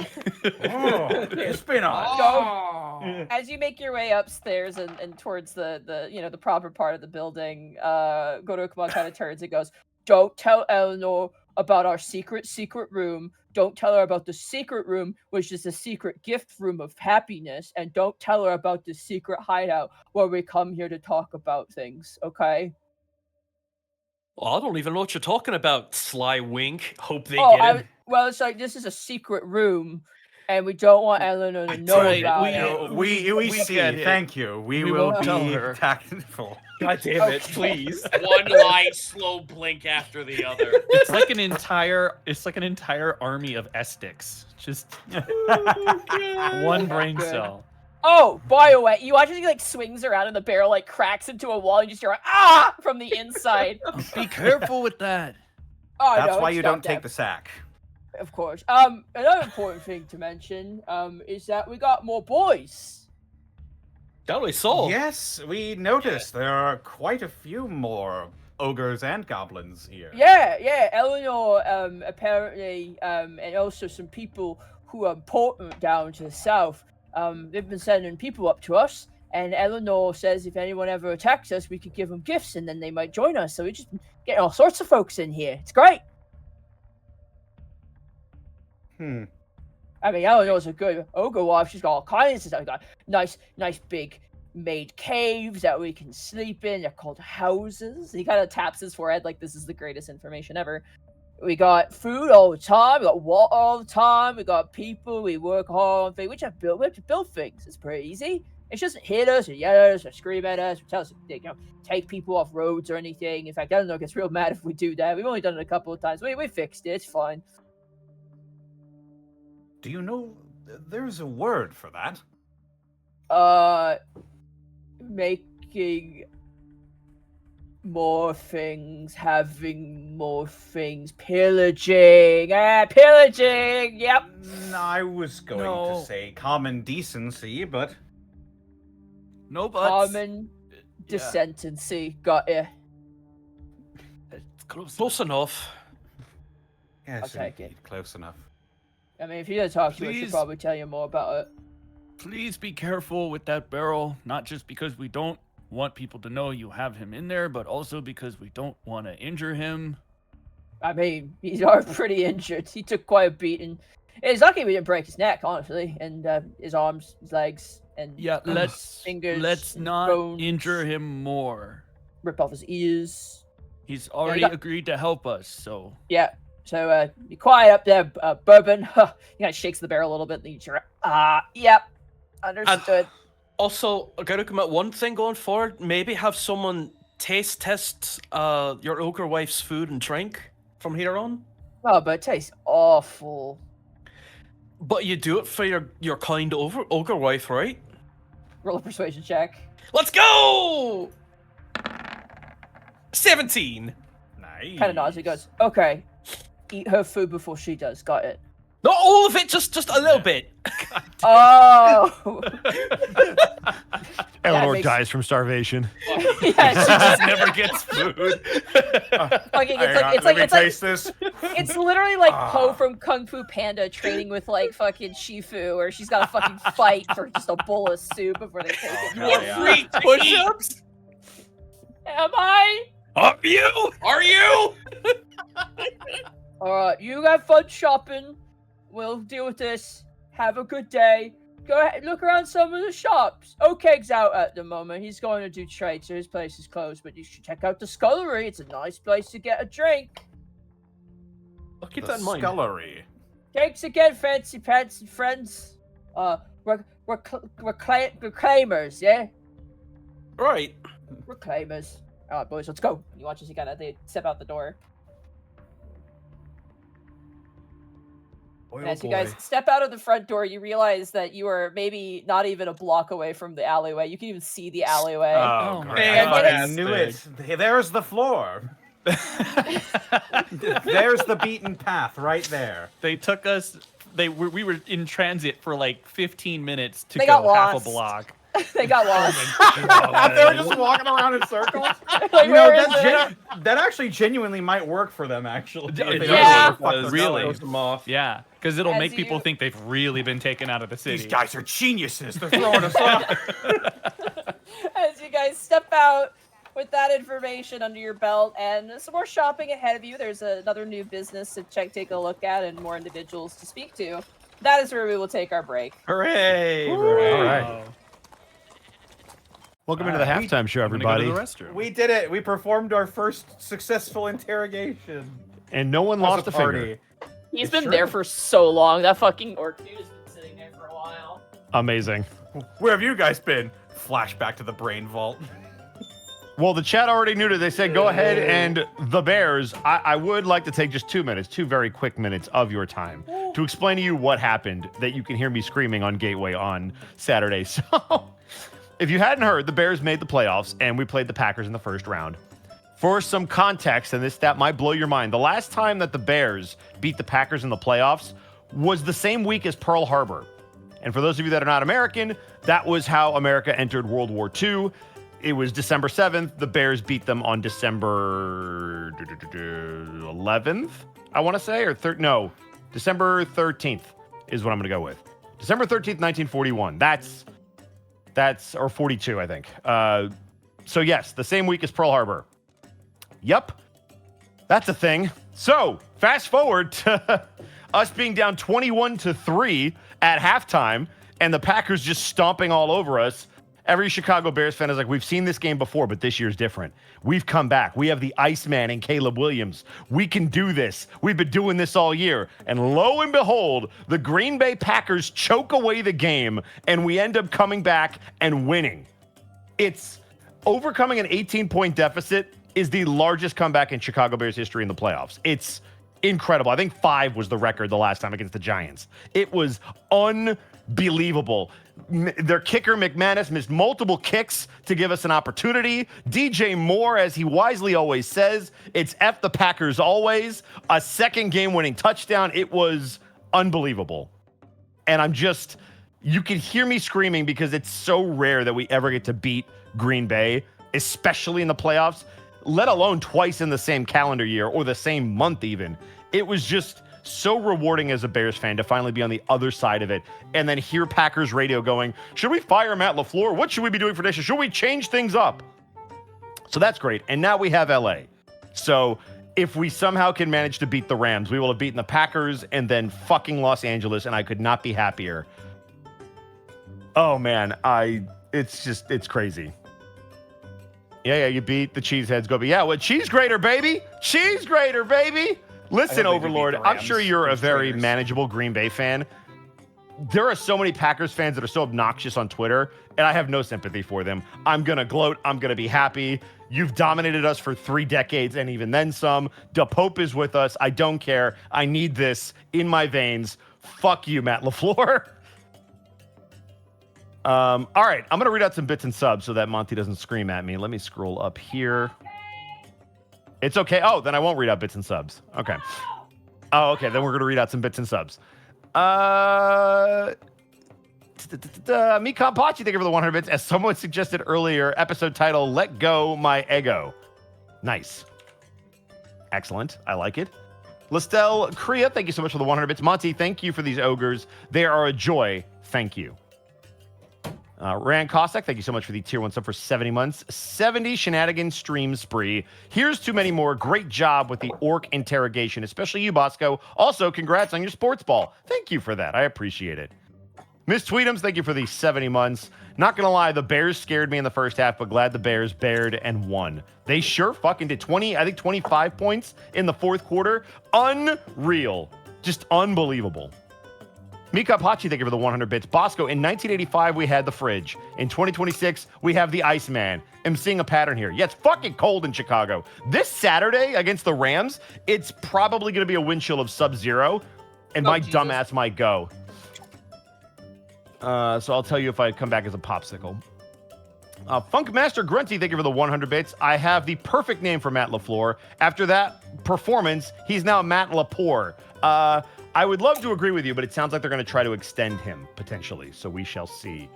Spin off. As you make your way upstairs and towards the proper part of the building, Gorukma kind of turns and goes, "Don't tell Eleanor about our secret room. Don't tell her about the secret room, which is the secret gift room of happiness. And don't tell her about the secret hideout where we come here to talk about things, okay?" Well, I don't even know what you're talking about, sly wink. Hope they get it. Well, it's like this is a secret room, and we don't want Eleanor to know about it. We see. Thank you. We will tell be her. tactful. God damn it, please. One light, slow blink after the other. It's like an entire army of Estics. Just one brain cell. Oh, by the way, you watch as he swings around and the barrel cracks into a wall and you just hear from the inside. Be careful with that. Oh, That's no, why it's you not don't take that. the sack. Of course. Another important thing to mention is that we got more boys. That we saw. Yes, we noticed there are quite a few more ogres and goblins here. Yeah. Eleanor, apparently, and also some people who are important down to the south. They've been sending people up to us, And Eleanor says if anyone ever attacks us, we could give them gifts and then they might join us. So we just get all sorts of folks in here. It's great. I mean, Eleanor's a good ogre wife. She's got all kinds of stuff. We've got nice big made caves that we can sleep in. They're called houses. He kind of taps his forehead like this is the greatest information ever. We got food all the time. We got water all the time. We got people. We work hard on things. We have to build things. It's pretty easy. It doesn't hit us or yell at us or scream at us or tell us to take people off roads or anything. In fact, Eleanor gets real mad if we do that. We've only done it a couple of times. We fixed it. It's fine. Do you know there's a word for that? Making more things, having more things, pillaging. Pillaging. Yep. I was going to say common decency, but no buts. Common decency. Got it. It's close enough. Yes, I'll take indeed, close enough. I mean, if you're gonna talk to us, she'll probably tell you more about it. Please be careful with that barrel, not just because we don't want people to know you have him in there, but also because we don't want to injure him. I mean, he's already pretty injured. He took quite a beating. It's lucky we didn't break his neck, honestly, and his arms, his legs, and fingers. Let's not bones. injure him more. Rip off his ears. He's already agreed to help us, so. Yeah. So, be quiet up there, Bourbon. He kind of shakes the barrel a little bit. And yep. Understood. Also, I gotta commit one thing going forward. Maybe have someone taste test your ogre wife's food and drink from here on. Oh, but it tastes awful. But you do it for your kind ogre wife, right? Roll a persuasion check. Let's go! 17. Nice. Kind of nods. He goes, okay. Eat her food before she does. Got it. Not all of it, just a little bit. Oh. Eleanor dies from starvation. Yeah, she just never gets food. It's literally like Po from Kung Fu Panda training with like fucking Shifu, where she's got to fucking fight for just a bowl of soup before they take it. You want free push-ups? Am I? Are you? Alright, you have fun shopping. We'll deal with this. Have a good day. Go ahead, look around some of the shops. Okeg's out at the moment. He's going to do trade, so his place is closed. But you should check out the Scullery. It's a nice place to get a drink. I'll keep that in mind. Scullery. Thanks again, fancy pants and friends. Reclaimers, yeah? Right. Reclaimers. Alright, boys, let's go. You watch as they step out the door. And as you guys step out of the front door, you realize that you are maybe not even a block away from the alleyway. You can even see the alleyway. Oh, man. I knew it. There's the floor. There's the beaten path right there. They took us. We were in transit for like 15 minutes to They go got half lost. a block. They got lost. They were just walking around in circles. Like, That actually genuinely might work for them, actually. Yeah. Really? Off. Yeah, because it'll As make people you- think they've really been taken out of the city. These guys are geniuses. They're throwing us off. As you guys step out with that information under your belt and some more shopping ahead of you, there's another new business to take a look at and more individuals to speak to. That is where we will take our break. Hooray! All right. Welcome into the halftime show, everybody. We did it. We performed our first successful interrogation. And no one lost a finger. He's been there for so long. That fucking orc dude has been sitting there for a while. Amazing. Where have you guys been? Flashback to the brain vault. Well, the chat already knew it. They said go ahead and the Bears. I would like to take just 2 minutes, 2 very quick minutes of your time to explain to you what happened that you can hear me screaming on Gateway on Saturday. So if you hadn't heard, the Bears made the playoffs and we played the Packers in the first round. For some context, and this stat might blow your mind, the last time that the Bears beat the Packers in the playoffs was the same week as Pearl Harbor. And for those of you that are not American, that was how America entered World War II. It was December 7th. The Bears beat them on December 11th, I want to say, or December 13th is what I'm going to go with. December 13th, 1941. That's Or 42, I think. So yes, the same week as Pearl Harbor. Yep. That's a thing. So fast forward to us being down 21-3 at halftime and the Packers just stomping all over us. Every Chicago Bears fan is like, we've seen this game before, but this year's different. We've come back. We have the Iceman and Caleb Williams. We can do this. We've been doing this all year. And lo and behold, the Green Bay Packers choke away the game, and we end up coming back and winning. It's overcoming an 18-point deficit is the largest comeback in Chicago Bears history in the playoffs. It's incredible. I think 5 was the record the last time against the Giants. It was unbelievable. Their kicker, McManus, missed multiple kicks to give us an opportunity. DJ Moore, as he wisely always says, it's F the Packers always. A second game-winning touchdown. It was unbelievable. And you can hear me screaming because it's so rare that we ever get to beat Green Bay, especially in the playoffs, let alone twice in the same calendar year or the same month even. It was just so rewarding as a Bears fan to finally be on the other side of it and then hear Packers radio going, should we fire Matt LaFleur? What should we be doing for this? Should we change things up? So that's great. And now we have LA. So if we somehow can manage to beat the Rams, we will have beaten the Packers and then fucking Los Angeles, and I could not be happier. Oh man, it's crazy. Yeah, you beat the Cheeseheads. Go, but yeah, well, cheese grater, baby. Cheese grater, baby. Listen, Overlord, I'm sure you're a very manageable Green Bay fan. There are so many Packers fans that are so obnoxious on Twitter, and I have no sympathy for them. I'm going to gloat. I'm going to be happy. You've dominated us for 3 decades and even then some. DePope is with us. I don't care. I need this in my veins. Fuck you, Matt LaFleur. All right, I'm going to read out some bits and subs so that Monty doesn't scream at me. Let me scroll up here. It's okay. Oh, then I won't read out bits and subs. Okay. Oh, okay. Then we're going to read out some bits and subs. Mikon Pachi, thank you for the 100 bits. As someone suggested earlier, episode title, Let Go My Ego. Nice. Excellent. I like it. Listel Kriya, thank you so much for the 100 bits. Monty, thank you for these ogres. They are a joy. Thank you. Rand Kostak, thank you so much for the tier 1 sub for 70 months. 70 shenanigans stream spree. Here's too many more. Great job with the orc interrogation, especially you, Bosco. Also, congrats on your sports ball. Thank you for that. I appreciate it. Miss Tweetums, thank you for the 70 months. Not going to lie, the Bears scared me in the first half, but glad the Bears bared and won. They sure fucking did. 25 points in the fourth quarter. Unreal. Just unbelievable. Mika Pachi, thank you for the 100 bits. Bosco, in 1985, we had the fridge. In 2026, we have the Iceman. I'm seeing a pattern here. Yeah, it's fucking cold in Chicago. This Saturday against the Rams, it's probably going to be a wind chill of sub-zero, and my dumbass might go. So I'll tell you if I come back as a popsicle. Funkmaster Grunty, thank you for the 100 bits. I have the perfect name for Matt LaFleur. After that performance, he's now Matt LaPour. I would love to agree with you, but it sounds like they're going to try to extend him, potentially. So we shall see.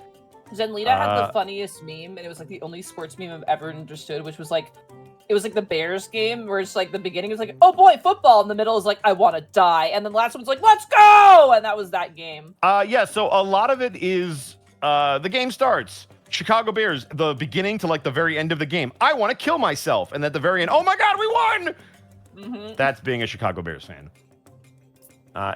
Zenlita had the funniest meme, and it was like the only sports meme I've ever understood, which was like, it was like the Bears game, where it's like the beginning was like, oh boy, football, and the middle is like, I want to die, and then the last one's like, let's go, and that was that game. Yeah, so a lot of it is the game starts. Chicago Bears, the beginning to like the very end of the game. I want to kill myself, and at the very end, oh my God, we won! Mm-hmm. That's being a Chicago Bears fan.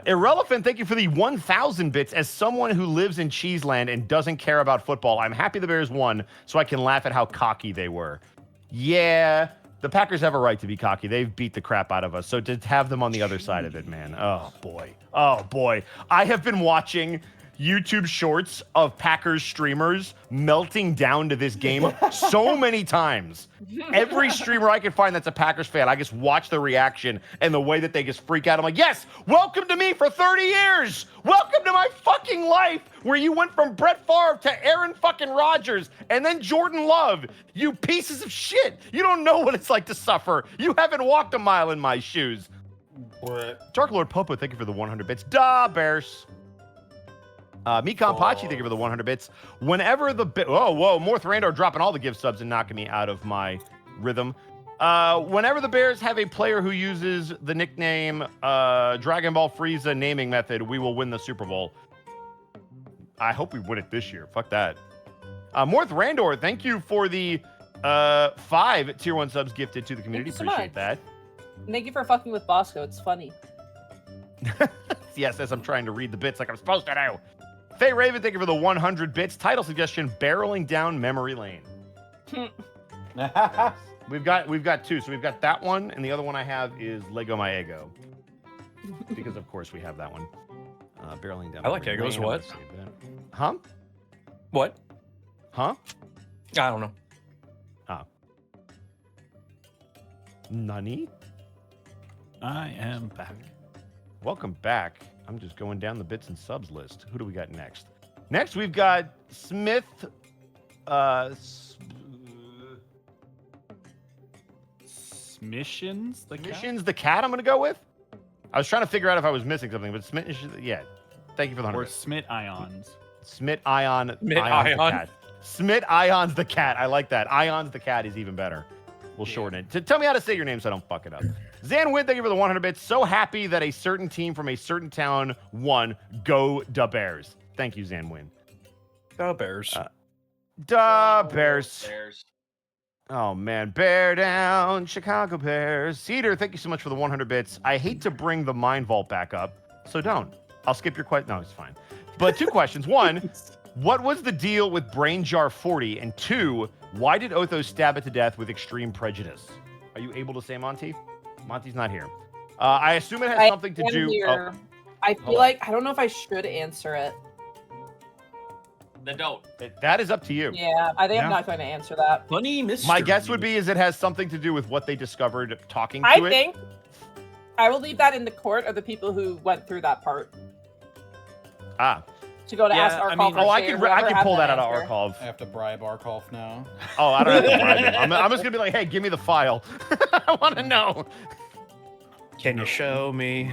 Irrelevant, thank you for the 1,000 bits. As someone who lives in Cheeseland and doesn't care about football, I'm happy the Bears won so I can laugh at how cocky they were. Yeah, the Packers have a right to be cocky. They've beat the crap out of us. So to have them on the other side of it, man. Oh, boy. Oh, boy. I have been watching YouTube shorts of Packers streamers melting down to this game so many times. Every streamer I can find that's a Packers fan, I just watch the reaction and the way that they just freak out. I'm like, yes, welcome to me for 30 years. Welcome to my fucking life where you went from Brett Favre to Aaron fucking Rodgers and then Jordan Love. You pieces of shit. You don't know what it's like to suffer. You haven't walked a mile in my shoes. Dark Lord Popo, thank you for the 100 bits. Da, Bears. Mikon Pachi, thank you for the 100 bits. Whenever the... Whoa, Morth Randor dropping all the gift subs and knocking me out of my rhythm. Whenever the Bears have a player who uses the nickname Dragon Ball Frieza naming method, we will win the Super Bowl. I hope we win it this year. Fuck that. Morth Randor, thank you for the 5 tier 1 subs gifted to the community. Thank you so Appreciate much. that. Thank you for fucking with Bosco. It's funny. Yes, as I'm trying to read the bits like I'm supposed to do. Faye Raven, thank you for the 100 bits. Title suggestion: Barreling Down Memory Lane. We've got 2, so we've got that one, and the other one I have is Lego My Ego, because of course we have that one. Barreling Down. I like Memory Egos. Lane. What? Huh? What? Huh? I don't know. Nani? I am back. Welcome back. I'm just going down the bits and subs list. Who do we got next? Next, we've got Smith. Missions the cat. I'm gonna go with. I was trying to figure out if I was missing something, but Smith. Yeah. Thank you for the 100. or Smith Ions. Smith Ion. Smith Ion's the Ion. cat. Smith Ion's the cat. I like that. Ion's the cat is even better. We'll shorten it. Tell me how to say your name so I don't fuck it up. Zan Wynn, thank you for the 100 bits. So happy that a certain team from a certain town won. Go Da Bears. Thank you, Zan Wynn. The Bears. Da Bears. Bears. Oh, man. Bear down, Chicago Bears. Cedar, thank you so much for the 100 bits. I hate to bring the Mind Vault back up, so don't. I'll skip your question. No, it's fine. But 2 questions. 1, what was the deal with Brain Jar 40? And 2, why did Otho stab it to death with extreme prejudice? Are you able to say Monty? Monty's not here. I assume it has something to do... Here. I feel like, I don't know if I should answer it. Then don't. That is up to you. Yeah, I think I'm not going to answer that. Funny mystery. My guess would be is it has something to do with what they discovered talking to I it. think I will leave that in the court of the people who went through that part. To go to ask Arkolf. I can pull that out of Arkolf. I have to bribe Arkolf now. Oh, I don't have to bribe him. I'm just gonna be like, hey, give me the file. I want to know. Can you show me?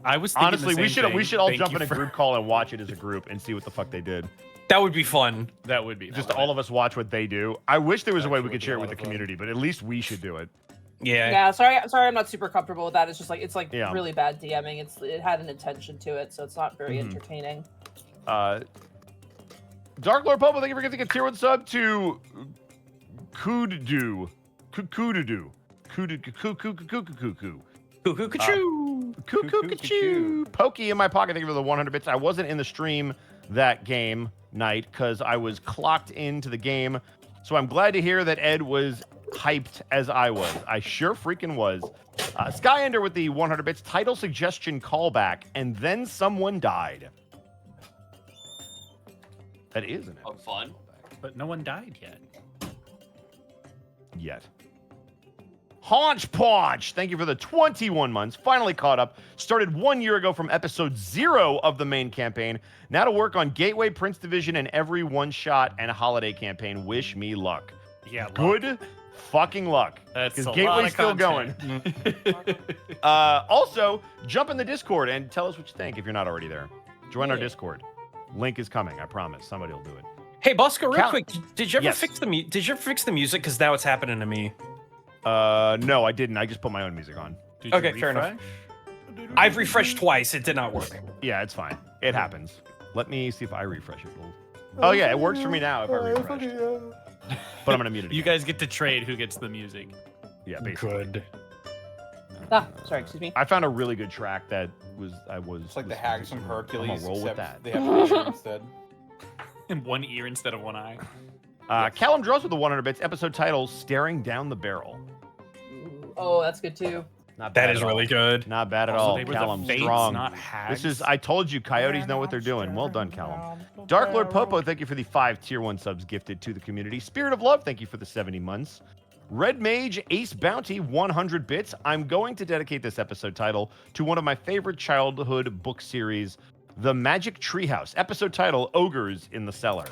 I was thinking honestly, the we same should all thing. jump Thank in a you group call and watch it as a group and see what the fuck they did. That would be fun. That would be just all of us watch what they do. I wish there was a way we could share it with the community, but at least we should do it. Yeah. Yeah, sorry, I'm not super comfortable with that. It's just like Yeah. really bad DMing. It had an intention to it, so it's not very entertaining. Dark Lord Popo, thank you for getting a tier 1 sub to Kududu. Kududu. Cuckoo. Pokey in my pocket, thank you for the 100 bits. I wasn't in the stream that game night because I was clocked into the game. So I'm glad to hear that Ed was hyped as I was. I sure freaking was. Skyender with the 100 bits. Title suggestion callback. And then someone died. That is an Of fun. But no one died yet. Haunch Paunch, thank you for the 21 months. Finally caught up. Started 1 year ago from episode 0 of the main campaign. Now to work on Gateway, Prince Division, and every one-shot and holiday campaign. Wish me luck. Yeah, Good fucking luck. That's because a lot Gateway's of still going. content. Also, jump in the Discord and tell us what you think if you're not already there. Join our Yeah. Discord. Link is coming. I promise. Somebody will do it. Hey, Bosco, real quick, did you ever Yes. fix the music? Because now it's happening to me. No, I didn't. I just put my own music on. Did you Okay, fair enough. refresh? I've refreshed twice. It did not work. Yeah, it's fine. It happens. Let me see if I refresh it. Oh yeah, it works for me now if I refresh. But I'm gonna mute it. You again. guys get to trade who gets the music. Yeah, basically. Good. Sorry, excuse me. I found a really good track that was It's like the Hags from Hercules. I'm gonna roll with except that. They have vision instead. In one ear instead of one eye. Callum Dross with the 100 bits. Episode title: Staring Down the Barrel. Oh, that's good too. Not That bad is at all. really good. Not bad at Also, all. they were Callum, the Fates, strong. not hags. This is. I told you, coyotes know what they're doing. Well done, Callum. Dark Lord Popo, thank you for the 5 tier 1 subs gifted to the community. Spirit of Love, thank you for the 70 months. Red Mage Ace Bounty, 100 bits. I'm going to dedicate this episode title to one of my favorite childhood book series, The Magic Treehouse. Episode title: Ogres in the Cellar.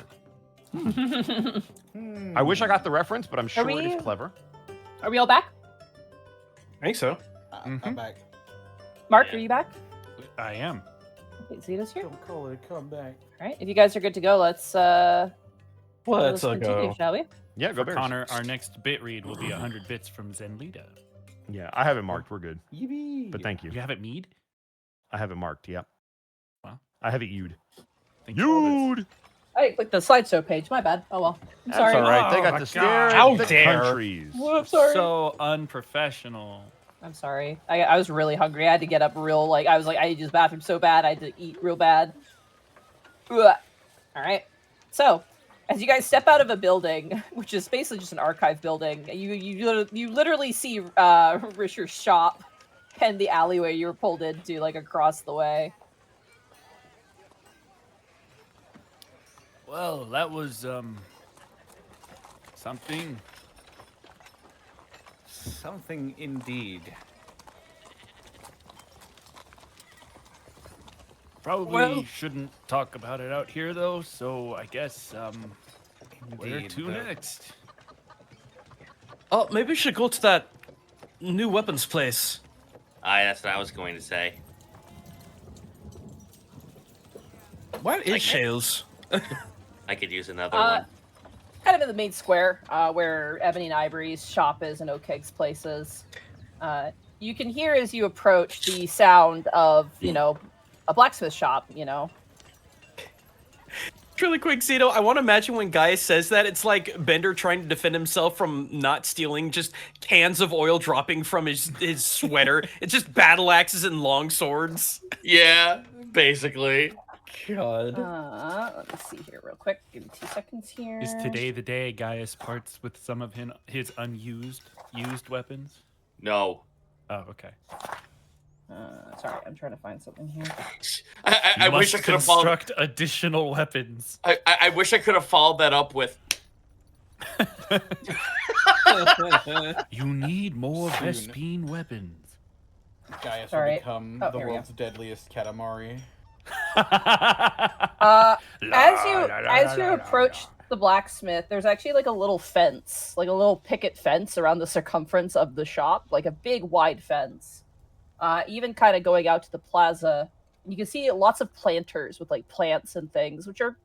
I wish I got the reference, but I'm sure it is clever. Are we all back? I think so. I'm back. Mark, are you back? I am. Okay, Zeta's here. Don't call it. Come back. All right, if you guys are good to go, let's Let's continue, go. shall we? Yeah, go For Bears. Connor, our next bit read will be 100 bits from Zenlita. Yeah, I have it marked. We're good. Yippee. But thank you. You have it mead? I have it marked. Yep. Wow. I have it you'd. Thank you. You'd. I clicked the slideshow page. My bad. Oh well. I'm That's sorry. all right. They Oh, got my to stare God. at How the dare. countries. Well, I'm sorry. So unprofessional. I'm sorry. I was really hungry. I had to get up real, like, I was like, I need to use the bathroom so bad. I had to eat real bad. Ugh. All right. So, as you guys step out of a building, which is basically just an archive building, you literally see Risher's shop and the alleyway you were pulled into, like, across the way. Well, that was something. Something indeed. Probably shouldn't talk about it out here, though. So I guess where Indeed, to the- next? Oh, maybe we should go to that new weapons place. Aye, that's what I was going to say. Where is Okay. Shales? I could use another one. Kind of in the main square, where Ebony and Ivory's shop is and Oakeg's place is. You can hear as you approach the sound of, a blacksmith shop, Really quick, Zito, I want to imagine when Guy says that, it's like Bender trying to defend himself from not stealing just cans of oil dropping from his sweater. It's just battle axes and long swords. Yeah, basically. God. Let me see here real quick. Give me 2 seconds here. Is today the day Gaius parts with some of his used weapons? No. Oh, okay. Sorry, I'm trying to find something here. I wish I could have followed. construct additional weapons. I wish I could have followed that up with. You need more Soon. Vespine weapons. Gaius All will right. become Oh, the here we go. world's deadliest Katamari. As you approach the blacksmith, there's actually like a little fence, like a little picket fence around the circumference of the shop, like a big wide fence. Even kind of going out to the plaza, you can see lots of planters with like plants and things, which are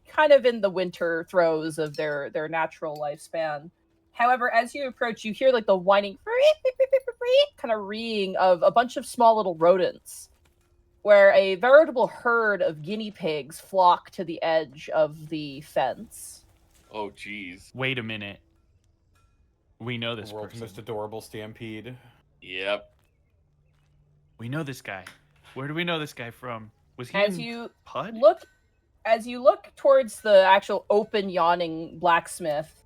kind of in the winter throes of their natural lifespan. However, as you approach, you hear like the whining kind of reeing of a bunch of small little rodents, where a veritable herd of guinea pigs flock to the edge of the fence. Oh, jeez. Wait a minute. We know this The world's person. most adorable stampede. Yep. We know this guy. Where do we know this guy from? Was he As in you Pud? As you look towards the actual open yawning blacksmith,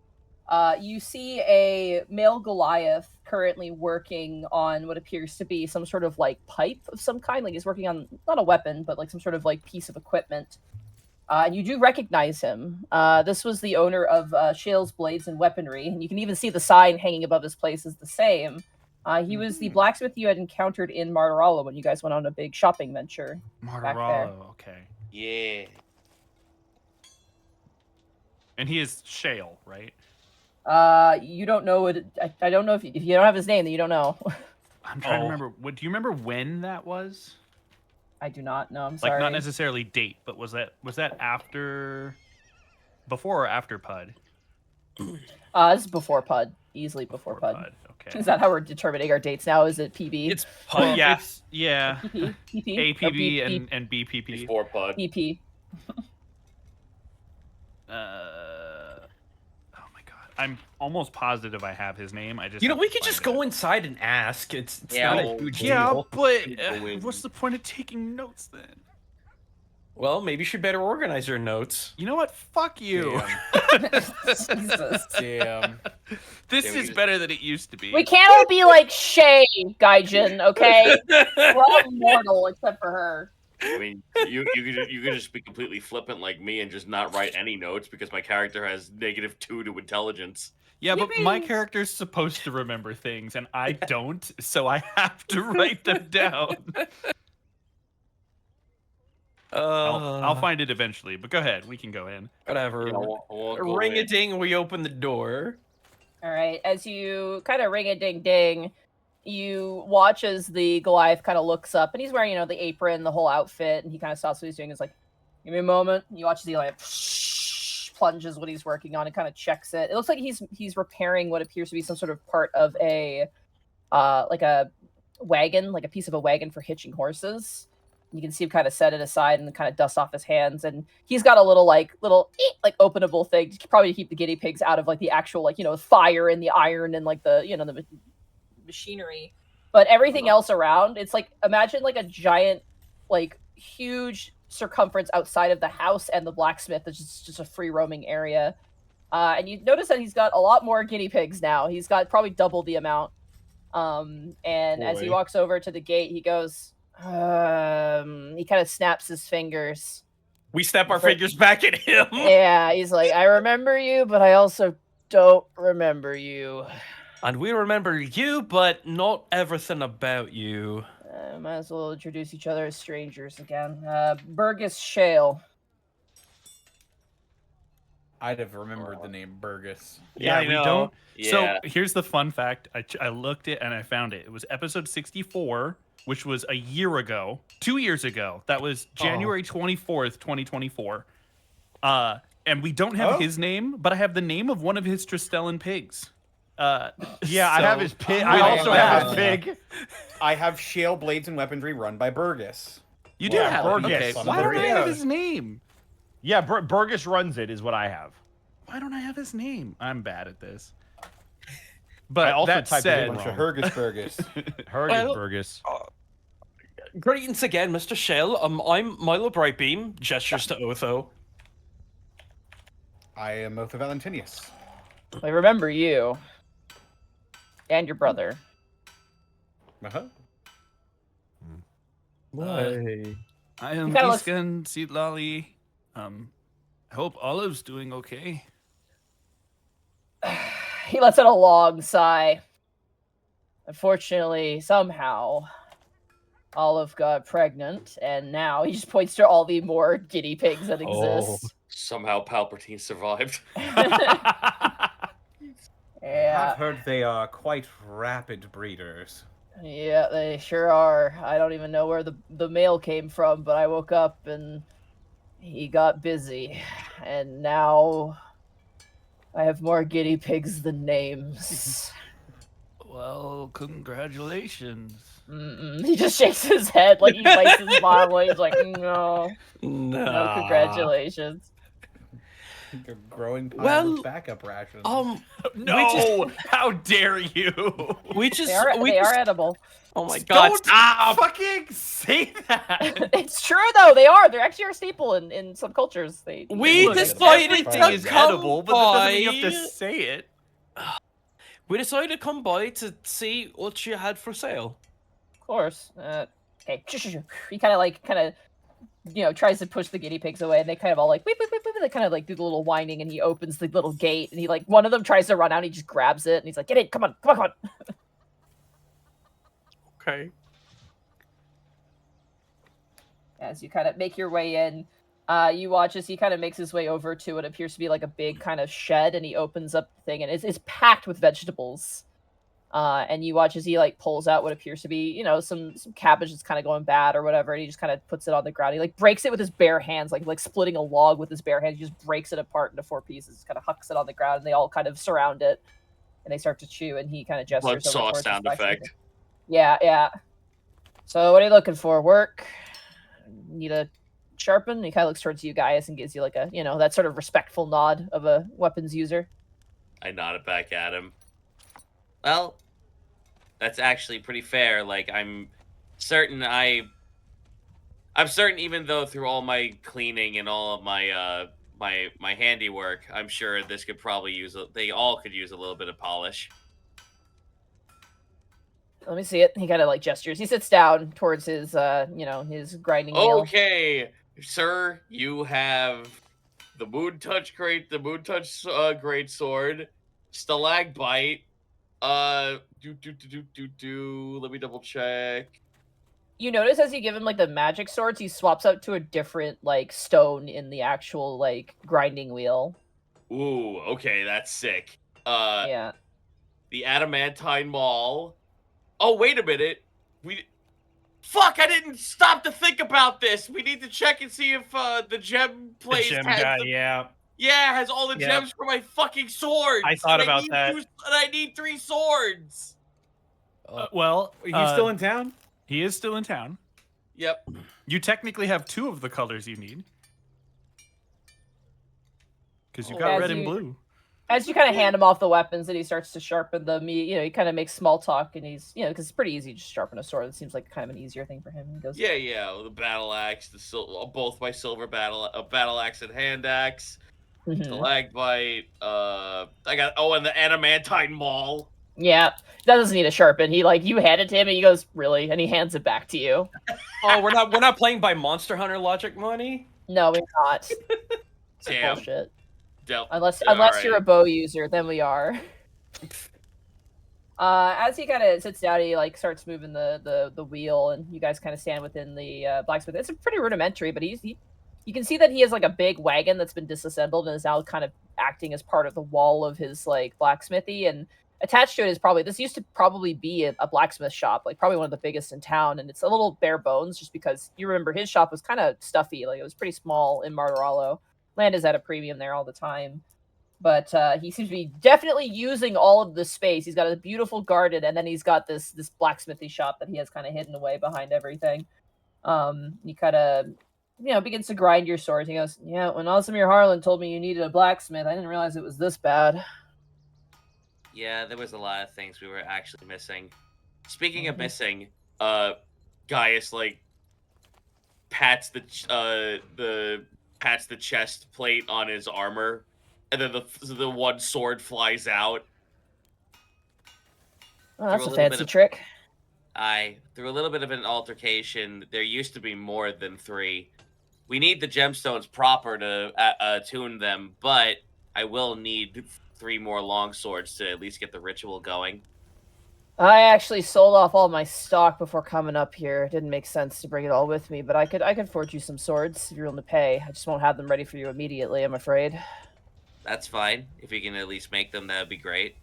you see a male Goliath currently working on what appears to be some sort of like pipe of some kind. Like he's working on not a weapon, but like some sort of like piece of equipment. And you do recognize him. This was the owner of Shale's Blades and Weaponry, and you can even see the sign hanging above his place is the same. He was the blacksmith you had encountered in Martorella when you guys went on a big shopping venture. Martorello, okay. Yeah. And he is Shale, right? You don't know what I don't know if you don't have his name, then you don't know. I'm trying to remember. Do you remember when that was? I do not know. I'm sorry. Like not necessarily date, but was that before or after Pud? This is before Pud. Easily before Pud. Okay. Is that how we're determining our dates now? Is it PB? It's Pud, yeah. Yeah. PP? APB and BPP. Before Pud. PP. Oh my god. I'm almost positive I have his name. I just we could just go inside and ask. It's Yeah, not well, a huge Yeah, deal. but Go in. what's the point of taking notes then? Well, maybe she better organize her notes. You know what? Fuck you. Jesus. Damn. This Damn, we is just- better than it used to be. We can't all be like Shay, Gaijin, okay? We're all mortal except for her. I mean, you could just be completely flippant like me and just not write any notes because my character has -2 to intelligence. Yeah, but my character's supposed to remember things, and I don't, so I have to write them down. I'll find it eventually, but go ahead. We can go in. Whatever. You know, we'll go Ring a in. ding, we open the door. All right, as you kind of ring a ding ding, you watch as the Goliath kind of looks up, and he's wearing, the apron, the whole outfit, and he kind of stops what he's doing. He's like, "Give me a moment." You watch the Goliath plunges what he's working on and kind of checks it. It looks like he's repairing what appears to be some sort of part of a like a wagon, like a piece of a wagon for hitching horses. You can see him kind of set it aside and kind of dust off his hands. And he's got a little openable thing to probably keep the guinea pigs out of like the actual like, you know, fire and the iron and like the, you know, the machinery. But everything else around, it's like, imagine like a giant, like huge circumference outside of the house and the blacksmith. It's just a free roaming area. And you notice that he's got a lot more guinea pigs now. He's got probably double the amount. And as he walks over to the gate, he goes, he kind of snaps his fingers. We snap our fingers back at him. Yeah, he's like, I remember you, but I also don't remember you. And we remember you, but not everything about you. Might as well introduce each other as strangers again. Burgess Shale. I'd have remembered the name Burgess. Yeah, I we know. don't. Yeah. So here's the fun fact. I looked it and I found it. It was episode 64, which was a year ago, 2 years ago. That was January 24th, 2024. And we don't have his name, but I have the name of one of his Tristellan pigs. Yeah, I have his pig. I I also am have his bad. pig. I have Shale Blades and Weaponry run by Burgess. You do Yeah, have Burgess. it. Okay. Son of Why a don't I bitch. have his name? Yeah, Burgess runs it is what I have. Why don't I have his name? I'm bad at this. I But also that typed it said, in Bunch of wrong. Hergus Burgess. Hergus Burgess. Greetings again, Mr. Shell. I'm Milo Brightbeam. Gestures to Otho. I am Otho Valentinius. I remember you. And your brother. Uh-huh. Why? I am He kinda looks- Iskan Seedlolly. I hope Olive's doing okay. He lets out a long sigh. Unfortunately, somehow, Olive got pregnant, and now he just points to all the more guinea pigs that exist. Somehow Palpatine survived. Yeah, I've heard they are quite rapid breeders. yeah, they sure are. I don't even know where the male came from, but I woke up and he got busy, and now I have more guinea pigs than names. Well, congratulations. He just shakes his head like he bites his bottom. He's like, no, no, congratulations. A growing pile Well, of backup rations. No! How dare you? We just They are edible. Oh my god! Don't Stop! fucking say that. It's true though. They are. They're actually a staple in some cultures. We Look, decided everything to is come edible, but that doesn't mean you have by. to say it. We decided to come by to see what you had for sale. Of course. Okay. He kind of tries to push the guinea pigs away, and they kind of all like, weep, weep, weep, weep, and they kind of like do the little whining, and he opens the little gate, and he like, one of them tries to run out, and he just grabs it, and he's like, get in, come on, come on, come on. Okay. As you kind of make your way in, you watch as he kind of makes his way over to what appears to be like a big kind of shed, and he opens up the thing, and it's packed with vegetables. And you watch as he like pulls out what appears to be, some cabbage that's kind of going bad or whatever, and he just kind of puts it on the ground. He like breaks it with his bare hands, like splitting a log with his bare hands. He just breaks it apart into 4 pieces, kind of hucks it on the ground, and they all kind of surround it, and they start to chew. And he kind of gestures. Blood over saw towards sound his blacksmith. effect. Yeah. So what are you looking for? Work? Need a sharpen? He kind of looks towards you guys and gives you like a, that sort of respectful nod of a weapons user. I nodded back at him. Well, that's actually pretty fair. Like, I'm certain even though through all my cleaning and all of my my handiwork, I'm sure this could probably they all could use a little bit of polish. Let me see it. He kind of like gestures. He sits down towards his, his grinding wheel. Okay, sir, you have the Moon Touch great sword, Stalagbite. Let me double check. You notice as you give him like the magic swords, he swaps out to a different like stone in the actual like grinding wheel. Ooh, okay, that's sick. Yeah. The adamantine maul. Oh, wait a minute. Fuck, I didn't stop to think about this. We need to check and see if the gem place has all the gems for my fucking swords. I thought about that. And I need 3 swords. Well, Are you still in town? he is still in town. Yep. You technically have 2 of the colors you need. Because you got red and blue. As you kind of hand him off the weapons and he starts to sharpen them, he kind of makes small talk and he's, because it's pretty easy to just sharpen a sword. It seems like kind of an easier thing for him. He goes, Yeah, the battle axe, both my silver battle axe and hand axe, stalagmite. I got and the adamantine maul. Yeah, that doesn't need a sharpen. He you hand it to him and he goes, really, and he hands it back to you. Oh, we're not playing by Monster Hunter logic money. No, we're not. Damn. Bullshit. Unless you're a bow user, then we are. As he kind of sits down, he starts moving the wheel, and you guys kind of stand within the blacksmith. It's a pretty rudimentary, but you can see that he has a big wagon that's been disassembled and is now kind of acting as part of the wall of his blacksmithy. And attached to it is this used to probably be a blacksmith shop, probably one of the biggest in town, and it's a little bare bones just because you remember his shop was kind of stuffy, it was pretty small in Martorello. Land is at a premium there all the time. But he seems to be definitely using all of the space. He's got a beautiful garden, and then he's got this blacksmithy shop that he has kind of hidden away behind everything. He kind of, begins to grind your swords. He goes, yeah, when Osimir Harlan told me you needed a blacksmith, I didn't realize it was this bad. Yeah, there was a lot of things we were actually missing. Speaking of missing, Gaius, pats the chest plate on his armor, and then the one sword flies out. Oh, that's a fancy trick. Through a little bit of an altercation, there used to be more than 3. We need the gemstones proper to attune them, but I will need 3 more long swords to at least get the ritual going. I actually sold off all my stock before coming up here. It didn't make sense to bring it all with me, but I could forge you some swords if you're willing to pay. I just won't have them ready for you immediately, I'm afraid. That's fine. If you can at least make them, that'd be great.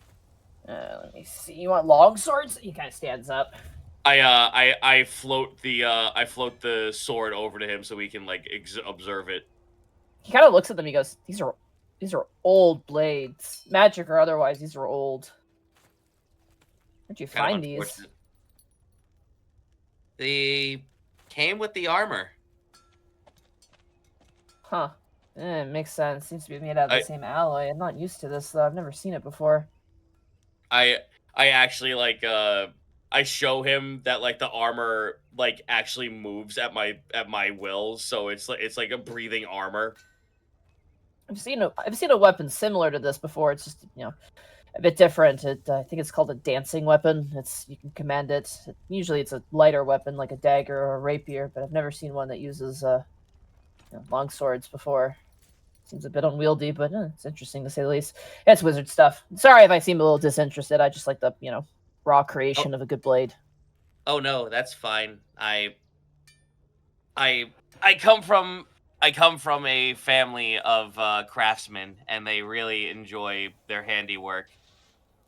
Let me see. You want long swords? He kind of stands up. I float the sword over to him so he can observe it. He kind of looks at them. He goes, "These are old blades, magic or otherwise. These are old. Where'd you find these?" They came with the armor. Huh. It makes sense. Seems to be made out of the same alloy. I'm not used to this though. I've never seen it before. I actually I show him that the armor actually moves at my will, so it's like a breathing armor. I've seen a weapon similar to this before. It's just a bit different. I think it's called a dancing weapon. You can command it. Usually it's a lighter weapon like a dagger or a rapier, but I've never seen one that uses long swords before. Seems a bit unwieldy, but it's interesting to say the least. It's wizard stuff. Sorry if I seem a little disinterested. I just like the raw creation of a good blade. Oh no, that's fine. I come from a family of craftsmen, and they really enjoy their handiwork.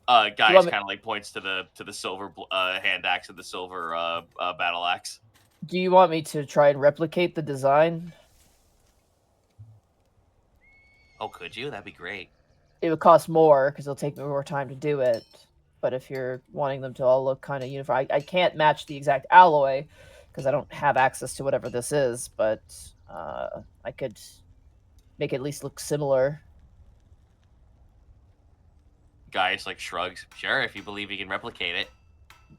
Guys kind of points to the silver hand axe and the silver battle axe. Do you want me to try and replicate the design? Oh, could you? That'd be great. It would cost more because it'll take me more time to do it. But if you're wanting them to all look kind of uniform, I can't match the exact alloy because I don't have access to whatever this is. But I could make it at least look similar. Guys shrugs. Sure, if you believe you can replicate it.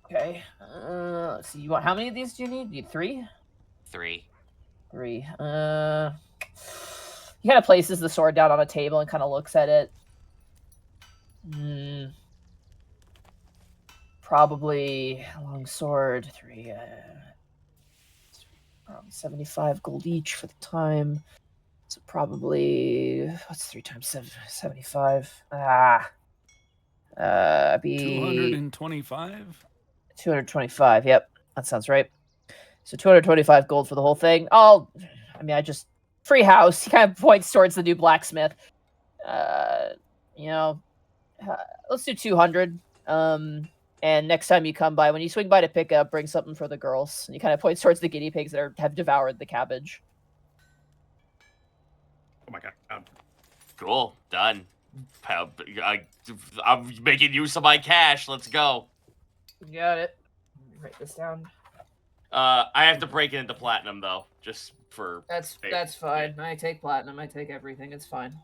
Okay. Let's see. How many of these do you need? You need 3? 3. 3. He kind of places the sword down on a table and kind of looks at it. Probably a long sword. 3. 75 gold each for the time. So probably what's 3 times 7? 75. Be 225. 225. Yep, that sounds right. So 225 gold for the whole thing. Free house. He kind of points towards the new blacksmith. Let's do 200. And next time you come by, when you swing by to pick up, bring something for the girls. And he kind of points towards the guinea pigs that have devoured the cabbage. Oh my god. Cool. Done. I'm making use of my cash. Let's go. You got it. Write this down. I have to break it into platinum though, just for. That's fine. I take platinum. I take everything. It's fine.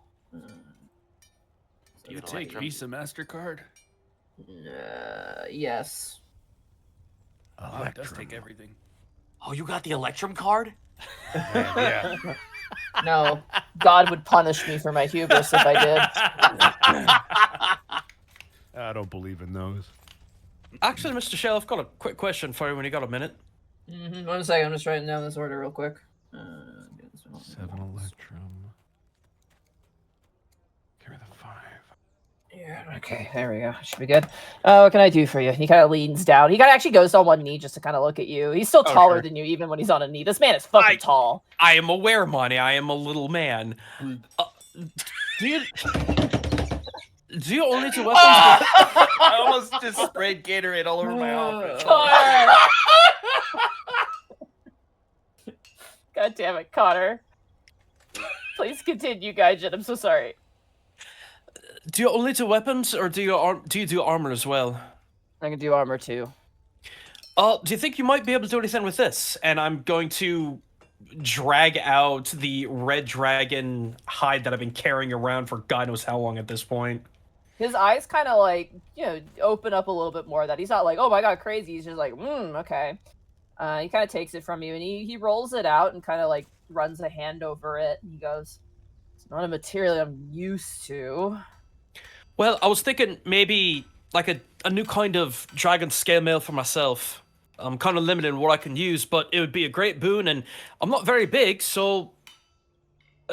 You take Visa, MasterCard? Yes. Oh, it does take everything. Oh, you got the Electrum card? Yeah. No, God would punish me for my hubris if I did. I don't believe in those. Actually, Mr. Shell, I've got a quick question for you when you got a minute. 1 second, I'm just writing down this order real quick. 7 Electrum. Carry the 5. Yeah, okay, there we go. Should be good. What can I do for you? He kind of leans down. He kind of actually goes on one knee just to kind of look at you. He's still taller than you, even when he's on a knee. This man is fucking tall. I am aware, Monty. I am a little man. Do you only do weapons? I almost just sprayed Gatorade all over my outfit. God damn it, Connor. Please continue, Gaijin. I'm so sorry. Do you only do weapons, or do you do armor as well? I can do armor too. Do you think you might be able to do anything with this? And I'm going to drag out the red dragon hide that I've been carrying around for God knows how long at this point. His eyes kind of like, open up a little bit more. That he's not like, oh my God, crazy. He's just like, okay. He kind of takes it from you, and he rolls it out and kind of like runs a hand over it. And he goes, it's not a material I'm used to. Well, I was thinking maybe like a new kind of dragon scale mail for myself. I'm kind of limited in what I can use, but it would be a great boon, and I'm not very big, so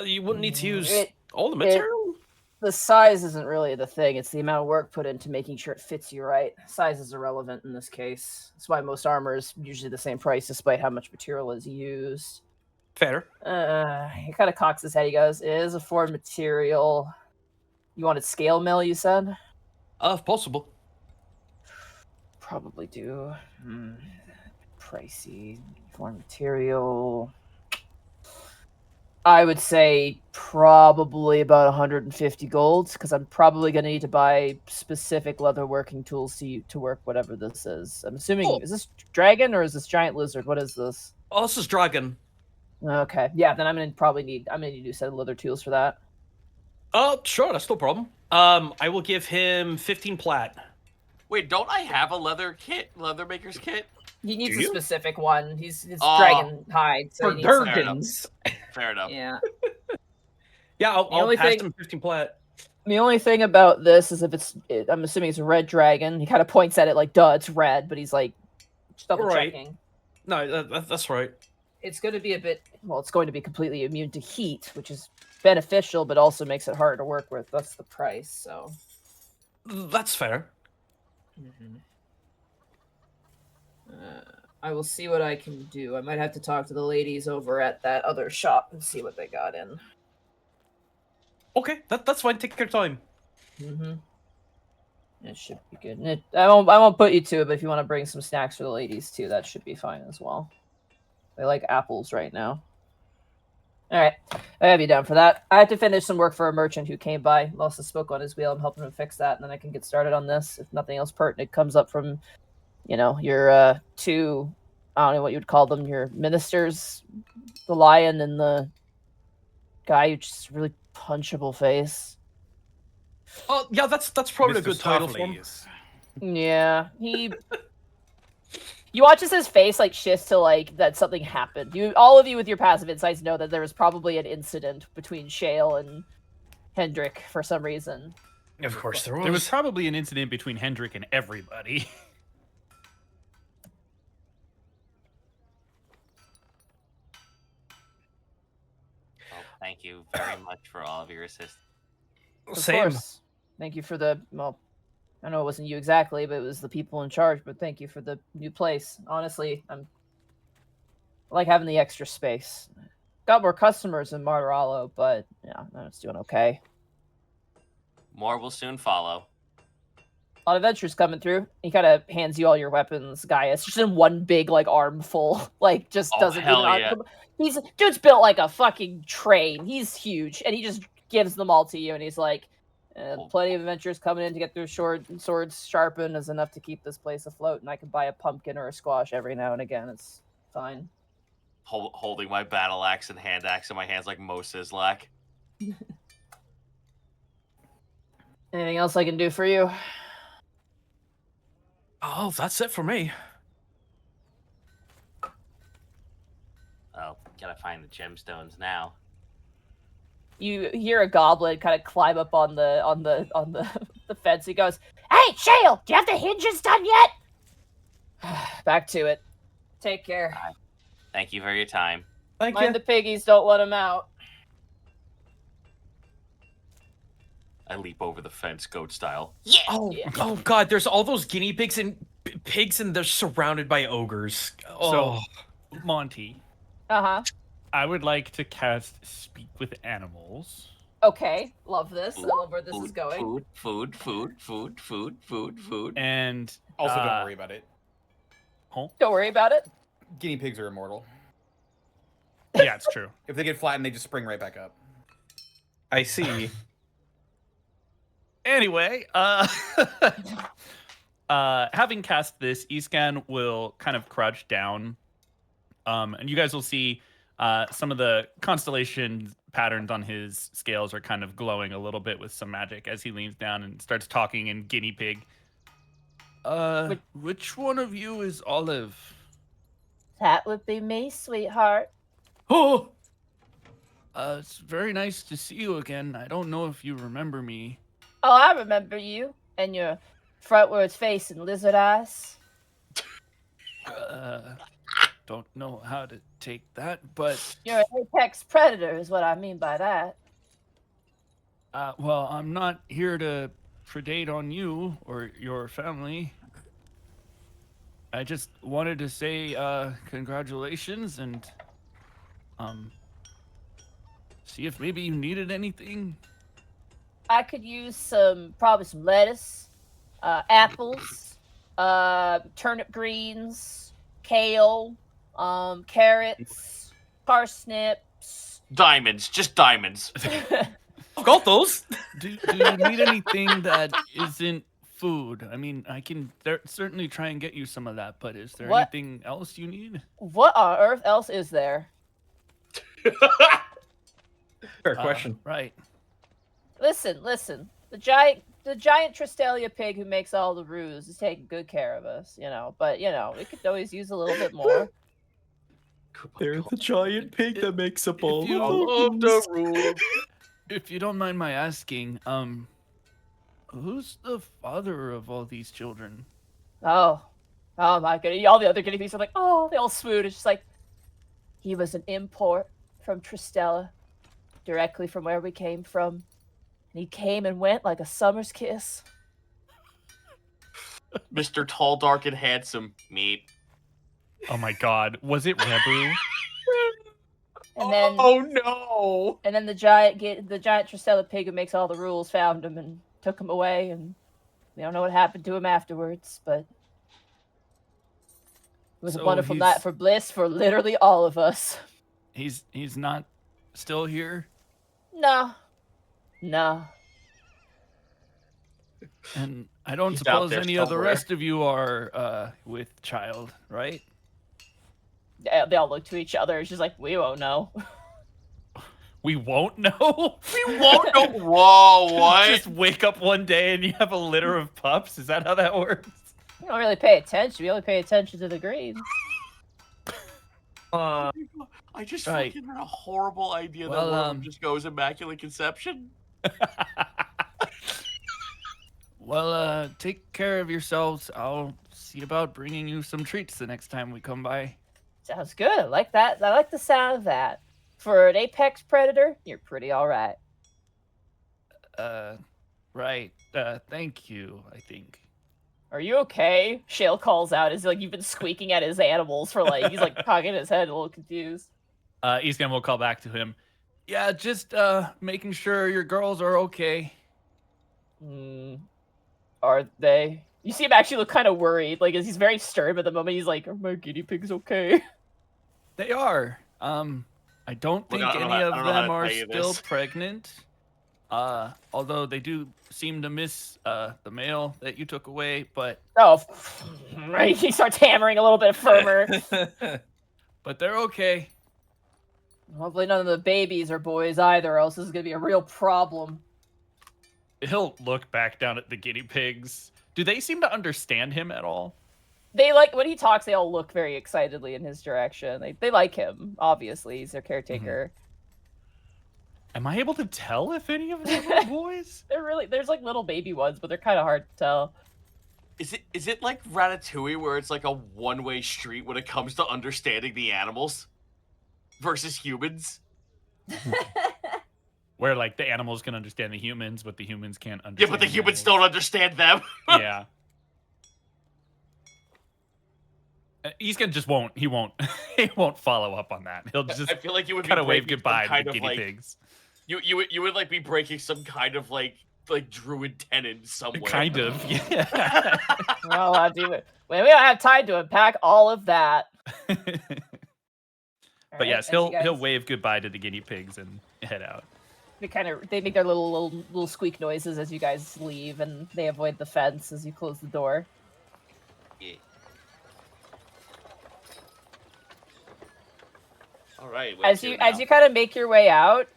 you wouldn't need to use all the material. The size isn't really the thing. It's the amount of work put into making sure it fits you right. Size is irrelevant in this case. That's why most armor is usually the same price, despite how much material is used. Fair. He kind of cocks his head. He goes, it is a foreign material. You wanted scale mill, you said? If possible. Probably do. Pricey. Foreign material. I would say probably about 150 golds, because I'm probably going to need to buy specific leather working tools to work whatever this is. I'm assuming, is this dragon or is this giant lizard? What is this? Oh, this is dragon. Okay, yeah, then I'm going to need a set of leather tools for that. Sure, that's no problem. I will give him 15 plat. Wait, don't I have a leather maker's kit? He needs a specific one. It's dragon hide. So for Durgans. Fair enough. Yeah. Yeah, I'll pass him 15 plat. The only thing about this is I'm assuming it's a red dragon. He kind of points at it like, duh, it's red, but he's like, just double checking. No, that's right. It's going to be it's going to be completely immune to heat, which is beneficial, but also makes it harder to work with. That's the price, so. That's fair. I will see what I can do. I might have to talk to the ladies over at that other shop and see what they got in. Okay, that's fine. Take your time. It should be good. I won't put you to it, but if you want to bring some snacks for the ladies too, that should be fine as well. They like apples right now. All right, I have you down for that. I have to finish some work for a merchant who came by, lost a spoke on his wheel. I'm helping him fix that, and then I can get started on this. If nothing else pertinent comes up from, your two, I don't know what you would call them, your ministers, the lion and the guy who just really punchable face. Oh, yeah, that's probably Mr. a good title for him. Yeah, You watch as his face shift to that something happened. All of you with your passive insights know that there was probably an incident between Shale and Hendrik for some reason. Of course there was. There was probably an incident between Hendrik and everybody. Well, thank you very much for all of your assistance. Of course. Thank you for I know it wasn't you exactly, but it was the people in charge. But thank you for the new place. Honestly, I like having the extra space. Got more customers in Martorello, but yeah, it's doing okay. More will soon follow. A lot of adventures coming through. He kind of hands you all your weapons, Gaius. Just in one big armful. Doesn't hell even. Yeah. Dude's built like a fucking train. He's huge, and he just gives them all to you, and he's like. Plenty of adventurers coming in to get their swords sharpened is enough to keep this place afloat, and I can buy a pumpkin or a squash every now and again. It's Fine. Holding my battle axe and hand axe in my hands like Mo Sizlak. Anything else I can do for you? Oh, that's it for me. Oh, gotta find the gemstones now. You hear a goblin kind of climb up on the the fence. He goes, "Hey, Shale, do you have the hinges done yet?" Back to it. Take care. Thank you for your time. Mind the piggies, don't let them out. I leap over the fence, goat style. Yeah. Oh God! There's all those guinea pigs and they're surrounded by ogres. Oh. So, Monty. Uh-huh. I would like to cast Speak with Animals. Okay, love this. I love where this is going. Food. And Also, don't worry about it. Don't worry about it. Guinea pigs are immortal. Yeah, it's true. If they get flattened, they just spring right back up. I see. Anyway, having cast this, Escan will kind of crouch down, and you guys will see some of the constellation patterns on his scales are kind of glowing a little bit with some magic as he leans down and starts talking in guinea pig. Which one of you is Olive? That would be me, sweetheart. Oh! It's very nice to see you again. I don't know if you remember me. Oh, I remember you and your frontwards face and lizard eyes. Don't know how to take that, but... You're an apex predator is what I mean by that. Well, I'm not here to predate on you or your family. I just wanted to say congratulations and see if maybe you needed anything. I could use probably some lettuce, apples, turnip greens, kale, carrots, parsnips. Diamonds, just diamonds. I've got those. Do you need anything that isn't food? I mean, I can certainly try and get you some of that, but is there anything else you need? What on earth else is there? Fair question. Right. Listen. The giant Tristelia pig who makes all the ruse is taking good care of us, But we could always use a little bit more. There's the giant pig that makes up all the rules. If you don't mind my asking, who's the father of all these children? Oh my goodness! All the other guinea pigs are like, oh, they all swoon. It's just like he was an import from Tristella, directly from where we came from. And he came and went like a summer's kiss. Mr. Tall, Dark, and Handsome. Meet. Oh my God, was it Rebu? And then, oh no! And then the giant Tristella pig who makes all the rules found him and took him away, and we don't know what happened to him afterwards, but it was a wonderful night for bliss for literally all of us. He's not still here? No. And I don't suppose any of the rest of you are with child, right? Yeah, they all look to each other. It's just like, we won't know. We won't know? We won't know? Whoa, what? Just wake up one day and you have a litter of pups? Is that how that works? We don't really pay attention. We only pay attention to the green. I just fucking had a horrible idea that one of them just goes Immaculate Conception. Well, take care of yourselves. I'll see about bringing you some treats the next time we come by. Sounds good. I like that. I like the sound of that. For an apex predator, you're pretty all right. Right. Thank you, I think. Are you okay? Shale calls out as like you've been squeaking at his animals for like he's like cocking his head a little confused. Eastgam will call back to him. Yeah, just making sure your girls are okay. Are they? You see him actually look kind of worried. Like he's very stern at the moment. He's like, "Are my guinea pigs okay?" They are. I don't think any of them are still pregnant. Although they do seem to miss the male that you took away, but right, he starts hammering a little bit firmer. but they're okay. Hopefully none of the babies are boys either, or else this is gonna be a real problem. He'll look back down at the guinea pigs. Do they seem to understand him at all? They like when he talks. They all look very excitedly in his direction. They like him. Obviously, he's their caretaker. Am I able to tell if any of them are boys? There's like little baby ones, but they're kind of hard to tell. Is it like Ratatouille, where it's like a one-way street when it comes to understanding the animals versus humans? Where like the animals can understand the humans, but the humans can't understand. Yeah, but the humans don't understand them. Yeah. Easton just won't. He won't follow up on that. He'll just. I feel like you would kind of wave breaking goodbye some kind to the of, guinea like, pigs. You would like be breaking some kind of like druid tenon somewhere. Kind of, yeah. Well, we don't have time to unpack all of that. But yes, he'll wave goodbye to the guinea pigs and head out. They make their little squeak noises as you guys leave, and they avoid the fence as you close the door. Yeah. All right. As you kind of make your way out,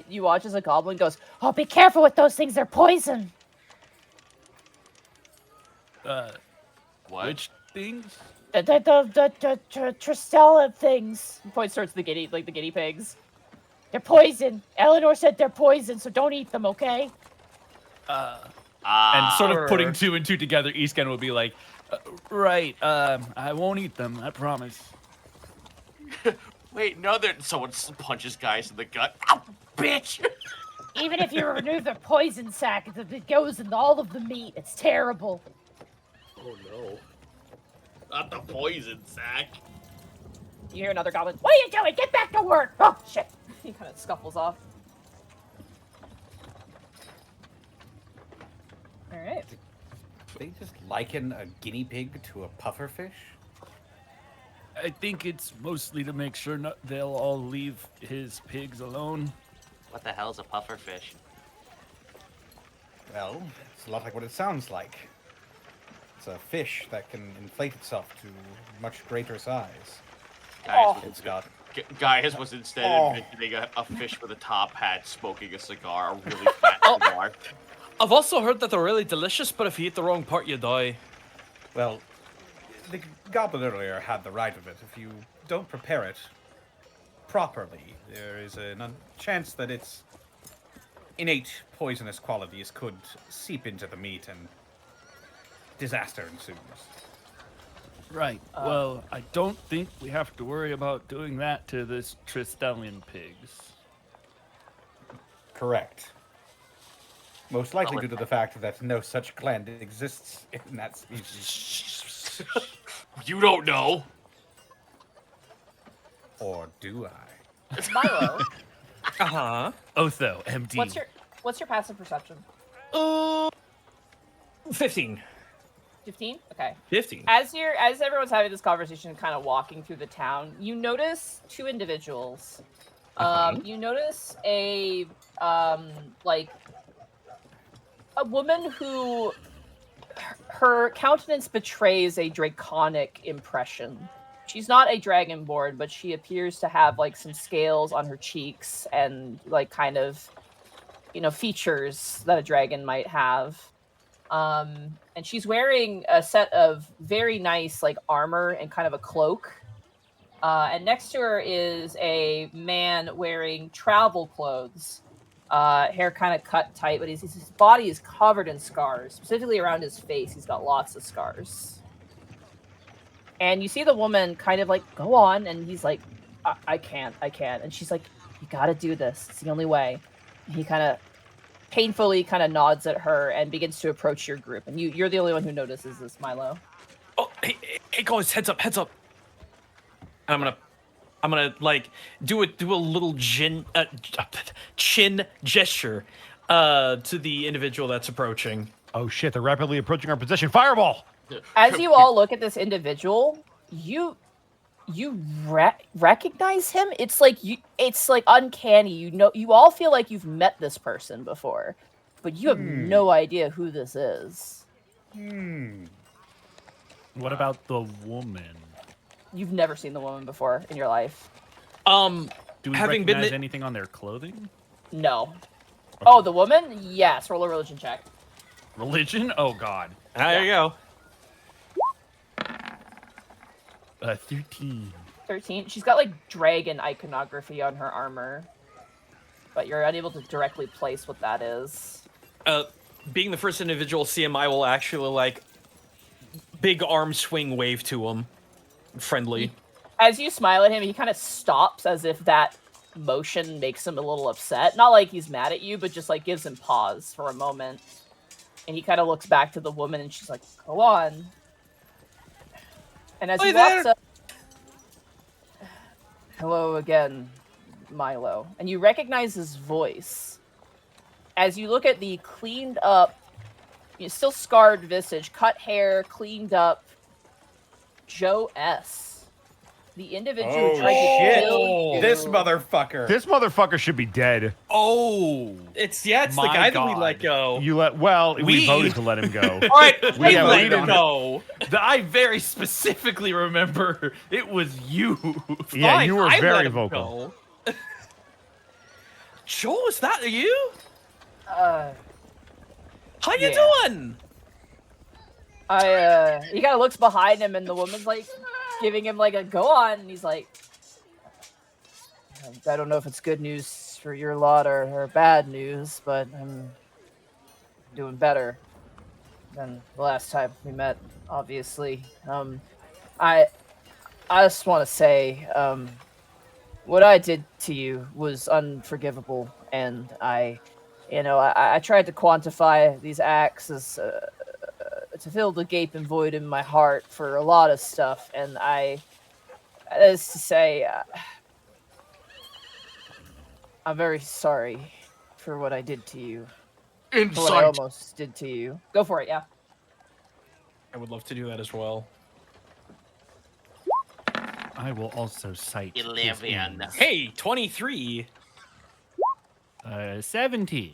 you watch as a goblin goes, "Oh, be careful with those things! They're poison." What? Which things? The Tristella things. He points towards the guinea pigs. They're poison. Eleanor said they're poison, so don't eat them, okay? And sort of putting two and two together, Eastgen will be like, right, I won't eat them, I promise. Wait, no, someone punches guys in the gut. Ow, bitch! Even if you remove the poison sac, it goes in all of the meat. It's terrible. Oh no. Not the poison sack. You hear another goblin, "What are you doing? Get back to work!" Oh, shit. He kind of scuffles off. Alright. They just liken a guinea pig to a pufferfish? I think it's mostly to make sure they'll all leave his pigs alone. What the hell's a pufferfish? Well, it's a lot like what it sounds like. It's a fish that can inflate itself to much greater size. Gaius was instead envisioning a fish with a top hat smoking a cigar, a really fat cigar. I've also heard that they're really delicious, but if you eat the wrong part, you die. Well, the goblin earlier had the right of it. If you don't prepare it properly, there is a chance that its innate poisonous qualities could seep into the meat and disaster ensues. Right. Well, I don't think we have to worry about doing that to this Tristellian pigs. Correct. Most likely due to the fact that no such gland exists in that species. You don't know. Or do I? Milo. Uh-huh. Otho, MD. What's your passive perception? 15. 15? Okay. 15. As everyone's having this conversation, kind of walking through the town, you notice two individuals. You notice a woman who her countenance betrays a draconic impression. She's not a dragonborn, but she appears to have like some scales on her cheeks and like kind of, features that a dragon might have. And she's wearing a set of very nice like armor and kind of a cloak. And next to her is a man wearing travel clothes. Hair kind of cut tight, but his body is covered in scars. Specifically around his face, he's got lots of scars. And you see the woman kind of like, "Go on," and he's like, I can't. And she's like, "You gotta do this. It's the only way." And he kind of painfully kind of nods at her and begins to approach your group. And you're the only one who notices this, Milo. Oh, hey guys, heads up. And I'm gonna like do a little chin gesture to the individual that's approaching. Oh shit, they're rapidly approaching our position. Fireball! As you all look at this individual, you recognize him. It's like uncanny. You all feel like you've met this person before, but you have no idea who this is. What about the woman? You've never seen the woman before in your life. Do we Having been recognize anything on their clothing? No. Okay. Oh, the woman? Yes. Roll a religion check. Religion? Oh God. There you go. 13. 13. She's got like dragon iconography on her armor, but you're unable to directly place what that is. Being the first individual CMI will actually like big arm swing wave to him, friendly. As you smile at him, he kind of stops as if that motion makes him a little upset. Not like he's mad at you, but just like gives him pause for a moment. And he kind of looks back to the woman, and she's like, "Go on." And as he walks up, "Hello again, Milo." And you recognize his voice. As you look at the cleaned up, still scarred visage, cut hair, cleaned up Joe S. The individual who tried to kill you. This motherfucker. This motherfucker should be dead. Oh, It's the My guy that we God. let go. We voted to let him go. All right, we Yeah, let we him didn't. go. I very specifically remember it was you. Yeah, Fine, you were I let very him vocal. go. Joe, is that you? Uh, How you Yeah. doing? he kind of looks behind him, and the woman's like giving him like a go on, and he's like, "I don't know if it's good news for your lot or bad news, but I'm doing better than the last time we met, obviously. I just want to say, what I did to you was unforgivable, and I tried to quantify these acts as to fill the gaping void in my heart for a lot of stuff, and that is to say, I'm very sorry for what I did to you. For what I almost did to you. Go for it, yeah. I would love to do that as well. I will also cite 11. Hey, 23. 17.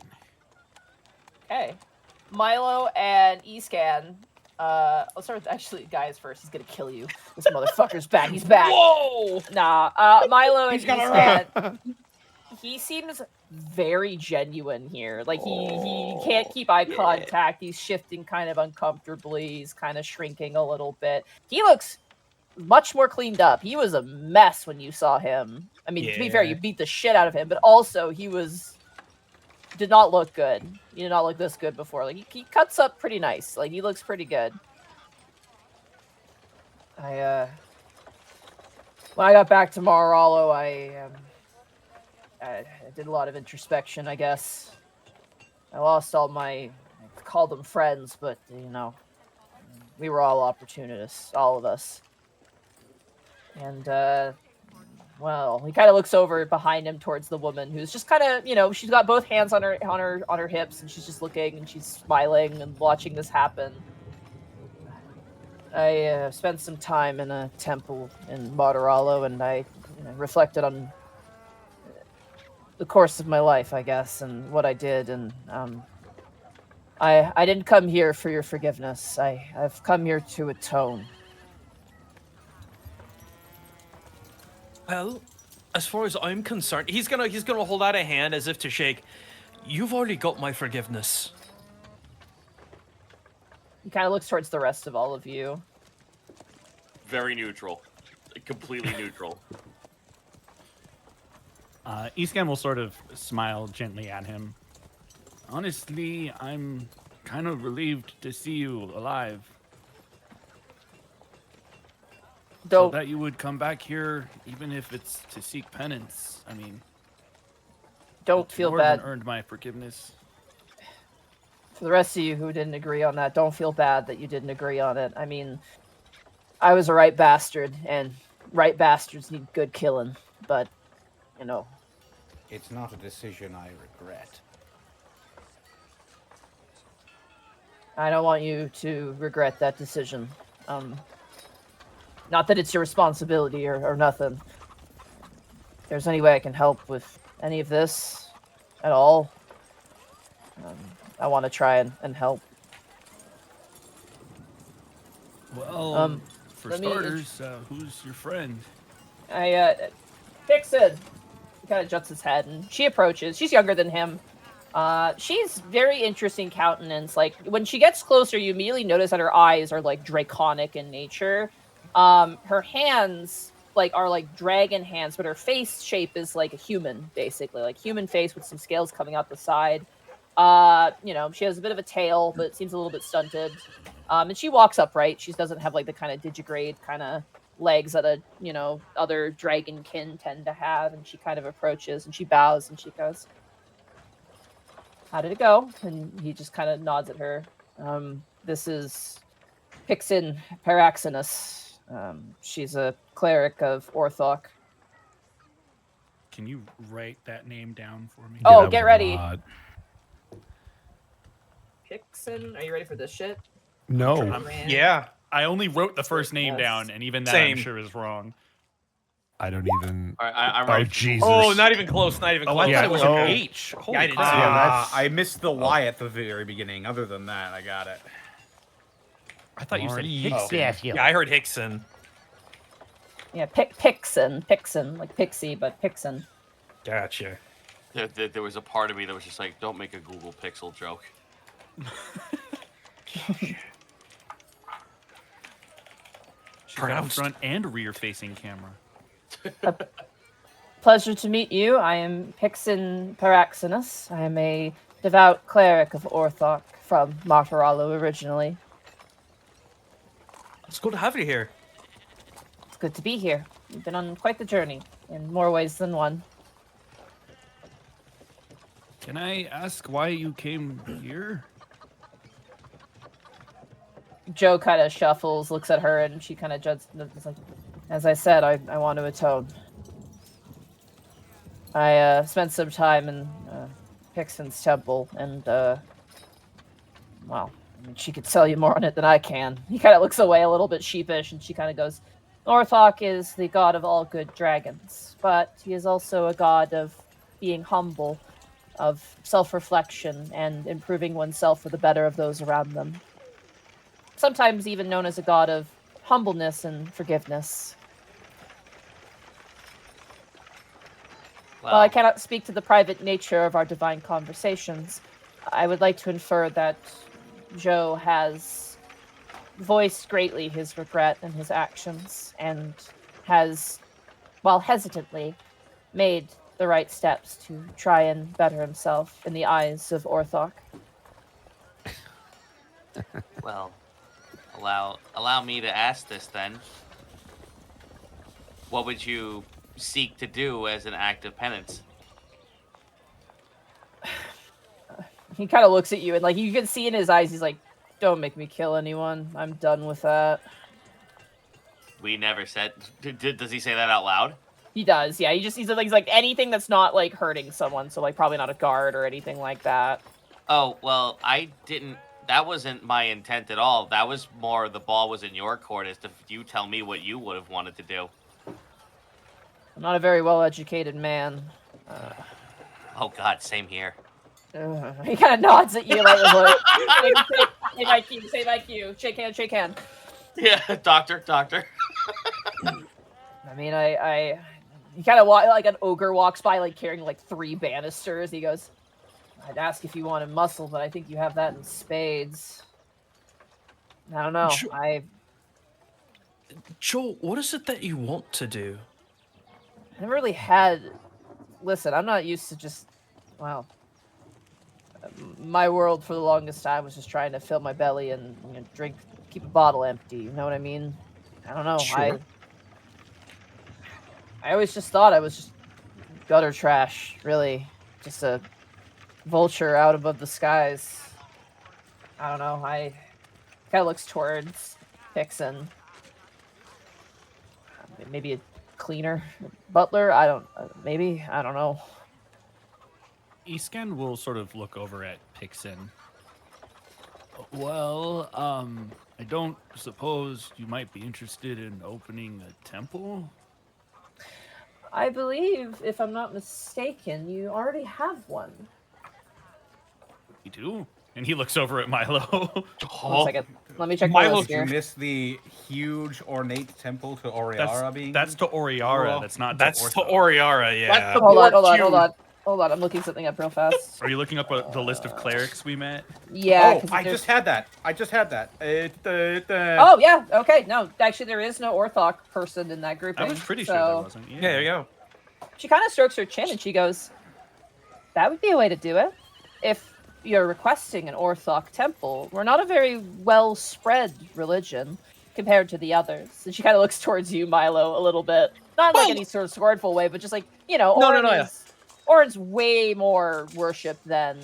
Okay. Milo and Escan. Let's start with actually guys first. He's gonna kill you. This motherfucker's back. He's back. Whoa! Nah. Milo and He's gonna Escan. He seems very genuine here. Like he can't keep eye contact. He's shifting kind of uncomfortably. He's kind of shrinking a little bit. He looks much more cleaned up. He was a mess when you saw him. I mean, to be fair, you beat the shit out of him, but also he did not look good. He did not look this good before. Like he cuts up pretty nice. Like he looks pretty good. When I got back to Mar-a-Lago, I did a lot of introspection, I guess. I lost all I called them friends, but we were all opportunists, all of us. And well, he kind of looks over behind him towards the woman, who's just kind of, she's got both hands on her hips, and she's just looking and she's smiling and watching this happen. I spent some time in a temple in Mar-a-Lago, and I reflected on the course of my life, I guess, and what I did, and I didn't come here for your forgiveness. I've come here to atone. Well, as far as I'm concerned, he's gonna hold out a hand as if to shake. You've already got my forgiveness. He kind of looks towards the rest of all of you. Very neutral. Completely neutral. Escan will sort of smile gently at him. Honestly, I'm kind of relieved to see you alive. So that you would come back here, even if it's to seek penance. I mean, don't feel more bad. than earned my forgiveness. For the rest of you who didn't agree on that, don't feel bad that you didn't agree on it. I mean, I was a right bastard, and right bastards need good killing. But, It's not a decision I regret. I don't want you to regret that decision. Not that it's your responsibility or nothing. If there's any way I can help with any of this at all, I want to try and help. Well, For starters, who's your friend? Pixon. He kind of juts his head, and she approaches. She's younger than him. She's very interesting countenance. Like, when she gets closer, you immediately notice that her eyes are, like, draconic in nature. Her hands, like, are, like, dragon hands, but her face shape is, like, a human, basically. Like, human face with some scales coming out the side. You know, she has a bit of a tail, but it seems a little bit stunted. And she walks upright. She doesn't have, like, the kind of digigrade kind of legs that other dragonkin tend to have. And she kind of approaches, and she bows, and she goes, "How did it go?" And he just kind of nods at her. This is Pixon Paraxenus. She's a cleric of Orthok. Can you write that name down for me? Oh, get ready. Pixon, are you ready for this shit? No. Yeah. I only wrote the first name down, and even that I'm sure is wrong. I don't even. I'm Oh, ready. Jesus. Oh, not even close. Not even Oh, close. I thought it was Oh. an H. Holy I didn't crap. see Yeah, I missed the Y at the very beginning. Other than that, I got it. I thought you said Marty Hickson. Yeah, I heard Hickson. Yeah, Pixon, like Pixie, but Pixon. Gotcha. There was a part of me that was just like, don't make a Google Pixel joke. She's got a front and rear-facing camera. Pleasure to meet you. I am Pixon Paraxenus. I am a devout cleric of Orthok from Martaralo originally. It's good to have you here. It's good to be here. We've been on quite the journey, in more ways than one. Can I ask why you came here? Jo kind of shuffles, looks at her, and she kind of judges. Like, as I said, I want to atone. I spent some time in Pixon's temple, and well, I mean, she could tell you more on it than I can. He kind of looks away a little bit sheepish, and she kind of goes, "Orthok is the god of all good dragons, but he is also a god of being humble, of self-reflection, and improving oneself for the better of those around them. Sometimes even known as a god of humbleness and forgiveness." While I cannot speak to the private nature of our divine conversations, I would like to infer that Jo has voiced greatly his regret and his actions, and has, while hesitantly, made the right steps to try and better himself in the eyes of Orthok. Well, allow me to ask this then. What would you seek to do as an act of penance? He kind of looks at you, and like you can see in his eyes, he's like, "Don't make me kill anyone. I'm done with that." We never said. Does he say that out loud? He does, yeah. He's like anything that's not like hurting someone, so like probably not a guard or anything like that. Oh well, I didn't. That wasn't my intent at all. That was more the ball was in your court as to you tell me what you would have wanted to do. I'm not a very well-educated man. Oh God, same here. He kind of nods at you like, say my cue, say my cue. Shake hand. Yeah, doctor. I mean, he kind of like an ogre walks by, like carrying like 3 banisters. He goes, "I'd ask if you wanted muscle, but I think you have that in spades." I don't know. Jo, what is it that you want to do? I never really had. Listen, I'm not used to just. Well, my world for the longest time was just trying to fill my belly and drink, keep a bottle empty. You know what I mean? I don't know. Sure. I always just thought I was just gutter trash. Really, just a vulture out above the skies. I don't know. I kind of looks towards Pixon. Maybe a cleaner, butler. I don't know. Escan will sort of look over at Pixon. Well, I don't suppose you might be interested in opening a temple? I believe, if I'm not mistaken, you already have one. You do? And he looks over at Milo. 1 second. Let me check My my look, list Did you here. miss the huge ornate temple to Oriara being? That's to Oriara. That's not to That's to Ortho. Oriara, yeah. That's the Hold on, dwarf hold on. cube. Hold on, I'm looking something up real fast. Are you looking up the list of clerics we met? Yeah. Oh, 'cause I there's- just had that. Oh yeah. Okay. No, actually, there is no Orthoc person in that grouping. I was pretty sure there wasn't. Yeah, there you go. She kind of strokes her chin and she goes, "That would be a way to do it. If you're requesting an Orthoc temple, we're not a very well spread religion compared to the others." And she kind of looks towards you, Milo, a little bit, not in like any sort of scornful way, but just like Orin's way more worshipped than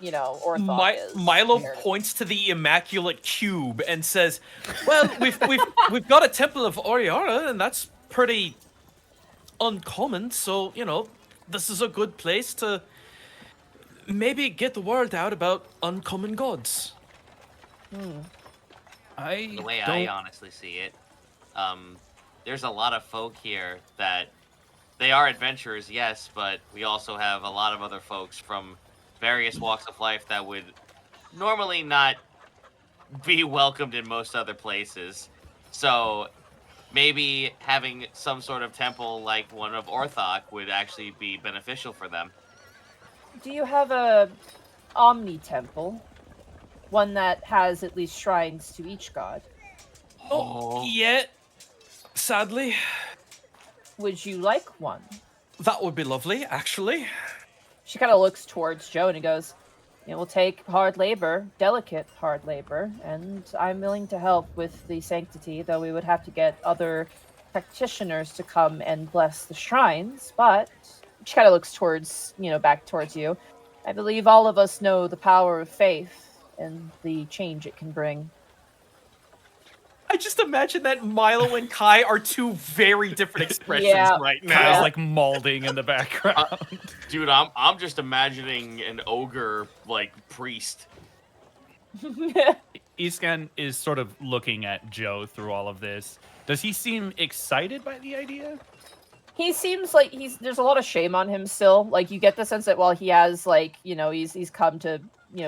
Orthoc is. Milo compared to- points to the immaculate cube and says, "Well, we've got a temple of Oriara, and that's pretty uncommon. So this is a good place to maybe get the word out about uncommon gods." The way I honestly see it, there's a lot of folk here that they are adventurers, yes, but we also have a lot of other folks from various walks of life that would normally not be welcomed in most other places. So maybe having some sort of temple like one of Orthoc would actually be beneficial for them. Do you have a Omni temple? One that has at least shrines to each god? Yeah, sadly, Would you like one? that would be lovely, actually. She kind of looks towards Joe and goes, "It will take hard labor, delicate hard labor, and I'm willing to help with the sanctity, though we would have to get other practitioners to come and bless the shrines, but..." She kind of looks towards, back towards you. "I believe all of us know the power of faith and the change it can bring." I just imagine that Milo and Kai are two very different expressions Yeah. right Kyle's now. like maulding in the background. Dude, I'm just imagining an ogre like priest. Iskan is sort of looking at Joe through all of this. Does he seem excited by the idea? He seems like there's a lot of shame on him still. Like, you get the sense that while he has, like, he's come to,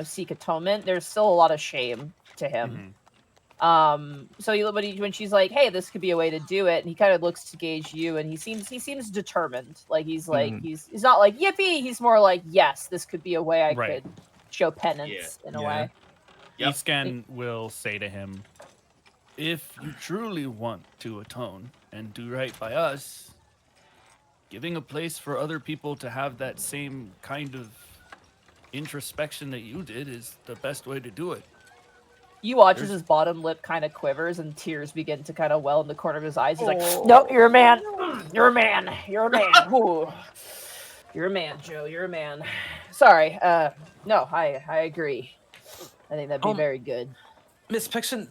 seek atonement, there's still a lot of shame to him. So when she's like, "Hey, this could be a way to do it," and he kind of looks to gauge you, and he seems determined. Like, he's like, he's not like yippee. He's more like, yes, this could be a way I could show penance in a way. Yep. Iskan will say to him, "If you truly want to atone and do right by us, giving a place for other people to have that same kind of introspection that you did is the best way to do it." You watch as his bottom lip kind of quivers and tears begin to kind of well in the corner of his eyes. He's like, "No, you're a man. You're a man. You're a man. Ooh. You're a man, Joe. You're a man." Sorry. No, I agree. I think that'd be very good. Miss Pixon,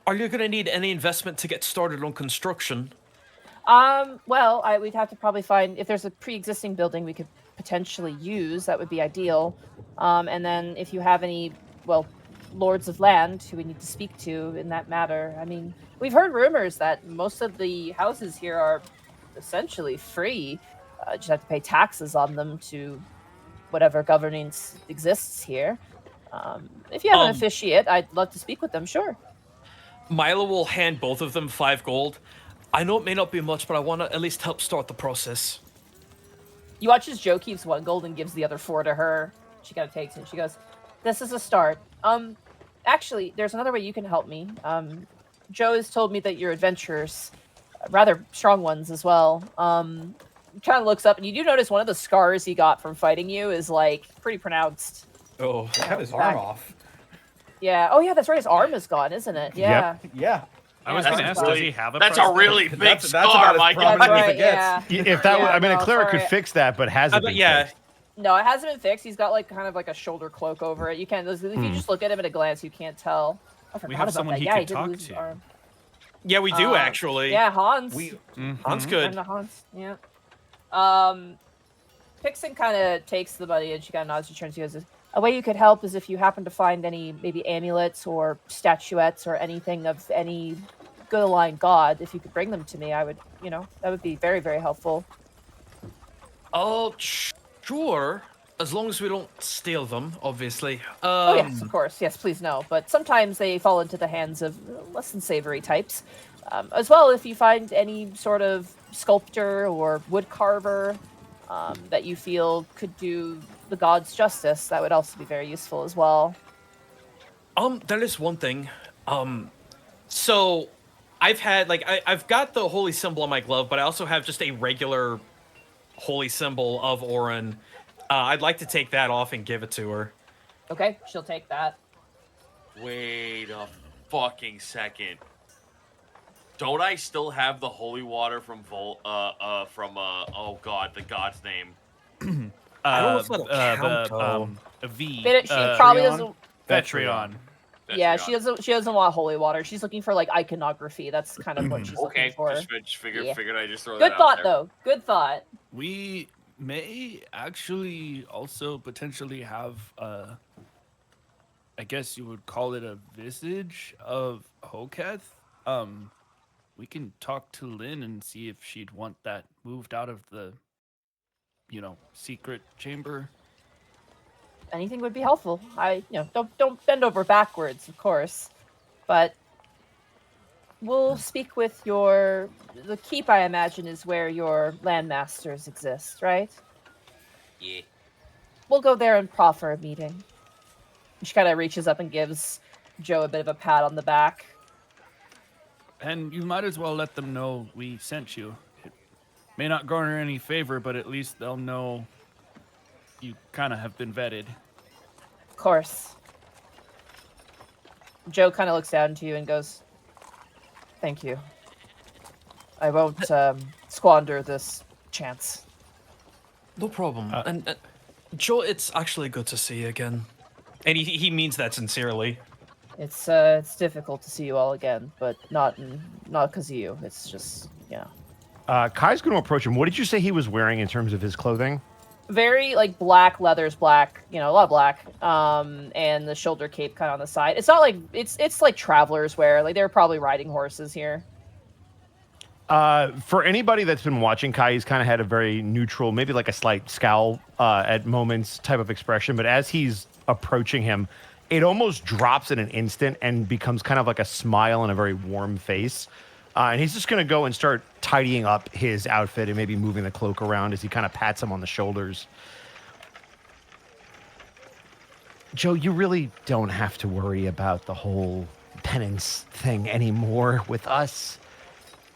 are you going to need any investment to get started on construction? Well, we'd have to probably find if there's a pre-existing building we could potentially use. That would be ideal. And then if you have any, lords of land who we need to speak to in that matter. I mean, we've heard rumors that most of the houses here are essentially free. Just have to pay taxes on them to whatever governance exists here. If you have an officiate, I'd love to speak with them, sure. Milo will hand both of them 5 gold. I know it may not be much, but I want to at least help start the process. You watch as Joe keeps 1 gold and gives the other 4 to her. She kind of takes it. She goes, "This is a start. Actually, there's another way you can help me. Joe has told me that you're adventurers, rather strong ones as well." Kind of looks up, and you do notice one of the scars he got from fighting you is, like, pretty pronounced. Oh, He cut his arm off. Yeah. Oh, yeah, that's right. His arm is gone, isn't it? Yeah. Yeah. I was that's going to ask, really- does he have a That's a prosthetic? really big That's scar, about as Michael. prominent That's as right, it gets. yeah. If that, Yeah, I mean, no, a cleric could sorry. fix that, but hasn't been fixed. No, it hasn't been fixed. He's got, like, kind of like a shoulder cloak over it. You can't, if you just look at him at a glance, you can't tell. I forgot We have about someone that. he Yeah, could he did talk lose his to. arm. Yeah, we do actually. Yeah, Hans. Hans And good. the Hans, yeah. Pixon kind of takes the money and she kind of nods. She turns. She goes, "A way you could help is if you happen to find any maybe amulets or statuettes or anything of any good aligned god. If you could bring them to me, I would, that would be very, very helpful." Oh, sure. As long as we don't steal them, obviously. Oh yes, of course. Yes, please no. But sometimes they fall into the hands of less than savory types. As well, if you find any sort of sculptor or wood carver that you feel could do the gods justice, that would also be very useful as well. There is one thing. So I've had I've got the holy symbol on my glove, but I also have just a regular holy symbol of Orin. I'd like to take that off and give it to her. Okay, she'll take that. Wait a fucking second. Don't I still have the holy water from oh god, the god's name? I don't know if that'll count. V. She probably doesn't. Vetreon. Yeah, she doesn't want holy water. She's looking for like iconography. That's kind of what she's looking for. Just figured I just throw Good that thought out there. though. Good thought. We may actually also potentially have I guess you would call it a visage of Hoketh. We can talk to Lynn and see if she'd want that moved out of the, secret chamber. Anything would be helpful. Don't bend over backwards, of course, but we'll speak with the keep. I imagine is where your landmasters exist, right? Yeah. We'll go there and proffer a meeting. She kind of reaches up and gives Joe a bit of a pat on the back. And you might as well let them know we sent you. It may not garner any favor, but at least they'll know you kind of have been vetted. Of course. Joe kind of looks down to you and goes, "Thank you. I won't squander this chance." No problem. And Joe, it's actually good to see you again. And he means that sincerely. It's difficult to see you all again, but not because of you. It's just, Kai's going to approach him. What did you say he was wearing in terms of his clothing? Very black, leather's black, a lot of black, and the shoulder cape kind of on the side. It's not like it's like travelers wear. Like they're probably riding horses here. For anybody that's been watching Kai, he's kind of had a very neutral, maybe like a slight scowl at moments type of expression. But as he's approaching him, it almost drops in an instant and becomes kind of like a smile and a very warm face. And he's just going to go and start tidying up his outfit and maybe moving the cloak around as he kind of pats him on the shoulders. Joe, you really don't have to worry about the whole penance thing anymore with us.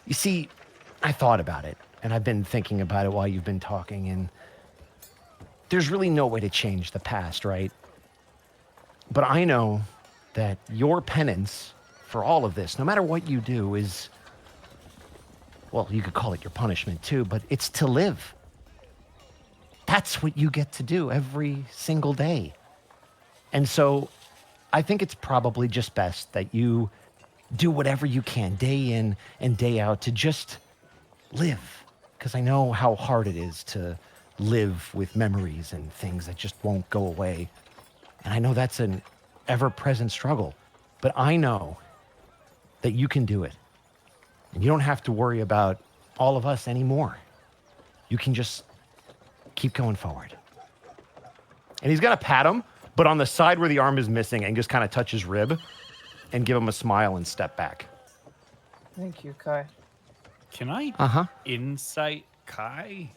You see, I thought about it, and I've been thinking about it while you've been talking, and there's really no way to change the past, right? But I know that your penance for all of this, no matter what you do, is, well, you could call it your punishment too, but it's to live. That's what you get to do every single day. And so I think it's probably just best that you do whatever you can day in and day out to just live. Because I know how hard it is to live with memories and things that just won't go away. And I know that's an ever-present struggle. But I know that you can do it. And you don't have to worry about all of us anymore. You can just keep going forward. And he's going to pat him, but on the side where the arm is missing, and just kind of touch his rib and give him a smile and step back. Thank you, Kai. Can I insight Kai?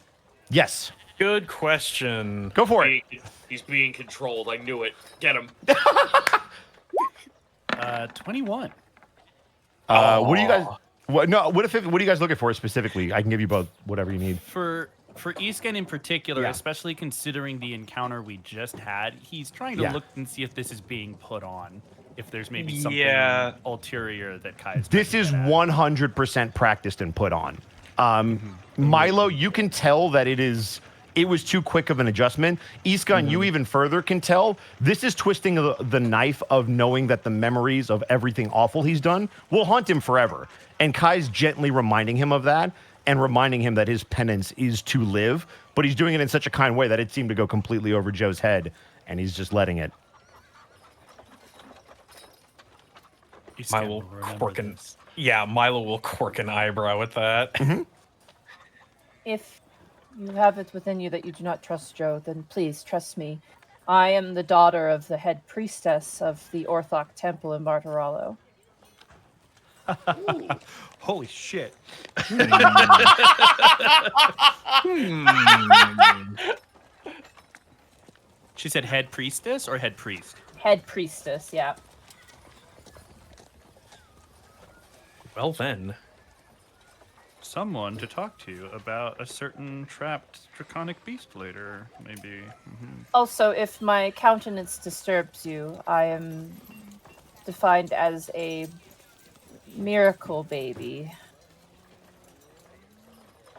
Yes. Good question. Go for it. He's being controlled. I knew it. Get him. 21. What do you guys? What are you guys looking for specifically? I can give you both whatever you need. For Isken in particular, especially considering the encounter we just had, he's trying to look and see if this is being put on. If there's maybe something ulterior that Kai's. This is 100% practiced and put on. Milo, you can tell that it was too quick of an adjustment. Iskan, you even further can tell this is twisting the knife of knowing that the memories of everything awful he's done will haunt him forever. And Kai's gently reminding him of that and reminding him that his penance is to live, but he's doing it in such a kind way that it seemed to go completely over Joe's head, and he's just letting it. Milo will quirk an eyebrow at that. If you have it within you that you do not trust Jo, then please trust me. I am the daughter of the head priestess of the Orthoc Temple in Bartarallo. Holy shit. She said head priestess or head priest? Head priestess, yeah. Well then. Someone to talk to about a certain trapped draconic beast later, maybe. Also, if my countenance disturbs you, I am defined as a miracle baby.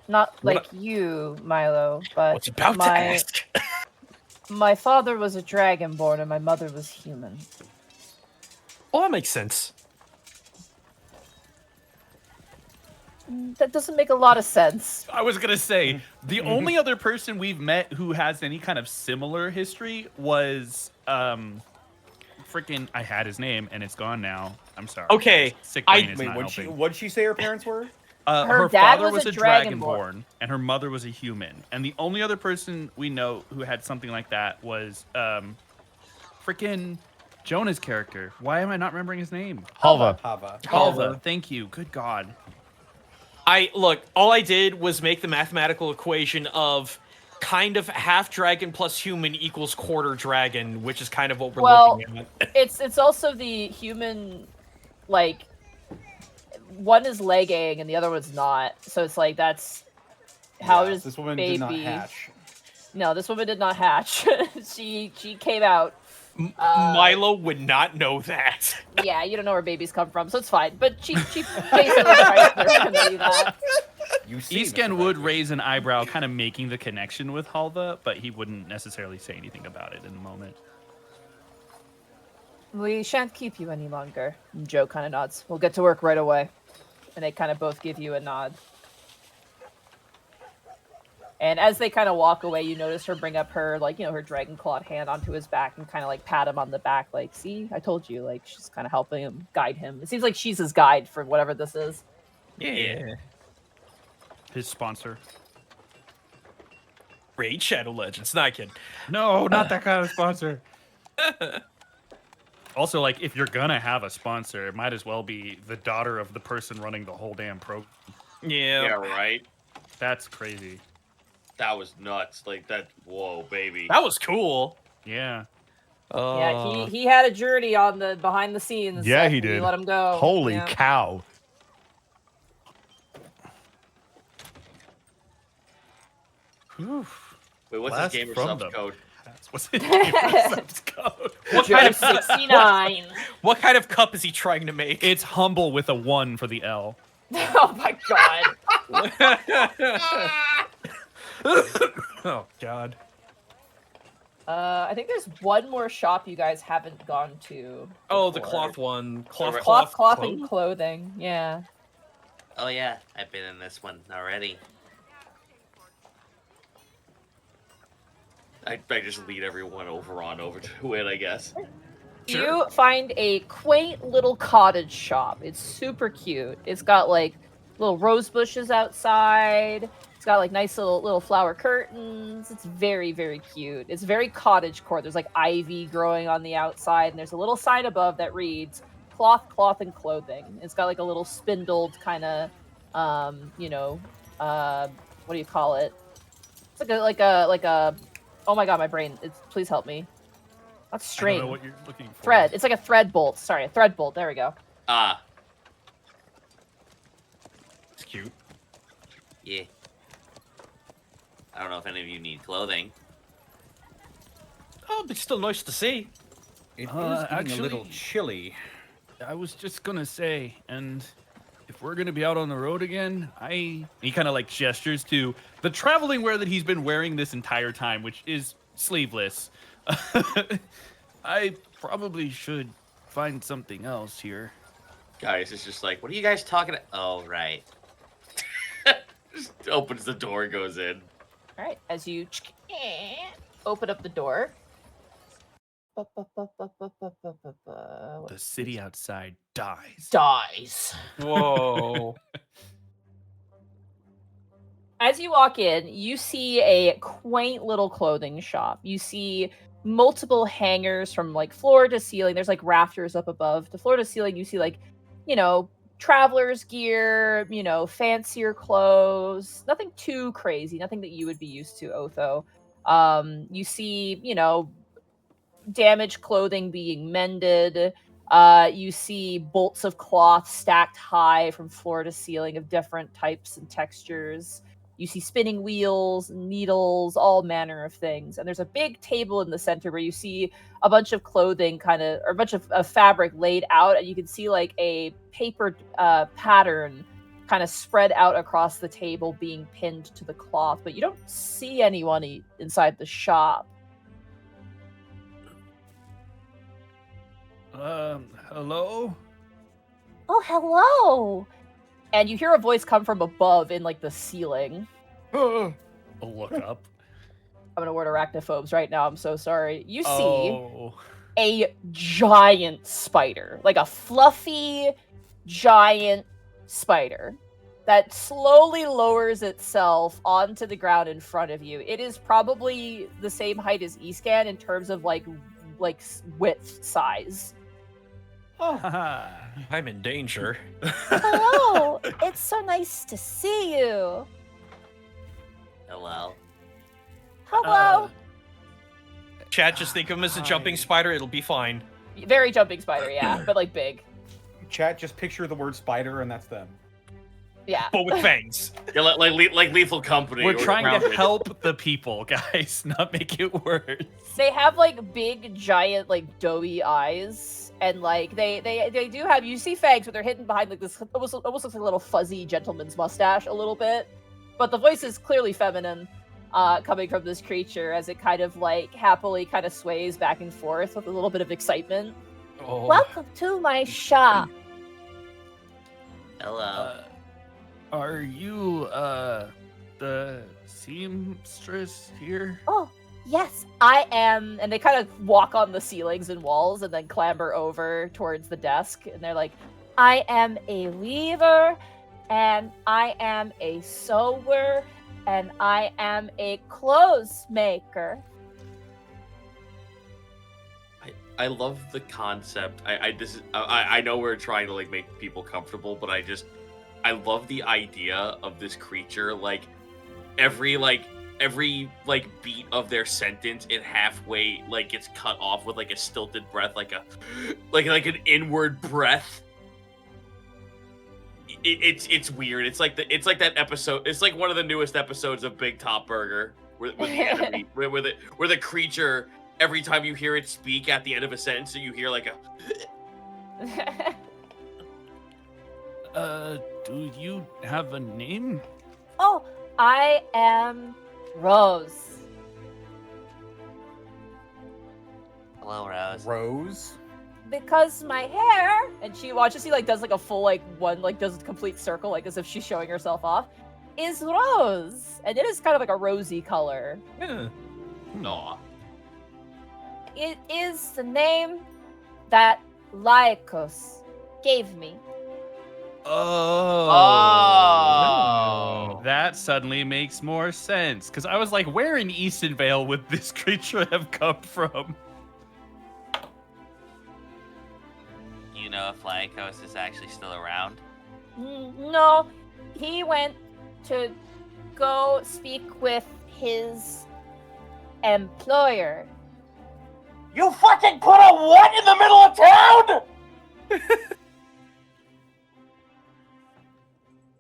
Not like you, Milo, but What's about to ask? my father was a dragonborn and my mother was human. Oh, that makes sense. That doesn't make a lot of sense. I was gonna say, the only other person we've met who has any kind of similar history was freaking, I had his name and it's gone now. I'm sorry. Okay, Sick brain is Wait, not helping. what'd she say her parents were? Her dad father was a a dragonborn. dragonborn, and her mother was a human. And the only other person we know who had something like that was freaking Jonah's character. Why am I not remembering his name? Halva. Halva. Thank you. Good God. All I did was make the mathematical equation of kind of half dragon plus human equals quarter dragon, which is kind of what we're looking at. It's also the human, like, one is legging and the other one's not. So it's like that's how does this woman baby... did not hatch. No, this woman did not hatch. she came out. Milo would not know that. Yeah, you don't know where babies come from, so it's fine. But she basically tried to tell you that. Easken would raise an eyebrow, kind of making the connection with Halva, but he wouldn't necessarily say anything about it in the moment. We shan't keep you any longer. And Jo kind of nods. We'll get to work right away. And they kind of both give you a nod. And as they kind of walk away, you notice her bring up her, like, her dragon clawed hand onto his back and kind of, like, pat him on the back, like, see, I told you, like, she's kind of helping him, guide him. It seems like she's his guide for whatever this is. Yeah. His sponsor. Raid Shadow Legends, not kidding. No, not that kind of sponsor. Also, like, if you're gonna have a sponsor, it might as well be the daughter of the person running the whole damn program. Yeah, right. That's crazy. That was nuts. Like that. Whoa, baby. That was cool. Yeah. Yeah, he had a journey on the behind the scenes. Yeah, he You did. let him go. Holy Yeah. cow. Wait, what's Blast his gamer from subs them. code? What's his gamer subs code? What kind of 69. What kind of cup is he trying to make? It's humble with a 1 for the L. Oh my god. Oh God. I think there's one more shop you guys haven't gone to. Oh, the before. cloth one. Cloth Cloth and clothing. Yeah. Oh yeah, I've been in this one already. I just lead everyone over to it, I guess. You find a quaint little cottage shop. It's super cute. It's got like little rose bushes outside. It's got like nice little flower curtains. It's very, very cute. It's very cottage core. There's like ivy growing on the outside, and there's a little sign above that reads cloth, and clothing. It's got like a little spindled kind of, what do you call it? It's like a. Oh my god, my brain! Please help me. Not string. I don't know what you're looking for. Thread. It's like a thread bolt. Sorry, a thread bolt. There we go. Ah. It's cute. Yeah. I don't know if any of you need clothing. Oh, but it's still nice to see. It is getting actually- a little chilly. I was just gonna say, and if we're gonna be out on the road again, he kind of like gestures to the traveling wear that he's been wearing this entire time, which is sleeveless. I probably should find something else here. Guys, it's just like, what are you guys talking about? Oh, right. Just opens the door and goes in. All right, as you open up the door. The city outside dies. Dies. Whoa. as you walk in, you see a quaint little clothing shop. You see multiple hangers from like floor to ceiling. There's like rafters up above. The floor to ceiling, you see like, traveler's gear, fancier clothes. Nothing too crazy. Nothing that you would be used to, Otho. You see, damaged clothing being mended. You see bolts of cloth stacked high from floor to ceiling of different types and textures. You see spinning wheels, needles, all manner of things. And there's a big table in the center where you see a bunch of clothing or a bunch of fabric laid out. And you can see like a paper pattern kind of spread out across the table being pinned to the cloth. But you don't see anyone inside the shop. Hello? Oh, hello! And you hear a voice come from above in, like, the ceiling. I'll look up. I'm gonna word arachnophobes right now, I'm so sorry. You see a giant spider. Like a fluffy, giant spider that slowly lowers itself onto the ground in front of you. It is probably the same height as Escan in terms of, like width size. Oh, I'm in danger. Hello, it's so nice to see you. Hello. Hello. Chat, just think of him as a jumping spider. It'll be fine. Very jumping spider, yeah, but like big. Chat, just picture the word spider, and that's them. Yeah. But with fangs. Yeah, like Lethal Company. We're or trying to Grounded. help the people, guys, not make it worse. They have like big, giant, like doughy eyes, and like they do have. You see fangs, but they're hidden behind like this. Almost looks like a little fuzzy gentleman's mustache, a little bit. But the voice is clearly feminine, coming from this creature as it kind of like happily kind of sways back and forth with a little bit of excitement. Oh. Welcome to my shop. Hello. Are you, the seamstress here? Oh, yes, I am. And they kind of walk on the ceilings and walls and then clamber over towards the desk. And they're like, I am a weaver, and I am a sewer, and I am a clothes maker. I love the concept. I know we're trying to like make people comfortable, but I love the idea of this creature. Like every beat of their sentence, it halfway like gets cut off with like a stilted breath, like an inward breath. It's weird. It's like that episode. It's like one of the newest episodes of Big Top Burger, where the enemy, where the creature, every time you hear it speak at the end of a sentence, you hear like a. Do you have a name? Oh, I am Rose. Hello, Rose. Rose? Because my hair, and she watches, she like does like a full like one, like does a complete circle, like as if she's showing herself off, is rose. And it is kind of like a rosy color. Yeah. Aw. It is the name that Lycos gave me. Oh. That suddenly makes more sense. Because I was like, where in Eenvil would this creature have come from? You know if Lycos is actually still around? No, he went to go speak with his employer. You fucking put a what in the middle of town?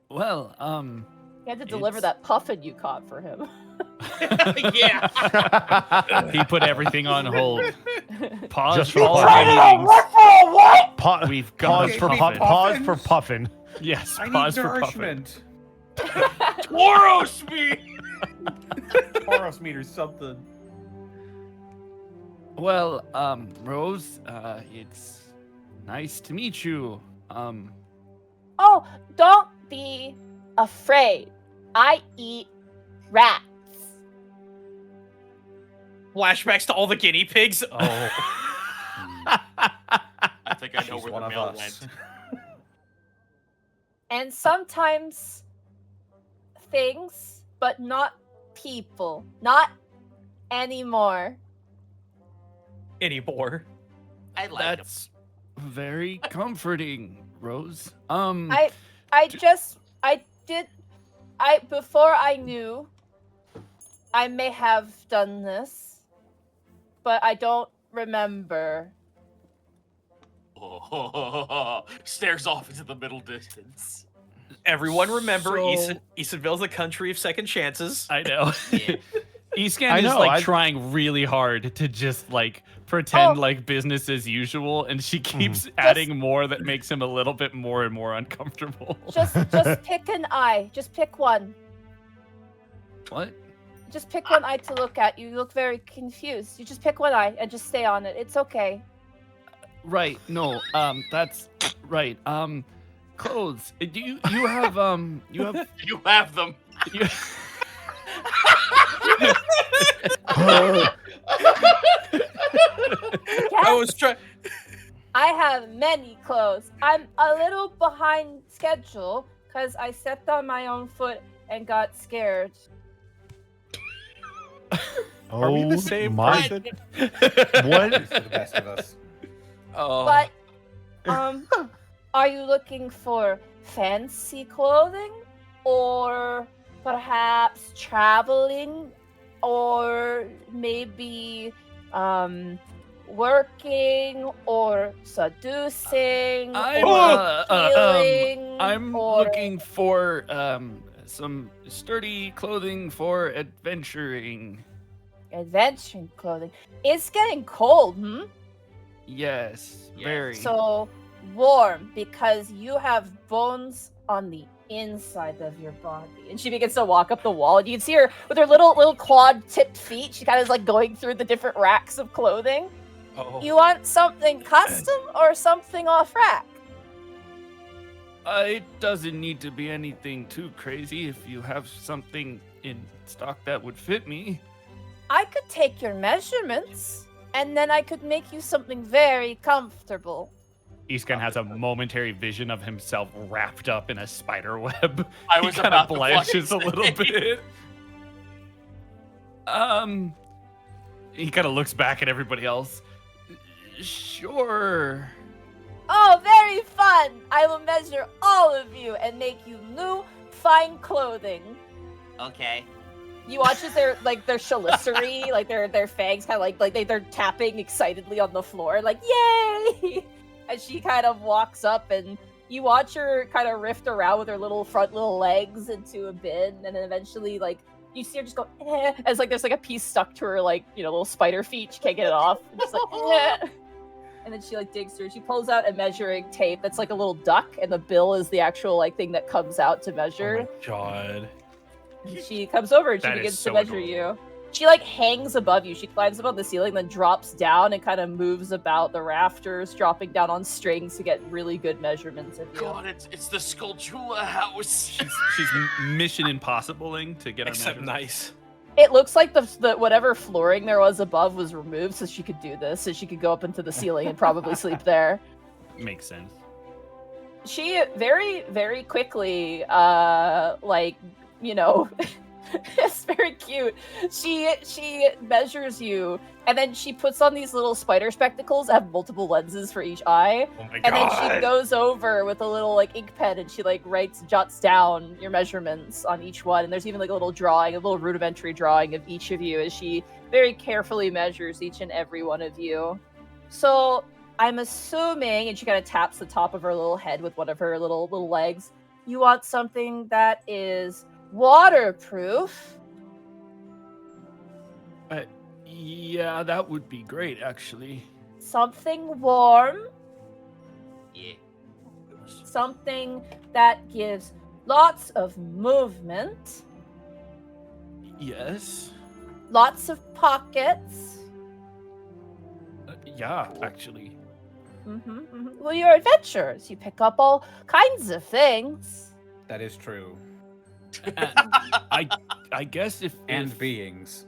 Well, You had to deliver that puffin you caught for him. Yeah. he put everything on hold. Pause Just for for all puffin. meetings. We've got Pause for a puffin. pause for puffin. Yes, I need pause for puffin. nourishment. Tauros meat. Tauros meat or something. Well, Rose, it's nice to meet you. Oh, don't be afraid. I eat rats. Flashbacks to all the guinea pigs. Oh. I think I know She's where one the of mail us. went. And sometimes things but not people. Not anymore. Anymore. I like him. That's very comforting, Rose. Before I knew, I may have done this, but I don't remember. Stares off into the middle distance. Everyone remember, So- Easonville's a country of second chances. I know. Escan I is know, like I- trying really hard to just like pretend like business as usual, and she keeps adding more that makes him a little bit more and more uncomfortable. Just pick an eye. Just pick one. What? Just pick one eye to look at. You look very confused. You just pick one eye and just stay on it. It's okay. Right. No. That's right. Clothes. Do you have you have You have them. you, I was trying. I have many clothes. I'm a little behind schedule because I stepped on my own foot and got scared. Are we the same person? What? What? For the best of us. Oh. But, are you looking for fancy clothing? Or perhaps traveling? Or maybe, working or seducing healing, I'm or looking for some sturdy clothing for adventuring. adventuring clothing. It's getting cold, Yes, Yes. very. So warm because you have bones on the inside of your body. And she begins to walk up the wall, and you can see her with her little clawed-tipped feet. She kind of is like going through the different racks of clothing. Oh. You want something custom or something off rack? It doesn't need to be anything too crazy. If you have something in stock that would fit me. I could take your measurements, and then I could make you something very comfortable. Iskan has a momentary vision of himself wrapped up in a spider web. I was he kind about of to blanches a fucking little say. bit. He kind of looks back at everybody else. Sure. Oh, very fun! I will measure all of you and make you new, fine clothing. Okay. You watch as their chalicery, like their fangs kind of like they're tapping excitedly on the floor, like yay! As she kind of walks up, and you watch her kind of rift around with her little legs into a bin, and then eventually like you see her just go as like there's like a piece stuck to her little spider feet. She can't get it off. And just like and then she like digs through. She pulls out a measuring tape that's like a little duck, and the bill is the actual like thing that comes out to measure. Oh my god. And she comes over and she That is begins so to measure adorable. you. She like hangs above you. She climbs above the ceiling, then drops down and kind of moves about the rafters, dropping down on strings to get really good measurements of you. God, it's the Skulltula house. She's mission impossibling to get her Except measurements. nice. It looks like the whatever flooring there was above was removed, so she could do this. So she could go up into the ceiling and probably sleep there. Makes sense. She very, very quickly, it's very cute. She measures you, and then she puts on these little spider spectacles that have multiple lenses for each eye. Oh my And then she goes over with a little like ink pen, and she like jots down your measurements on each one. And there's even like a little rudimentary drawing of each of you as she very carefully measures each and every one of you. So I'm assuming, and she kind of taps the top of her little head with one of her little legs. You want something that is waterproof. Yeah, that would be great, actually. Something warm. Yeah. Something that gives lots of movement. Yes. Lots of pockets. Yeah, actually. Well, you're adventurers. You pick up all kinds of things. That is true. And I guess if Beings.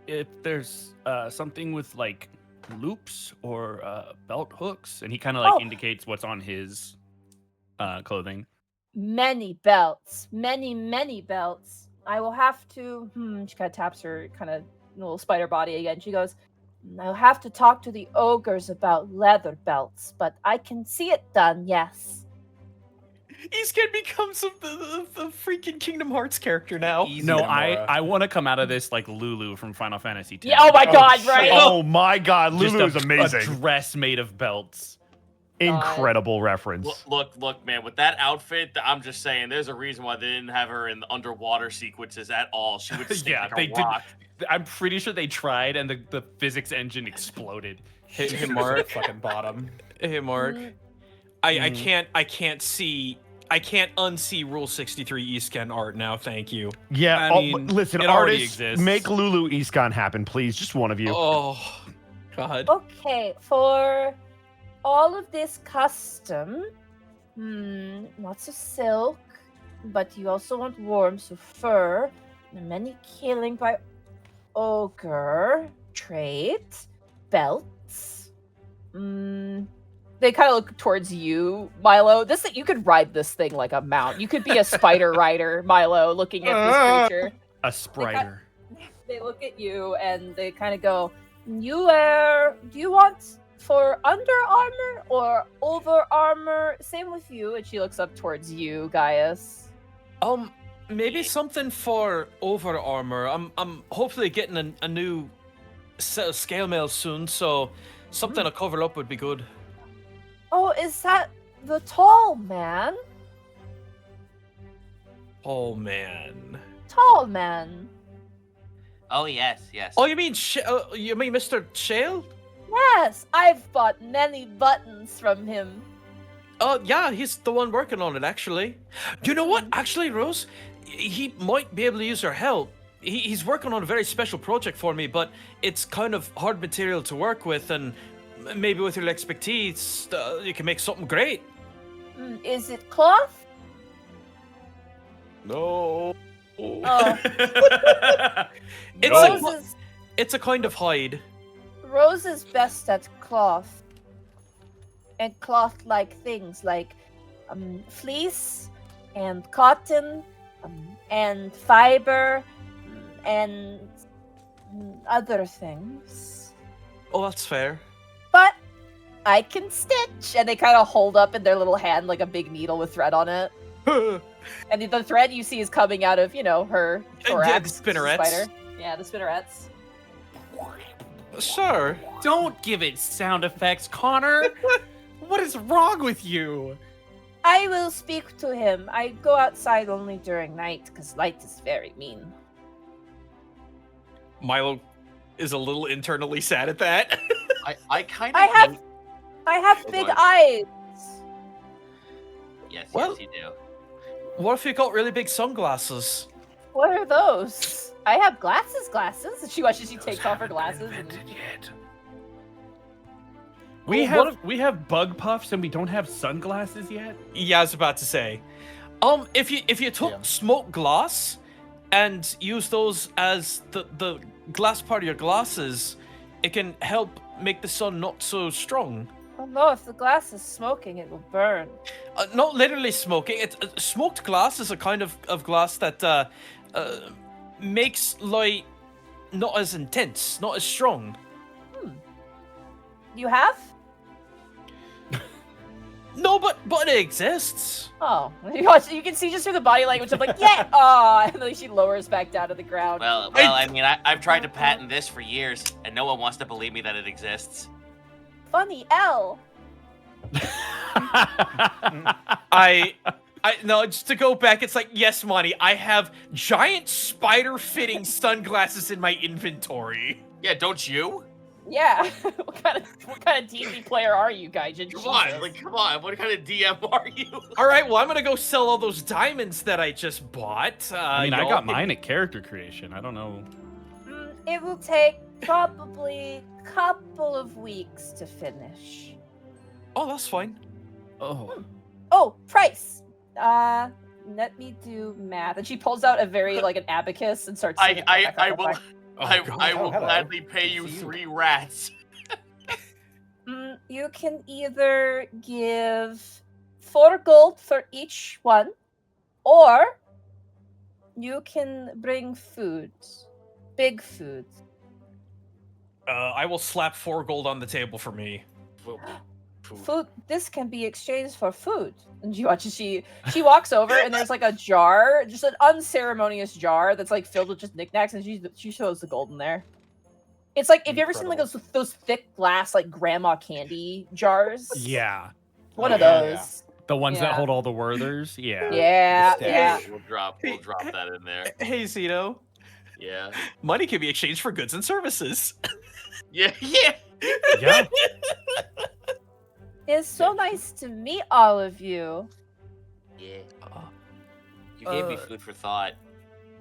if there's something with like loops or belt hooks, and he kind of like indicates what's on his clothing. Many belts. Many belts. I will have to. She kind of taps her kind of little spider body again. She goes, I'll have to talk to the ogres about leather belts, but I can see it done, yes. He's gonna become the freaking Kingdom Hearts character now. No, I want to come out of this like Lulu from Final Fantasy X. Yeah, oh my god, right? Oh my god, Just Lulu is a amazing. dress made of belts. Incredible reference. Look, man, with that outfit, I'm just saying, there's a reason why they didn't have her in the underwater sequences at all. She would stink Yeah, like they a did. rock. I'm pretty sure they tried, and the physics engine exploded. Hey, Mark. Fucking bottom. Hey, Mark. I can't unsee Rule 63 Escan art now. Thank you. Yeah, I mean, listen, it already artists, exists. make Lulu Iskan happen, please. Just one of you. Oh, God. Okay, for all of this custom, lots of silk, but you also want warm, so fur, and many killing by ogre, trait, belts. They kind of look towards you, Milo. You could ride this thing like a mount. You could be a spider rider, Milo, looking at this creature. A spriter. They look at you and they kind of go, do you want for under armor or over armor? Same with you. And she looks up towards you, Gaius. Maybe something for over armor. I'm hopefully getting a new set of scale mail soon, so something to cover up would be good. Oh, is that the tall man? Oh man. Tall man. Oh, yes. Oh, you mean Mr. Shale? Yes, I've bought many buttons from him. Oh, yeah, he's the one working on it, actually. You know what? Actually, Rose, he might be able to use our help. He's working on a very special project for me, but it's kind of hard material to work with, and maybe with your expertise, you can make something great. Is it cloth? No. Oh. It's a kind of hide. Rose is best at cloth. And cloth-like things like fleece and cotton and fiber and other things. Oh, that's fair. But I can stitch. And they kind of hold up in their little hand like a big needle with thread on it. And the thread you see is coming out of, her thorax. The spinnerets. Spider. Yeah, the spinnerets. Sure. Don't give it sound effects, Connor. What is wrong with you? I will speak to him. I go outside only during night because light is very mean. Milo is a little internally sad at that. I kind of I have big eyes. Yes, Well- yes, you do. What if you got really big sunglasses? What are those? I have glasses. And she watches you take off her glasses. And... We have bug puffs and we don't have sunglasses yet. Yeah, I was about to say. If you took smoked glass and use those as the glass part of your glasses, it can help make the sun not so strong. Oh no, if the glass is smoking, it will burn. Not literally smoking. Smoked glass is a kind of glass that makes light not as intense, not as strong. You have? No, but it exists. Oh, you can see just through the body language of like, yeah, and then she lowers back down to the ground. Well, I mean, I've tried to patent this for years, and no one wants to believe me that it exists. Funny L. No, just to go back, it's like, yes, Monty, I have giant spider-fitting sunglasses in my inventory. Yeah, don't you? Yeah. what kind of D&D player are you, Gaijin? Come on, what kind of DM are you? All right, well, I'm gonna go sell all those diamonds that I just bought. I got mine at character creation. I don't know. It will take probably a couple of weeks to finish. Oh, that's fine. Oh, price. Let me do math. And she pulls out a very an abacus and starts. I will. I will hello. gladly pay you 3 rats. You can either give 4 gold for each one, or You can bring food. Big food. I will slap 4 gold on the table for me. Food. This can be exchanged for food. And you watch as she walks over and there's like a jar, just an unceremonious jar that's like filled with just knickknacks, and she shows the gold in there. It's like, have you ever seen like those thick glass like grandma candy jars? Yeah. One of those. The ones that hold all the Werthers? Yeah. Yeah. We'll drop that in there. Hey, Zito. Yeah. Money can be exchanged for goods and services. Yeah. Yeah. It's so nice to meet all of you. Yeah. You gave me food for thought.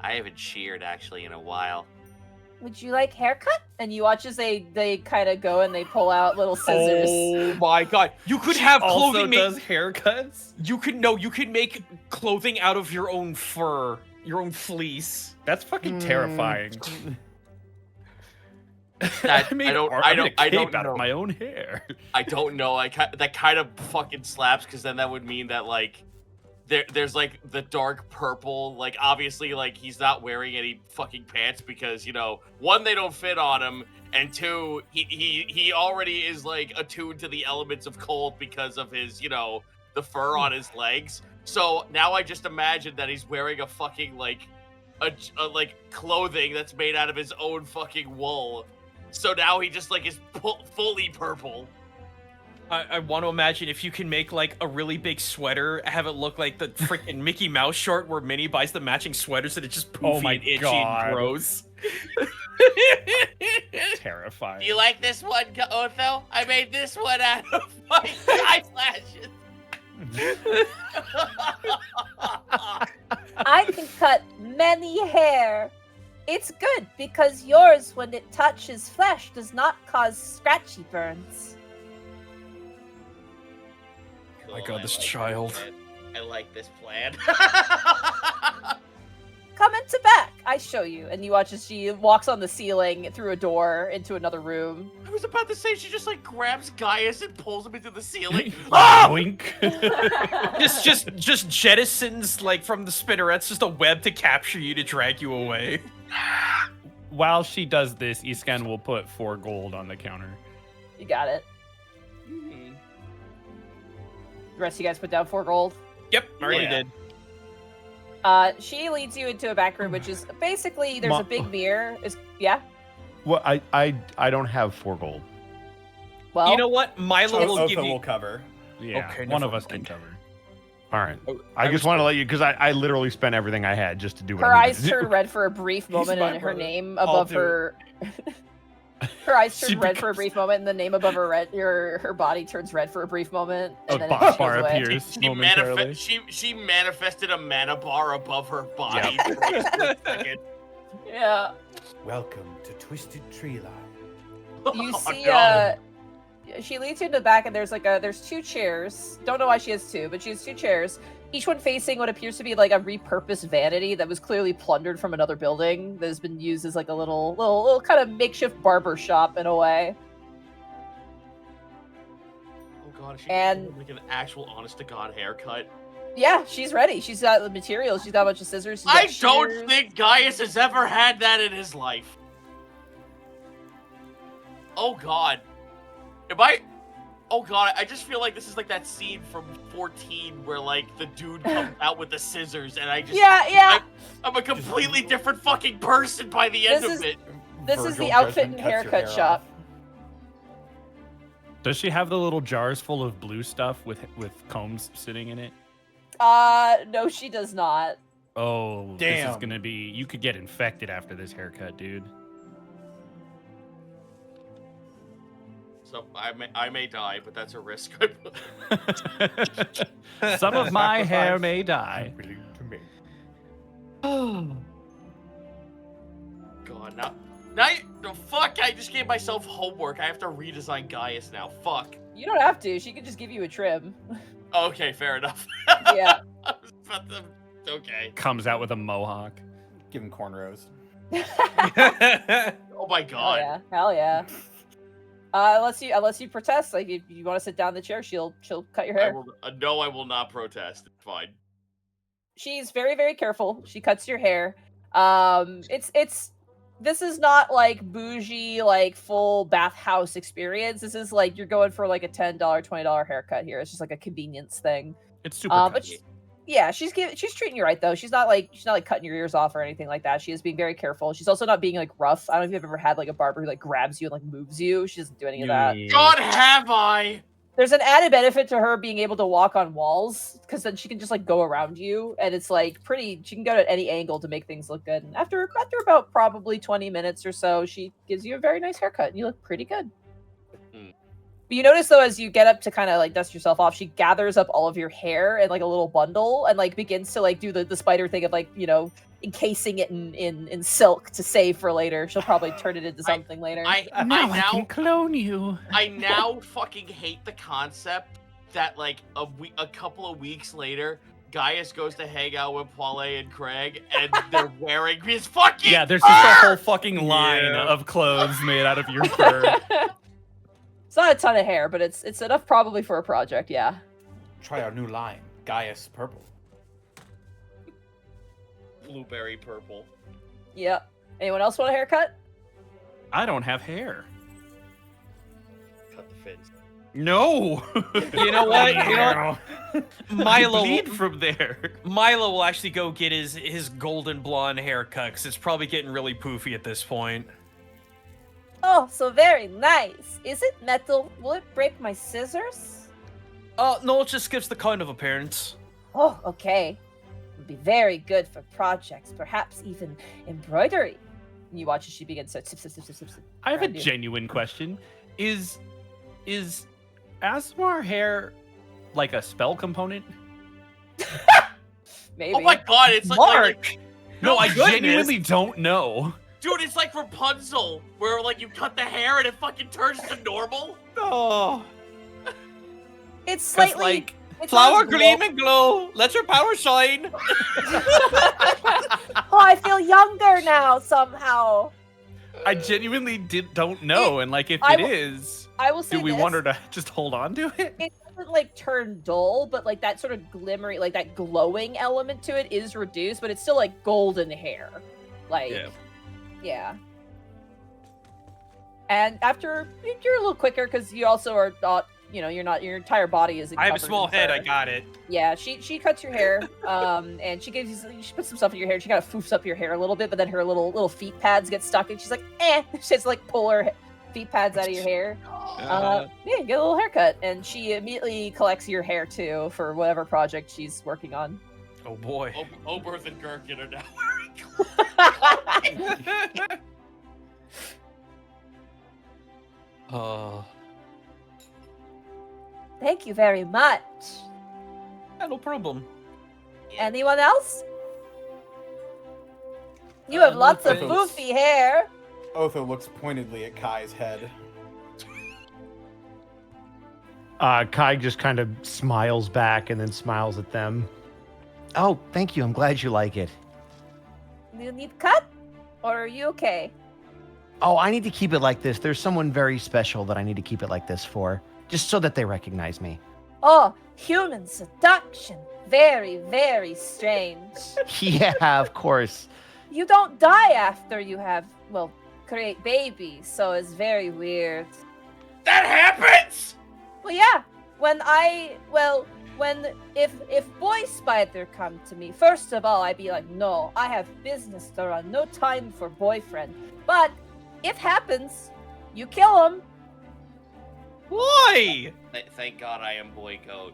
I haven't cheered actually in a while. Would you like haircut? And you watch as they kind of go and they pull out little scissors. Oh my god! You could have Also clothing does haircuts. You could make clothing out of your own fur, your own fleece. That's fucking terrifying. I don't out know. of my own hair. I don't know. That kind of fucking slaps, because then that would mean that like there's like the dark purple, like obviously like he's not wearing any fucking pants because, you know, 1, they don't fit on him, and 2, he already is like attuned to the elements of cold because of his, you know, the fur on his legs. So now I just imagine that he's wearing a fucking like a like clothing that's made out of his own fucking wool. So now he just like is fully purple. I want to imagine if you can make like a really big sweater, have it look like the freaking Mickey Mouse short where Minnie buys the matching sweaters and it's just poofy and itchy and gross. Terrifying. Do you like this one, Otho? I made this one out of my eyelashes. I can cut many hair. It's good because yours, when it touches flesh, does not cause scratchy burns. Cool, My god, this like child. I like this plan. Come into back. I show you. And you watch as she walks on the ceiling through a door into another room. I was about to say she just like grabs Gaius and pulls him into the ceiling. Wink. just jettisons like from the spinnerets, just a web to capture you to drag you away. While she does this, Iskan will put 4 gold on the counter. You got it. The rest of you guys put down 4 gold. Yep, already did. She leads you into a back room, which is basically there's a big mirror. Yeah. Well, I don't have 4 gold. Well, you know what? Milo will give you. will cover. Yeah, Okay, one never of us mind. can cover. All right. I just want to let you, because I literally spent everything I had just to do what her I needed eyes to do. turn red for a brief moment, my and her brother. name I'll above do her. Her eyes She turn red for a brief moment, and the name above her body turns red for a brief moment, and A then box it bar goes away. appears momentarily. She manifested a mana bar above her body for a split second. Yeah. Welcome to Twisted Tree Line. You Oh, see, no. she leads you in the back, and there's 2 chairs. Don't know why she has 2, but she has 2 chairs. Each one facing what appears to be like a repurposed vanity that was clearly plundered from another building that has been used as like a little kind of makeshift barber shop in a way. Oh god, she And- like an actual honest to god haircut. Yeah, she's ready. She's got the materials. She's got a bunch of scissors. she's got I don't shears. think Gaius has ever had that in his life. Oh god. Oh god, I just feel like this is like that scene from 14 where like the dude comes out with the scissors and I just Yeah. I'm a completely different fucking person by the end This of it. This is Virgil the outfit Dresden and cuts your haircut hair shop. Does she have the little jars full of blue stuff with combs sitting in it? No, she does not. Oh, this is Damn. gonna be. You could get infected after this haircut, dude. So I may die, but that's a risk. Some of my hair may die. God, now no, fuck! I just gave myself homework. I have to redesign Gaius now. Fuck. You don't have to. She could just give you a trim. Okay, fair enough. Yeah. I was about to- okay. Comes out with a mohawk. Give him cornrows. Oh my god. Hell yeah. Unless you protest, like if you want to sit down in the chair, she'll cut your I hair. will, no, I will not protest. It's fine. she's very, very careful. She cuts your hair. This is not like bougie, like full bathhouse experience. This is like you're going for like a $10, $20 haircut here. It's just like a convenience thing. It's super. But she's treating you right though. She's not like cutting your ears off or anything like that. She is being very careful. She's also not being like rough. I don't know if you've ever had like a barber who like grabs you and like moves you. She doesn't do any of that. God, have I? There's an added benefit to her being able to walk on walls because then she can just like go around you and it's like pretty. She can go at any angle to make things look good. And after about probably 20 minutes or so, she gives you a very nice haircut and you look pretty good. But you notice though, as you get up to kind of like dust yourself off, she gathers up all of your hair in like a little bundle and like begins to like do the spider thing of like, encasing it in silk to save for later. She'll probably turn it into something later. I can clone you. I now fucking hate the concept that like a couple of weeks later, Gaius goes to hang out with Paule and Craig, and they're wearing his fucking there's just a whole fucking line of clothes made out of your fur. It's not a ton of hair, but it's enough probably for a project, yeah. Try our new line, Gaius Purple. Blueberry purple. Yeah. Anyone else want a haircut? I don't have hair. Cut the fins. No. You know what? Milo bleed from there. Milo will actually go get his golden blonde haircut because it's probably getting really poofy at this point. Oh, so very nice. Is it metal? Will it break my scissors? No, it just gives the kind of appearance. Oh, okay. Would be very good for projects, perhaps even embroidery. And you watch as she begins to sip. I have a genuine question. Is Asmar hair like a spell component? Maybe. Oh my god, it's like No, I goodness. genuinely don't know. Dude, it's like Rapunzel, where like you cut the hair and it fucking turns to normal. Oh. It's slightly like it's flower not gleam and glow. Let your power shine. Oh, I feel younger now somehow. I genuinely don't know, and like if I will say do we this. want her to just hold on to it? It doesn't like turn dull, but like that sort of glimmery, like that glowing element to it is reduced, but it's still like golden hair. Like yeah. And after you're a little quicker because you also are not, your entire body is. I have a small head. I got it. Yeah, she cuts your hair, and she puts some stuff in your hair. She kind of foofs up your hair a little bit, but then her little feet pads get stuck, and she's like, She has to like pull her feet pads out of your hair. You get a little haircut, and she immediately collects your hair too for whatever project she's working on. Oh boy. Oberth and Gherkin are now wearing Thank you very much. Yeah, no problem. Anyone else? You have lots of foofy hair. Otho looks pointedly at Kai's head. Kai just kind of smiles back and then smiles at them. Oh, thank you. I'm glad you like it. Do you need cut? Or are you okay? Oh, I need to keep it like this. There's someone very special that I need to keep it like this for. Just so that they recognize me. Oh, human seduction. Very, very strange. Yeah, of course. You don't die after you have, create babies, so it's very weird. That happens! Well, yeah. If boy spider come to me, first of all, I'd be like, no, I have business to run, no time for boyfriend. But if happens, you kill him. Why? Thank God I am boy goat.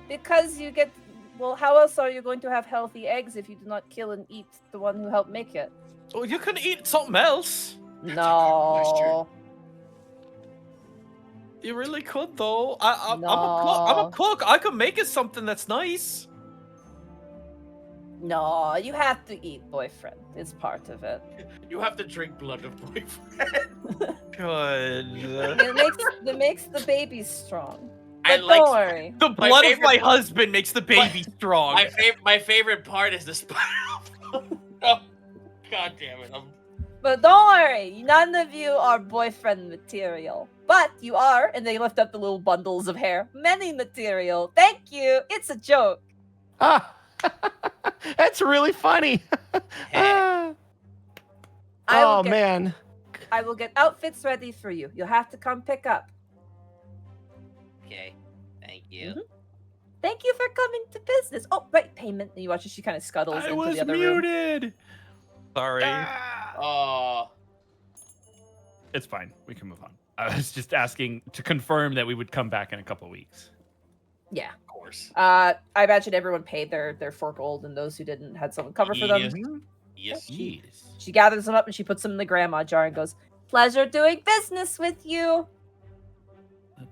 Because you get, how else are you going to have healthy eggs if you do not kill and eat the one who helped make it? Oh, you can eat something else. No. You really could, though. I'm a cook. I could make it something that's nice. No, you have to eat boyfriend. It's part of it. You have to drink blood of boyfriend. Good. It makes the baby strong. But like don't worry. The blood of my husband makes the baby strong. My favorite part is the spider. Oh, God damn it. But don't worry, none of you are boyfriend material. But you are, and they lift up the little bundles of hair, many material. Thank you. It's a joke. Ah, That's really funny. I Oh will get, man. I will get outfits ready for you. You'll have to come pick up. Okay. Thank you. Mhm. Thank you for coming to business. Oh, right, payment. And you watch as she kind of scuttles I into was the other room. muted. Sorry. Oh. It's fine. We can move on. I was just asking to confirm that we would come back in a couple weeks. Yeah. Of course. I imagine everyone paid their 4 gold, and those who didn't had someone cover for them. Yes. Jeez. She gathers them up and she puts them in the grandma jar and goes, "Pleasure doing business with you.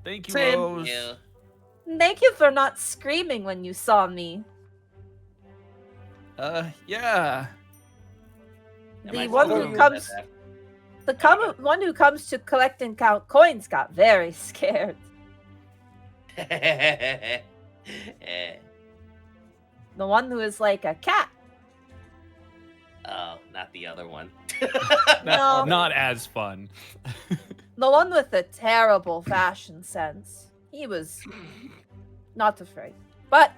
Thank you, Same. Rose. Yeah. Thank you for not screaming when you saw me." Yeah. The one who comes, one who comes to collect and count coins got very scared. The one who is like a cat. Oh, not the other one. No. Not as fun. The one with the terrible fashion sense. He was not afraid. But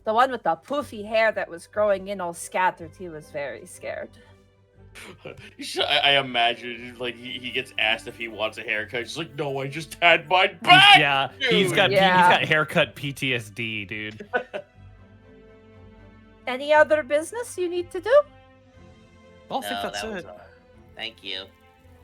the one with the poofy hair that was growing in all scattered, he was very scared. I imagine like he gets asked if he wants a haircut. He's like, "No, I just had mine back." Yeah, dude." he's got Yeah. haircut PTSD, dude. Any other business you need to do? I think that's that was it. all. Thank you.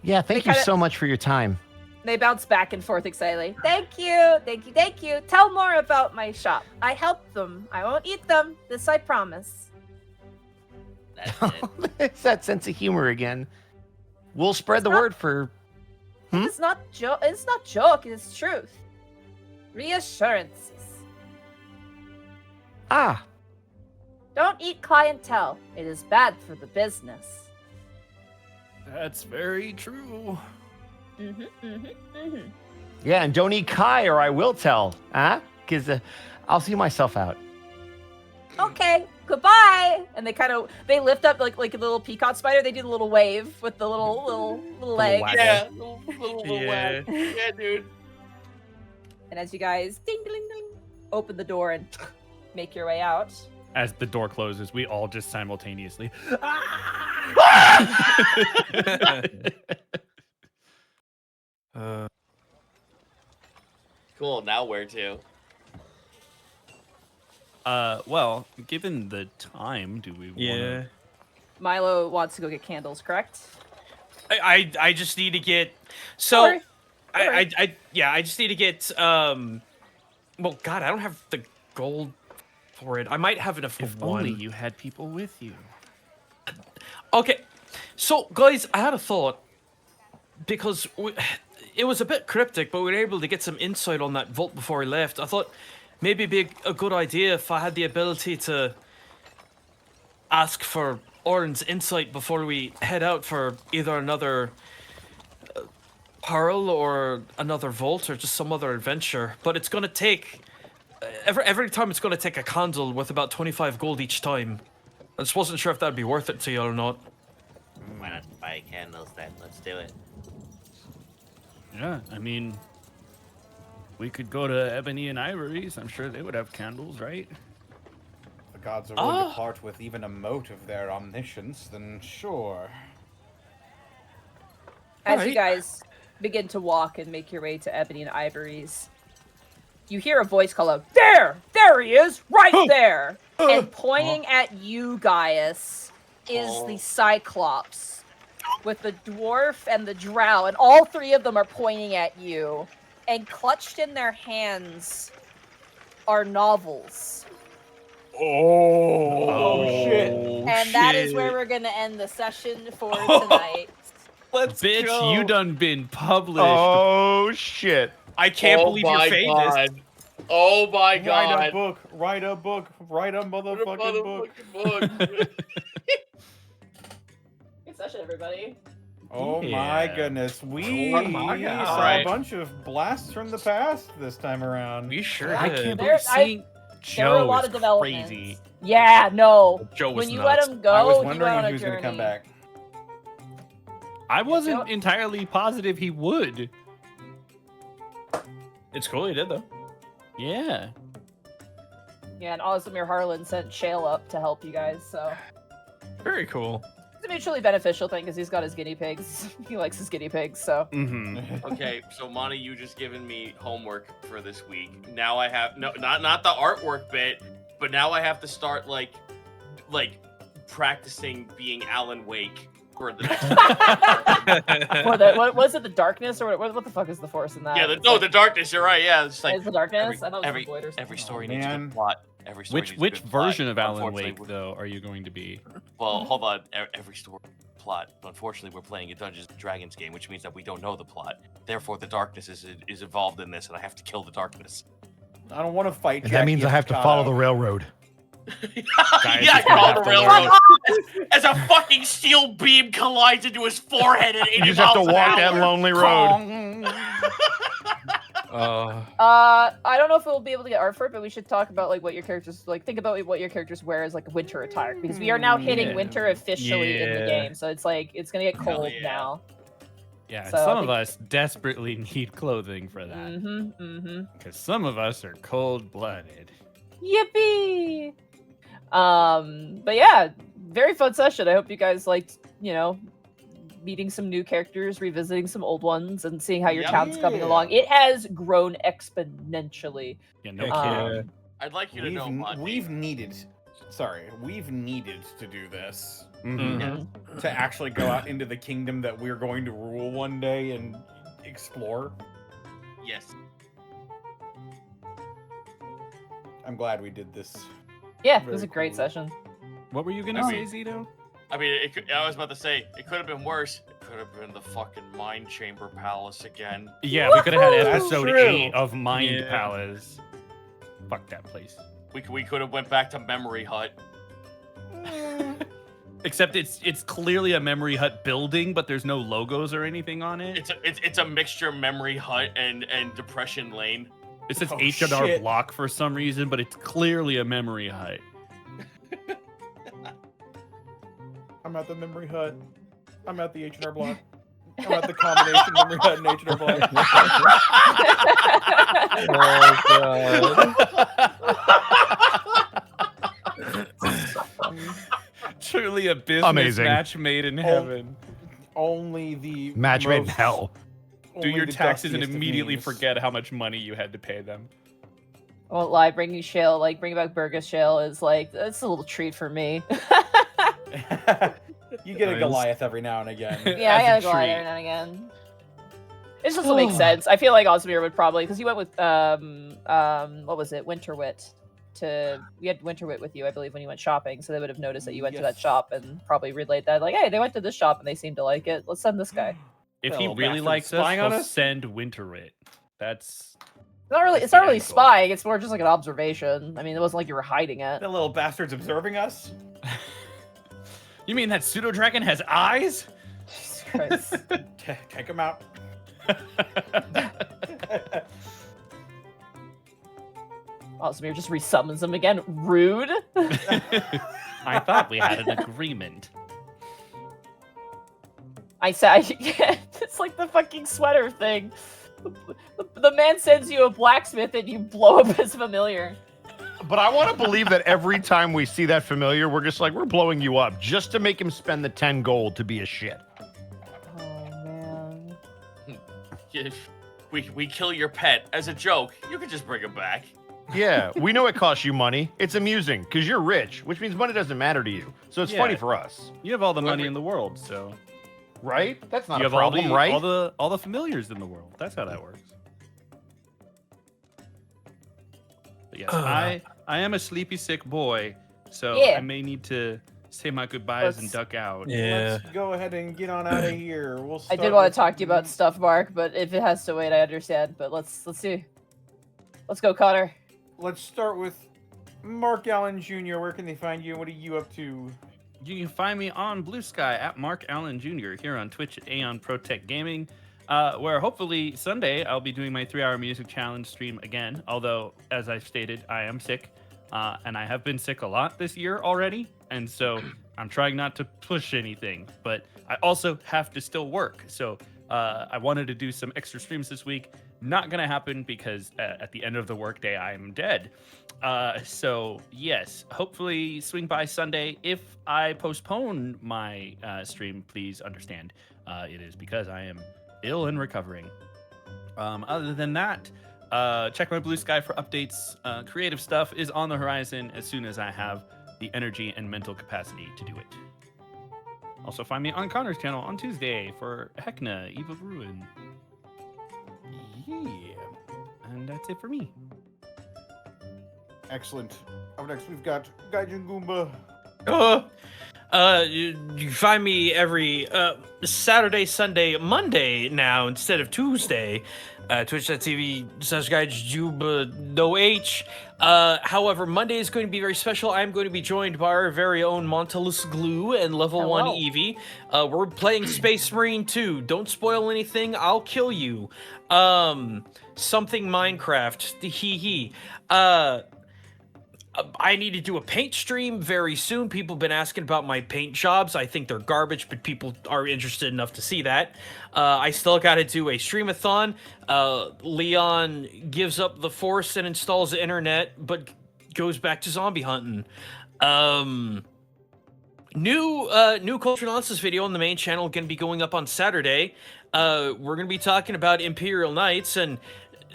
Yeah, thank you kinda- so much for your time. They bounce back and forth excitedly. Thank you, thank you, thank you. Tell more about my shop. I help them. I won't eat them. This I promise. That's it. It's that sense of humor again. We'll spread the not- word for. It's not joke. It's not joke. It's truth. Reassurances. Ah, Don't eat clientele. It is bad for the business. That's very true. yeah, and don't eat Kai or I will tell. Huh? Because I'll see myself out. Okay, goodbye. And they lift up like a little peacock spider. They do the little wave with the little leg. waggle. Yeah, little Yeah. wag. Yeah, dude. And as you guys ding ding ding open the door and make your way out. As the door closes, we all just simultaneously. Cool. Now where to? Well, given the time, do we? Yeah. Milo wants to go get candles, correct? I just need to get Don't worry. I just need to get well, God, I don't have the gold for it. I might have enough for If one. only you had people with you. Okay, so guys, I had a thought because it was a bit cryptic, but we were able to get some insight on that vault before we left. I thought maybe it'd be a good idea if I had the ability to ask for Orin's insight before we head out for either another pearl or another vault or just some other adventure. But it's gonna take every time it's gonna take a candle with about 25 gold each time. I just wasn't sure if that'd be worth it to you or not. Why not buy candles then? Let's do it. Yeah, I mean, we could go to Ebony and Ivory's. I'm sure they would have candles, right? The gods are willing to part with even a mote of their omniscience, then sure. As you Alright. guys begin to walk and make your way to Ebony and Ivory's, you hear a voice call out, "There! There he is! Right there!" And pointing at you, Gaius, is the Cyclops with the dwarf and the drow, and all three of them are pointing at you. And clutched in their hands are novels. Oh shit! And that is where we're gonna end the session for tonight. Let's Bitch, go. you done been published. Oh shit! I can't believe you're famous. Oh my Write a god. book. Write a book. Write a motherfucking book. book. Good session, everybody. Oh my Yeah. goodness, we Oh my God. saw Alright. a bunch of blasts from the past this time around. We sure I did. can't There- believe seeing There were a Joe lot is of developments. crazy. Yeah, no. Joe was When you nuts. let him go, I was he wondering went on if a he was journey. going to come back. I wasn't Joe- entirely positive he would. It's cool he did though. Yeah. Yeah, and Ozdemir Harlan sent Shale up to help you guys, so Very cool. it's a mutually beneficial thing because he's got his guinea pigs. He likes his guinea pigs, so. Okay, so Monty, you just given me homework for this week. Now I have not the artwork bit, but now I have to start like practicing being Alan Wake for the next. Or the, what was it? The darkness, or what the fuck is the force in that? Yeah, It's like- the darkness. You're right. Yeah, it's like Is the darkness? I thought it was every the void or something. every story Oh, needs a man. good plot. Every story needs a Which good plot. version of Alan Unfortunately, Wake, though, are you going to be? Well, hold on. Every story plot. Unfortunately, we're playing a Dungeons and Dragons game, which means that we don't know the plot. Therefore, the darkness is involved in this, and I have to kill the darkness. I don't want to fight. And that means I have to follow the railroad. Yeah, follow the railroad. As a fucking steel beam collides into his forehead at 80 You just have to miles an walk that hour. lonely road. I don't know if we'll be able to get art for it, but we should talk about like what your characters like. Think about what your characters wear as like winter attire, because we are now hitting Yeah. winter officially in the Yeah. game. So it's like it's gonna get Hell cold yeah. now. Yeah, and So I some of think- us desperately need clothing for that. Because some of us are cold-blooded. Yippee! But yeah, very fun session. I hope you guys liked, meeting some new characters, revisiting some old ones, and seeing how your Yep. town's coming along. It has grown exponentially. Yeah, no Um, I'd like you to know, Monty. We've needed to do this Mhm. to actually go out into the kingdom that we're going to rule one day and explore. Yes. I'm glad we did this. Yeah, it Very was a great cool. session. What were you gonna I say, mean- Zito? I mean, I was about to say, it could have been worse. It could have been the fucking Mind Chamber Palace again. Yeah, we could have had That's episode true. 8 of Mind Yeah. Palace. Fuck that place. We could have went back to Memory Hut. Except it's clearly a Memory Hut building, but there's no logos or anything on it. It's a mixture of Memory Hut and Depression Lane. It says Oh, H&R shit. Block for some reason, but it's clearly a Memory Hut. I'm at the memory hut. I'm at the H&R Block. I'm at the combination memory hut and H&R Block. Truly a business Amazing. match made in heaven. Only the Match made in most- hell. Do only your the taxes and dustiest of immediately names. forget how much money you had to pay them. I won't lie, bringing Shale, bringing back Burgess Shale is that's a little treat for me. You get a Nice. Goliath every now and again. Yeah, I As a gotta go out treat. every now and again. It just doesn't make sense. I feel like Ozdemir would probably, because you went with what was it, Winterwit. We had Winterwit with you, I believe, when you went shopping, so they would have noticed that you went to that Yes. shop and probably relayed that, like, hey, they went to this shop and they seem to like it. Let's send this guy. If he Little really bastard likes us, spying on he'll us? send Winterwit. That's It's not really, That's it's not the really end goal. spying. It's more just like an observation. I mean, it wasn't like you were hiding it. The little bastard's observing us. You mean that pseudo dragon has eyes? Jesus Christ. Take him out. Ozdemir just resummons him again. Rude. I thought we had an agreement. I said, it's like the fucking sweater thing. The man sends you a blacksmith and you blow up his familiar. But I want to believe that every time we see that familiar, we're just like, we're blowing you up just to make him spend the 10 gold to be a shit. Oh, man. If we kill your pet as a joke, you could just bring him back. Yeah, we know it costs you money. It's amusing because you're rich, which means money doesn't matter to you. So it's Yeah. funny for us, You have all the money in the world, so right? That's not you a have all problem, the, right? all the familiars in the world. That's how that works. But yes, I am a sleepy sick boy, so Yeah. I may need to say my goodbyes and Let's- duck out. Yeah. Let's go ahead and get on out of here. We'll I start did want with- to talk to you about stuff, Mark, but if it has to wait, I understand. But let's see. Let's go, Connor. Let's start with Mark Allen Jr. Where can they find you? What are you up to? You can find me on Blue Sky at Mark Allen Jr. here on Twitch at Aeon Protect Gaming, where hopefully Sunday I'll be doing my 3-hour music challenge stream again. Although, as I've stated, I am sick, and I have been sick a lot this year already, and so I'm trying not to push anything. But I also have to still work, so I wanted to do some extra streams this week. not going to happen because at the end of the workday, I'm dead. So yes, hopefully swing by Sunday. If I postpone my stream, please understand. It is because I am ill and recovering. Other than that, check my Blue Sky for updates. Creative stuff is on the horizon as soon as I have the energy and mental capacity to do it. Also find me on Connor's channel on Tuesday for Heckna, Eve of Ruin. Yeah. And that's it for me. Excellent. Up next, we've got Gaijin Goomba. You find me every Saturday, Sunday, Monday now instead of Tuesday. Twitch.tv/GuideJuba however, Monday is going to be very special. I'm going to be joined by our very own Montalus Glue and level 1 Eevee. We're playing Space Marine 2. Don't spoil anything, I'll kill you. Something Minecraft. Hee hee. I need to do a paint stream very soon. People have been asking about my paint jobs. I think they're garbage, but people are interested enough to see that. I still got to do a streamathon. Leon gives up the force and installs the internet, but goes back to zombie hunting. New Culture Nonsense video on the main channel going to be going up on Saturday. We're going to be talking about Imperial Knights and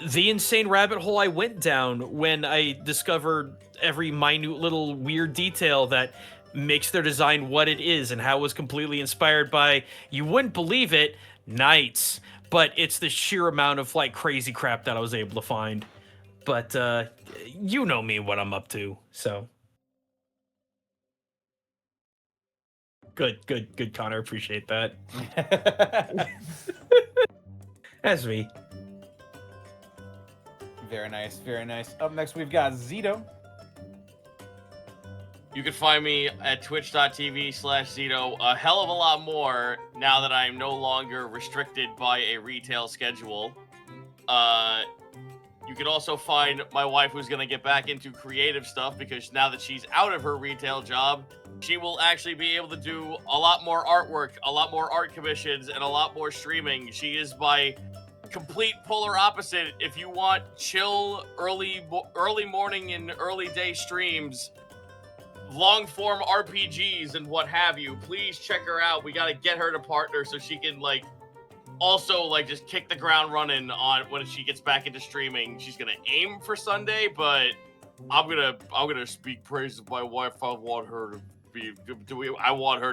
the insane rabbit hole I went down when I discovered every minute little weird detail that makes their design what it is and how it was completely inspired by, you wouldn't believe it, knights. But it's the sheer amount of like crazy crap that I was able to find. But you know me, what I'm up to, so. Good, Connor. Appreciate that. That's me. Very nice, very nice. Up next, we've got Zito. You can find me at twitch.tv/Zito a hell of a lot more now that I'm no longer restricted by a retail schedule. You can also find my wife, who's going to get back into creative stuff because now that she's out of her retail job, she will actually be able to do a lot more artwork, a lot more art commissions, and a lot more streaming. She is my complete polar opposite. If you want chill, early morning and early day streams, long form RPGs and what have you, please check her out. We got to get her to partner so she can also just kick the ground running on when she gets back into streaming. She's gonna aim for Sunday, but I'm gonna speak praise of my wife. I want her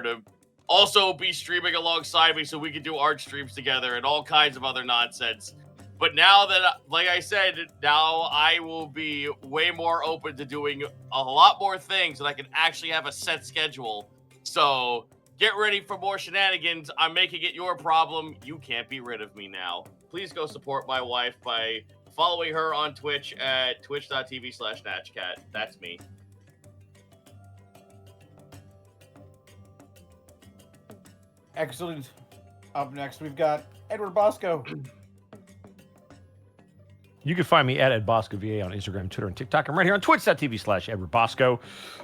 to also be streaming alongside me so we can do art streams together and all kinds of other nonsense. But now that, like I said, now I will be way more open to doing a lot more things and I can actually have a set schedule. So get ready for more shenanigans. I'm making it your problem. You can't be rid of me now. Please go support my wife by following her on Twitch at twitch.tv/NatchCat. That's me. Excellent. Up next, we've got Edward Bosco. You can find me at Ed Bosco VA on Instagram, Twitter, and TikTok. I'm right here on twitch.tv/Edward Bosco.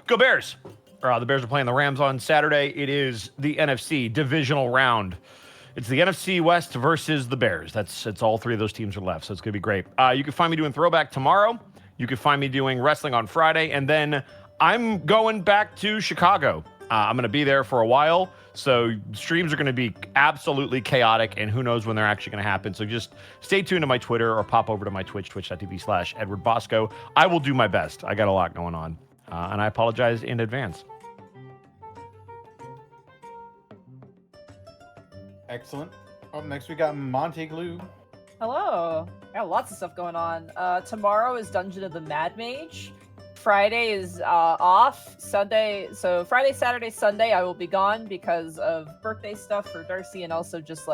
Go Bears! The Bears are playing the Rams on Saturday. It is the NFC divisional round. It's the NFC West versus the Bears. It's all three of those teams are left, so it's going to be great. You can find me doing Throwback tomorrow. You can find me doing wrestling on Friday, and then I'm going back to Chicago. I'm going to be there for a while, so streams are going to be absolutely chaotic, and who knows when they're actually going to happen. So just stay tuned to my Twitter or pop over to my Twitch, twitch.tv/Edward Bosco. I will do my best. I got a lot going on, and I apologize in advance. Excellent. Up next, we got Monte Glue. Hello. Got lots of stuff going on. Tomorrow is Dungeon of the Mad Mage. Friday is off. Sunday, so Friday, Saturday, Sunday, I will be gone because of birthday stuff for Darcy and also just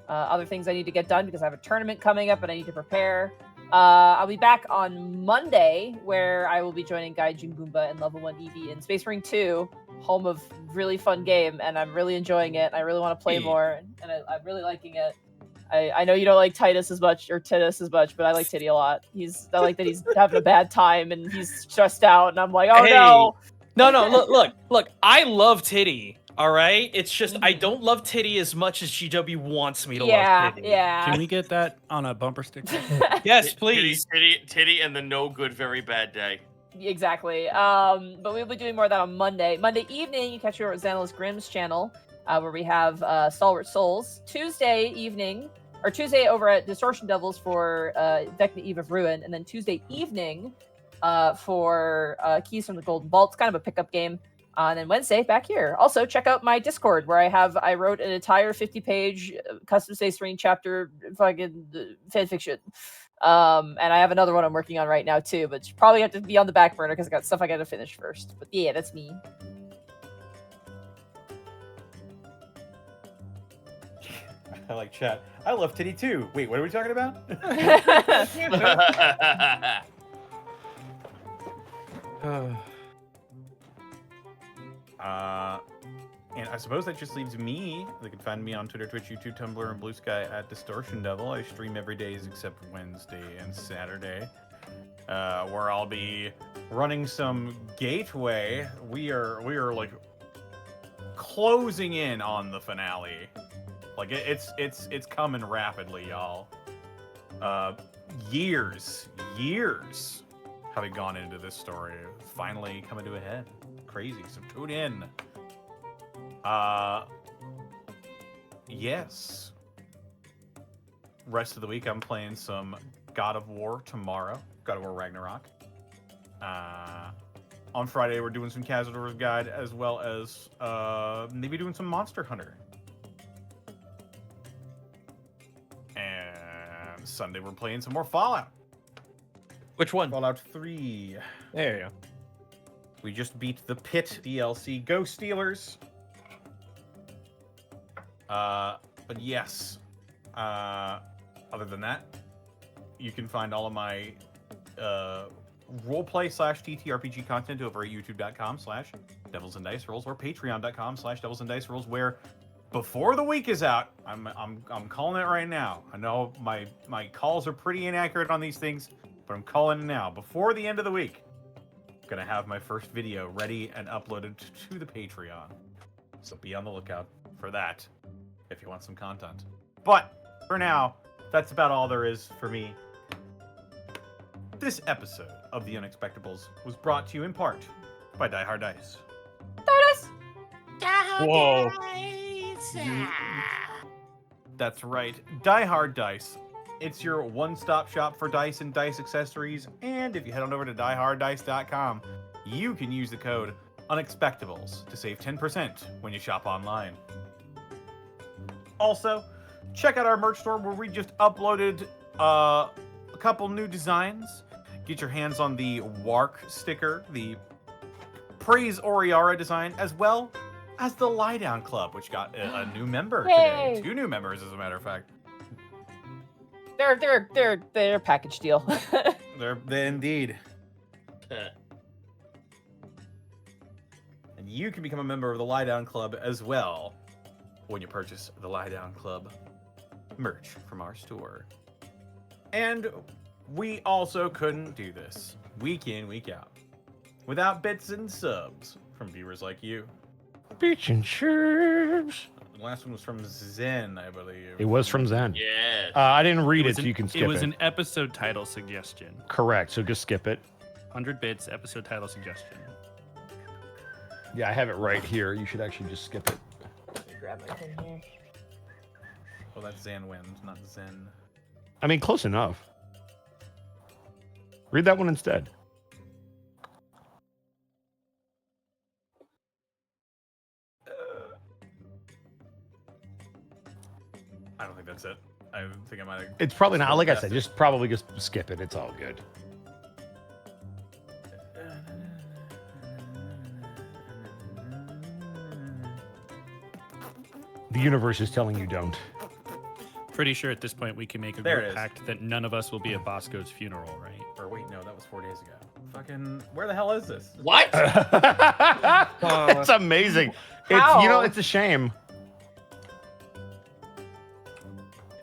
other things I need to get done because I have a tournament coming up and I need to prepare. I'll be back on Monday where I will be joining Gaijin Goomba and Level 1 Eevee in Space Marine 2, home of really fun game, and I'm really enjoying it. I really want to play more, and I'm really liking it. I know you don't like Titus as much, or Titus as much, but I like Titty a lot. I like that he's having a bad time and he's stressed out, and I'm like, oh no. No, look, I love Titty. All right, it's just I don't love titty as much as GW wants me to Yeah, love titty. yeah. Can we get that on a bumper sticker? Yes, please. Titty, and the no good, very bad day. Exactly. But we'll be doing more of that on Monday. Monday evening, you catch me over at Xanalis Grimm's channel, where we have Stalwart Souls. Tuesday evening, or Tuesday over at Distortion Devils for Vecna Eve of Ruin, and then Tuesday evening for Keys from the Golden Vault. It's kind of a pickup game. And then Wednesday, back here. Also, check out my Discord, where I wrote an entire 50-page custom Space Marine chapter fucking fanfiction. And I have another one I'm working on right now, too, but probably have to be on the back burner because I got stuff I got to finish first. But yeah, that's me. I like chat. I love titty too. Wait, what are we talking about? And I suppose that just leaves me. They can find me on Twitter, Twitch, YouTube, Tumblr, and Blue Sky at Distortion Devil. I stream every day except Wednesday and Saturday, where I'll be running some Gateway. We are like closing in on the finale. Like it's coming rapidly, y'all. Years having gone into this story, it's finally coming to a head. Crazy. So tune in. Yes. Rest of the week, I'm playing some God of War tomorrow. God of War Ragnarok. On Friday, we're doing some Cazador's Guide, as well as maybe doing some Monster Hunter. And Sunday, we're playing some more Fallout. Which one? Fallout 3. There you go. We just beat the Pit DLC Ghost Stealers. But yes, other than that, you can find all of my roleplay / TTRPG content over at youtube.com/Devils and Dice Rolls or patreon.com/Devils and Dice Rolls, where before the week is out, I'm calling it right now. I know my calls are pretty inaccurate on these things, but I'm calling it now. Before the end of the week, I'm gonna have my first video ready and uploaded to the Patreon. So be on the lookout for that if you want some content. But for now, that's about all there is for me. This episode of The Unexpectables was brought to you in part by Die Hard Dice. Whoa. That's right, Die Hard Dice. It's your one-stop shop for dice and dice accessories, and if you head on over to dieharddice.com, you can use the code Unexpectables to save 10% when you shop online. Also, check out our merch store where we just uploaded a couple new designs. Get your hands on the Wark sticker, the Praise Oriara design, as well as the Lie Down Club, which got a new member today. 2 new members, as a matter of fact. They're a package deal. They're indeed. And you can become a member of the Lie Down Club as well when you purchase the Lie Down Club merch from our store. And we also couldn't do this week in, week out without bits and subs from viewers like you. Bitch and chirps. The last one was from Zen, I believe. It was from Zen. Yeah. I didn't read it, so you can skip it. It was an episode title suggestion. Correct, so just skip it. 100 bits, episode title suggestion. Yeah, I have it right here. You should actually just skip it. Grab my pen here. Well, that's Zan wins, not Zen. I mean, close enough. Read that one instead. I don't think that's it. I think I might have... It's probably not. Like I said, just probably just skip it. It's all good. The universe is telling you don't. Pretty sure at this point we can make a There it group is. pact that none of us will be at Bosco's funeral, right? Or wait, no, that was 4 days ago. Fucking, where the hell is this? What? It's amazing. It's, you know, it's a shame.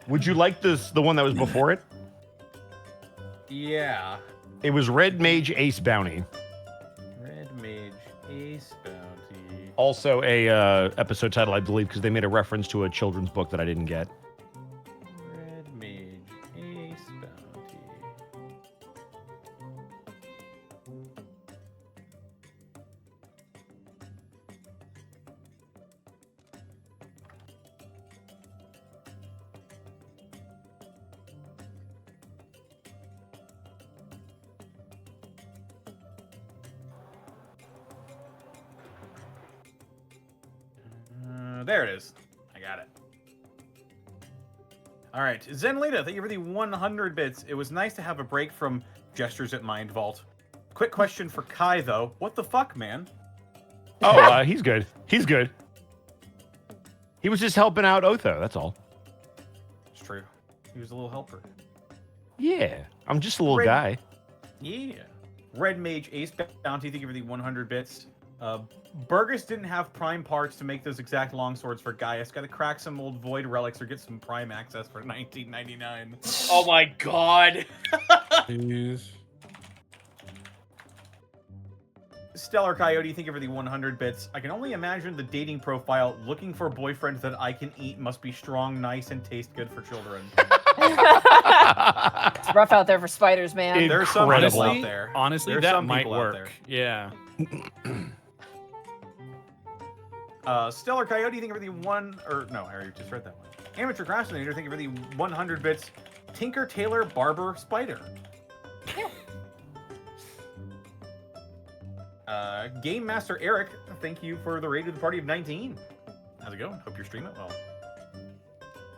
Would you like the one that was before it? Yeah. It was Red Mage Ace Bounty. Red Mage Ace Bounty. Also a episode title, I believe, because they made a reference to a children's book that I didn't get. Red Mage Ace Bounty. There it is. I got it. All right, Zenlita, thank you for the 100 bits. It was nice to have a break from gestures at Mind Vault. Quick question for Kai, though. What the fuck, man? Oh, he's good. He's good. He was just helping out Otho, that's all. It's true. He was a little helper. Yeah, I'm just a little guy. Yeah. Red Mage Ace Bounty, thank you for the 100 bits. Burgess didn't have prime parts to make those exact longswords for Gaius. Got to crack some old void relics or get some prime access for 19.99. Oh my god. Jeez. Stellar Coyote, thank you for the 100 bits. I can only imagine the dating profile. Looking for boyfriends that I can eat, must be strong, nice, and taste good for children. It's rough out there for spiders, man. There's some people out there. Honestly, There's that some might people out work. Yeah. Stellar Coyote, thank you for the no, I already just read that one. Amateur Procrastinator, thank you for the 100 bits. Tinker, Tailor, Barber, Spider. Game Master Eric, thank you for the raid of the party of 19. How's it going? Hope you're streaming well.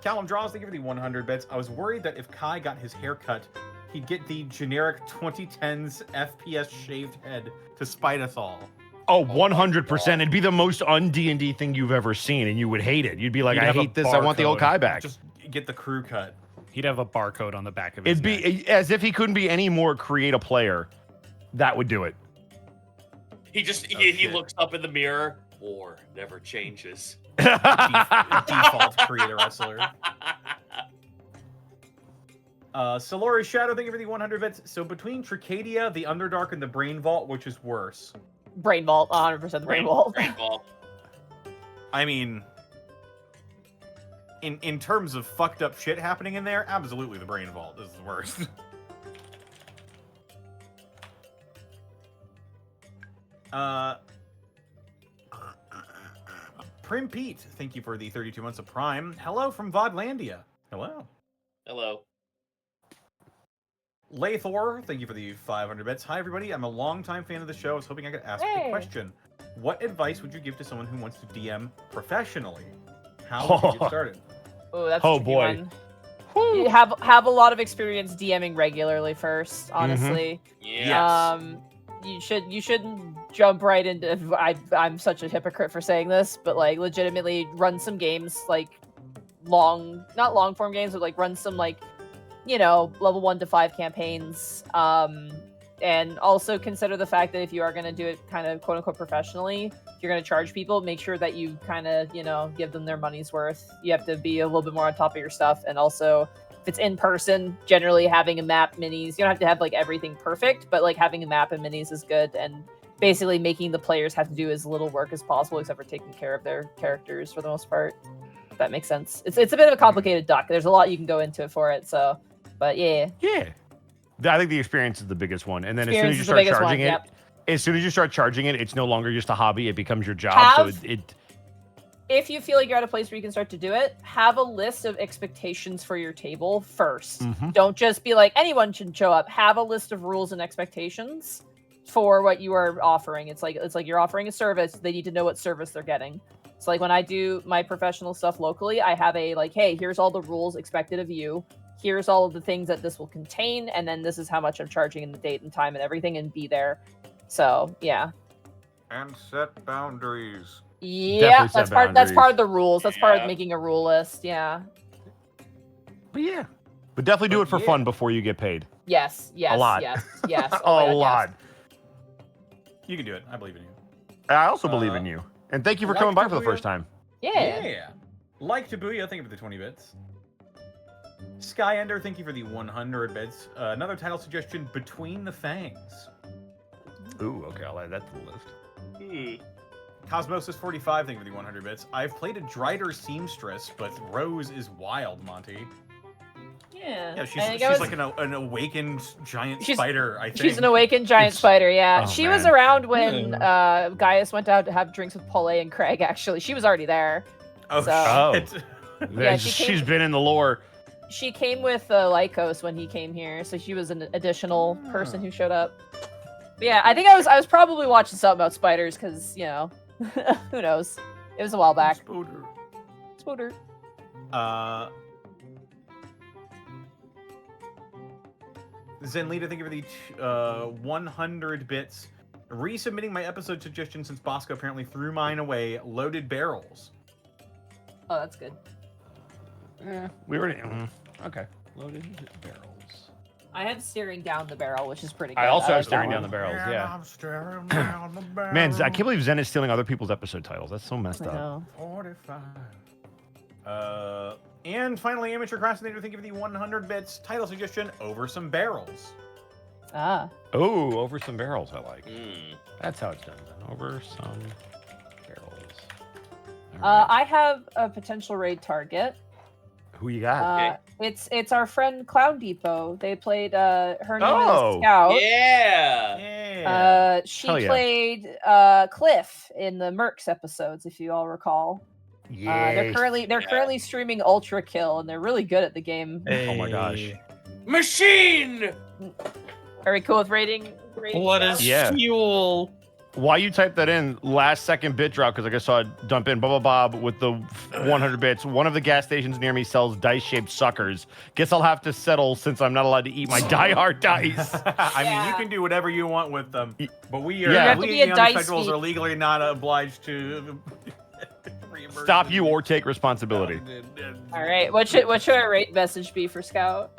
Callum Draws, thank you for the 100 bits. I was worried that if Kai got his hair cut, he'd get the generic 2010s FPS shaved head to spite us all. Oh, 100%. It'd be the most un-D&D thing you've ever seen, and you would hate it. You'd be like, You'd I have a hate this. I want the old Kai back. Just get the crew cut. He'd have a barcode on the back of his It'd be as if he couldn't be any more create a player. That would do it. He just he looks up in the mirror. War never changes. Default create a wrestler. Solori's Shadow, thank you for the 100 bits. So between Tricadia, the Underdark, and the Brain Vault, which is worse? Brain Vault, 100% the Brain Vault. Brain Vault. I mean, in terms of fucked up shit happening in there, absolutely the Brain Vault is the worst. Prim Pete, thank you for the 32 months of Prime. Hello from Vodlandia. Hello. Hello. Laythor, thank you for the 500 bits. Hi, everybody. I'm a longtime fan of the show. I was hoping I could ask a question. What advice would you give to someone who wants to DM professionally? How would you get started? Oh, that's a tricky boy. one. You have a lot of experience DMing regularly first, honestly. Yes. You shouldn't jump right into. I'm such a hypocrite for saying this, but like legitimately run some games, like not long form games, but like run some like, you know, level 1 to 5 campaigns. And also consider the fact that if you are going to do it kind of quote unquote professionally, if you're going to charge people, make sure that you kind of, you know, give them their money's worth. You have to be a little bit more on top of your stuff. And also, if it's in person, generally having a map, minis, you don't have to have like everything perfect, but like having a map and minis is good. And basically making the players have to do as little work as possible, except for taking care of their characters for the most part. If that makes sense. It's a bit of a complicated duck. There's a lot you can go into it for it. So, but yeah. Yeah. I think the experience is the biggest one. And then Experience as soon as you start charging one, as soon as you start charging it, it's no longer just a hobby. It becomes your job. If you feel like you're at a place where you can start to do it, have a list of expectations for your table first. Mhm. Don't just be like, anyone should show up. Have a list of rules and expectations for what you are offering. It's like you're offering a service. They need to know what service they're getting. So like when I do my professional stuff locally, I have a like, hey, here's all the rules expected of you. Here's all of the things that this will contain, and then this is how much I'm charging in the date and time and everything, and be there. So yeah. And set boundaries. Yeah, that's part of the rules. That's part of making a rule list. Yeah. But yeah. But definitely do it for fun before you get paid. Yes. A lot. Yes. A Oh my God, lot. You can do it. I believe in you. I also believe in you. And thank you for coming by for the first time. Yeah. Like Tabuya, thank you for the 20 bits. Skyender, thank you for the 100 bits. Another title suggestion, Between the Fangs. Ooh, okay, I'll add that to the list. Cosmosis45, thank you for the 100 bits. I've played a Drider Seamstress, but Rose is wild, Monty. Yeah. Yeah, she's like an awakened giant spider, I think. She's an awakened giant spider, yeah. Oh, she was around when Gaius went out to have drinks with Paulet and Craig, actually. She was already there. Oh, so. Yeah, she's been in the lore. She came with Lycos when he came here, so she was an additional person who showed up. But yeah, I think I was probably watching something about spiders, because, you know, who knows? It was a while back. Spooder. Zenlita, thank you for the 100 bits. Resubmitting my episode suggestion since Bosco apparently threw mine away. Loaded barrels. Oh, that's good. We already... okay. Loaded barrels. I have Staring Down the Barrel, which is pretty good. I also have like Staring Down the Barrels, yeah. I'm staring down the barrel. Man, I can't believe Zen is stealing other people's episode titles. That's so messed I up. know. 45. And finally, Amateur Procrastinator, thank you for the 100 bits. Title suggestion, Over Some Barrels. Ah. Oh, over some barrels, I like. That's how it's done. Over some barrels. I have a potential raid target. Who you got? It's our friend Clown Depot. They played her name Oh. is Scout. Yeah. She Hell yeah. played Cliff in the Mercs episodes, if you all recall. They're currently streaming Ultra Kill, and they're really good at the game. Oh my gosh. Machine! Very cool with rating What Scout. is fuel? While you type that in, last second bit drop, because I just saw it dump in. Bubba Bob with the 100 bits. One of the gas stations near me sells dice-shaped suckers. Guess I'll have to settle since I'm not allowed to eat my die-hard dice. I mean, you can do whatever you want with them, but we are You have to we be a the dice Unexpectables geek. are legally not obliged to Stop you or take responsibility. All right, what should our rate message be for Scout?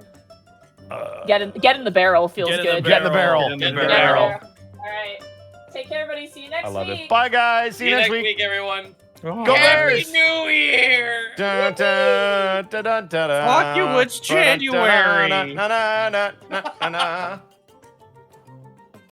Get in the barrel feels good. Get in the barrel. Get in the barrel. All right, take care, everybody. See you next I love week. it. Bye, guys. See you next week. everyone. Go Happy Bears. New Year! Dun, dun, dun, dun, dun, dun. Fuck you, it's January. Na, na, na, na, na, na.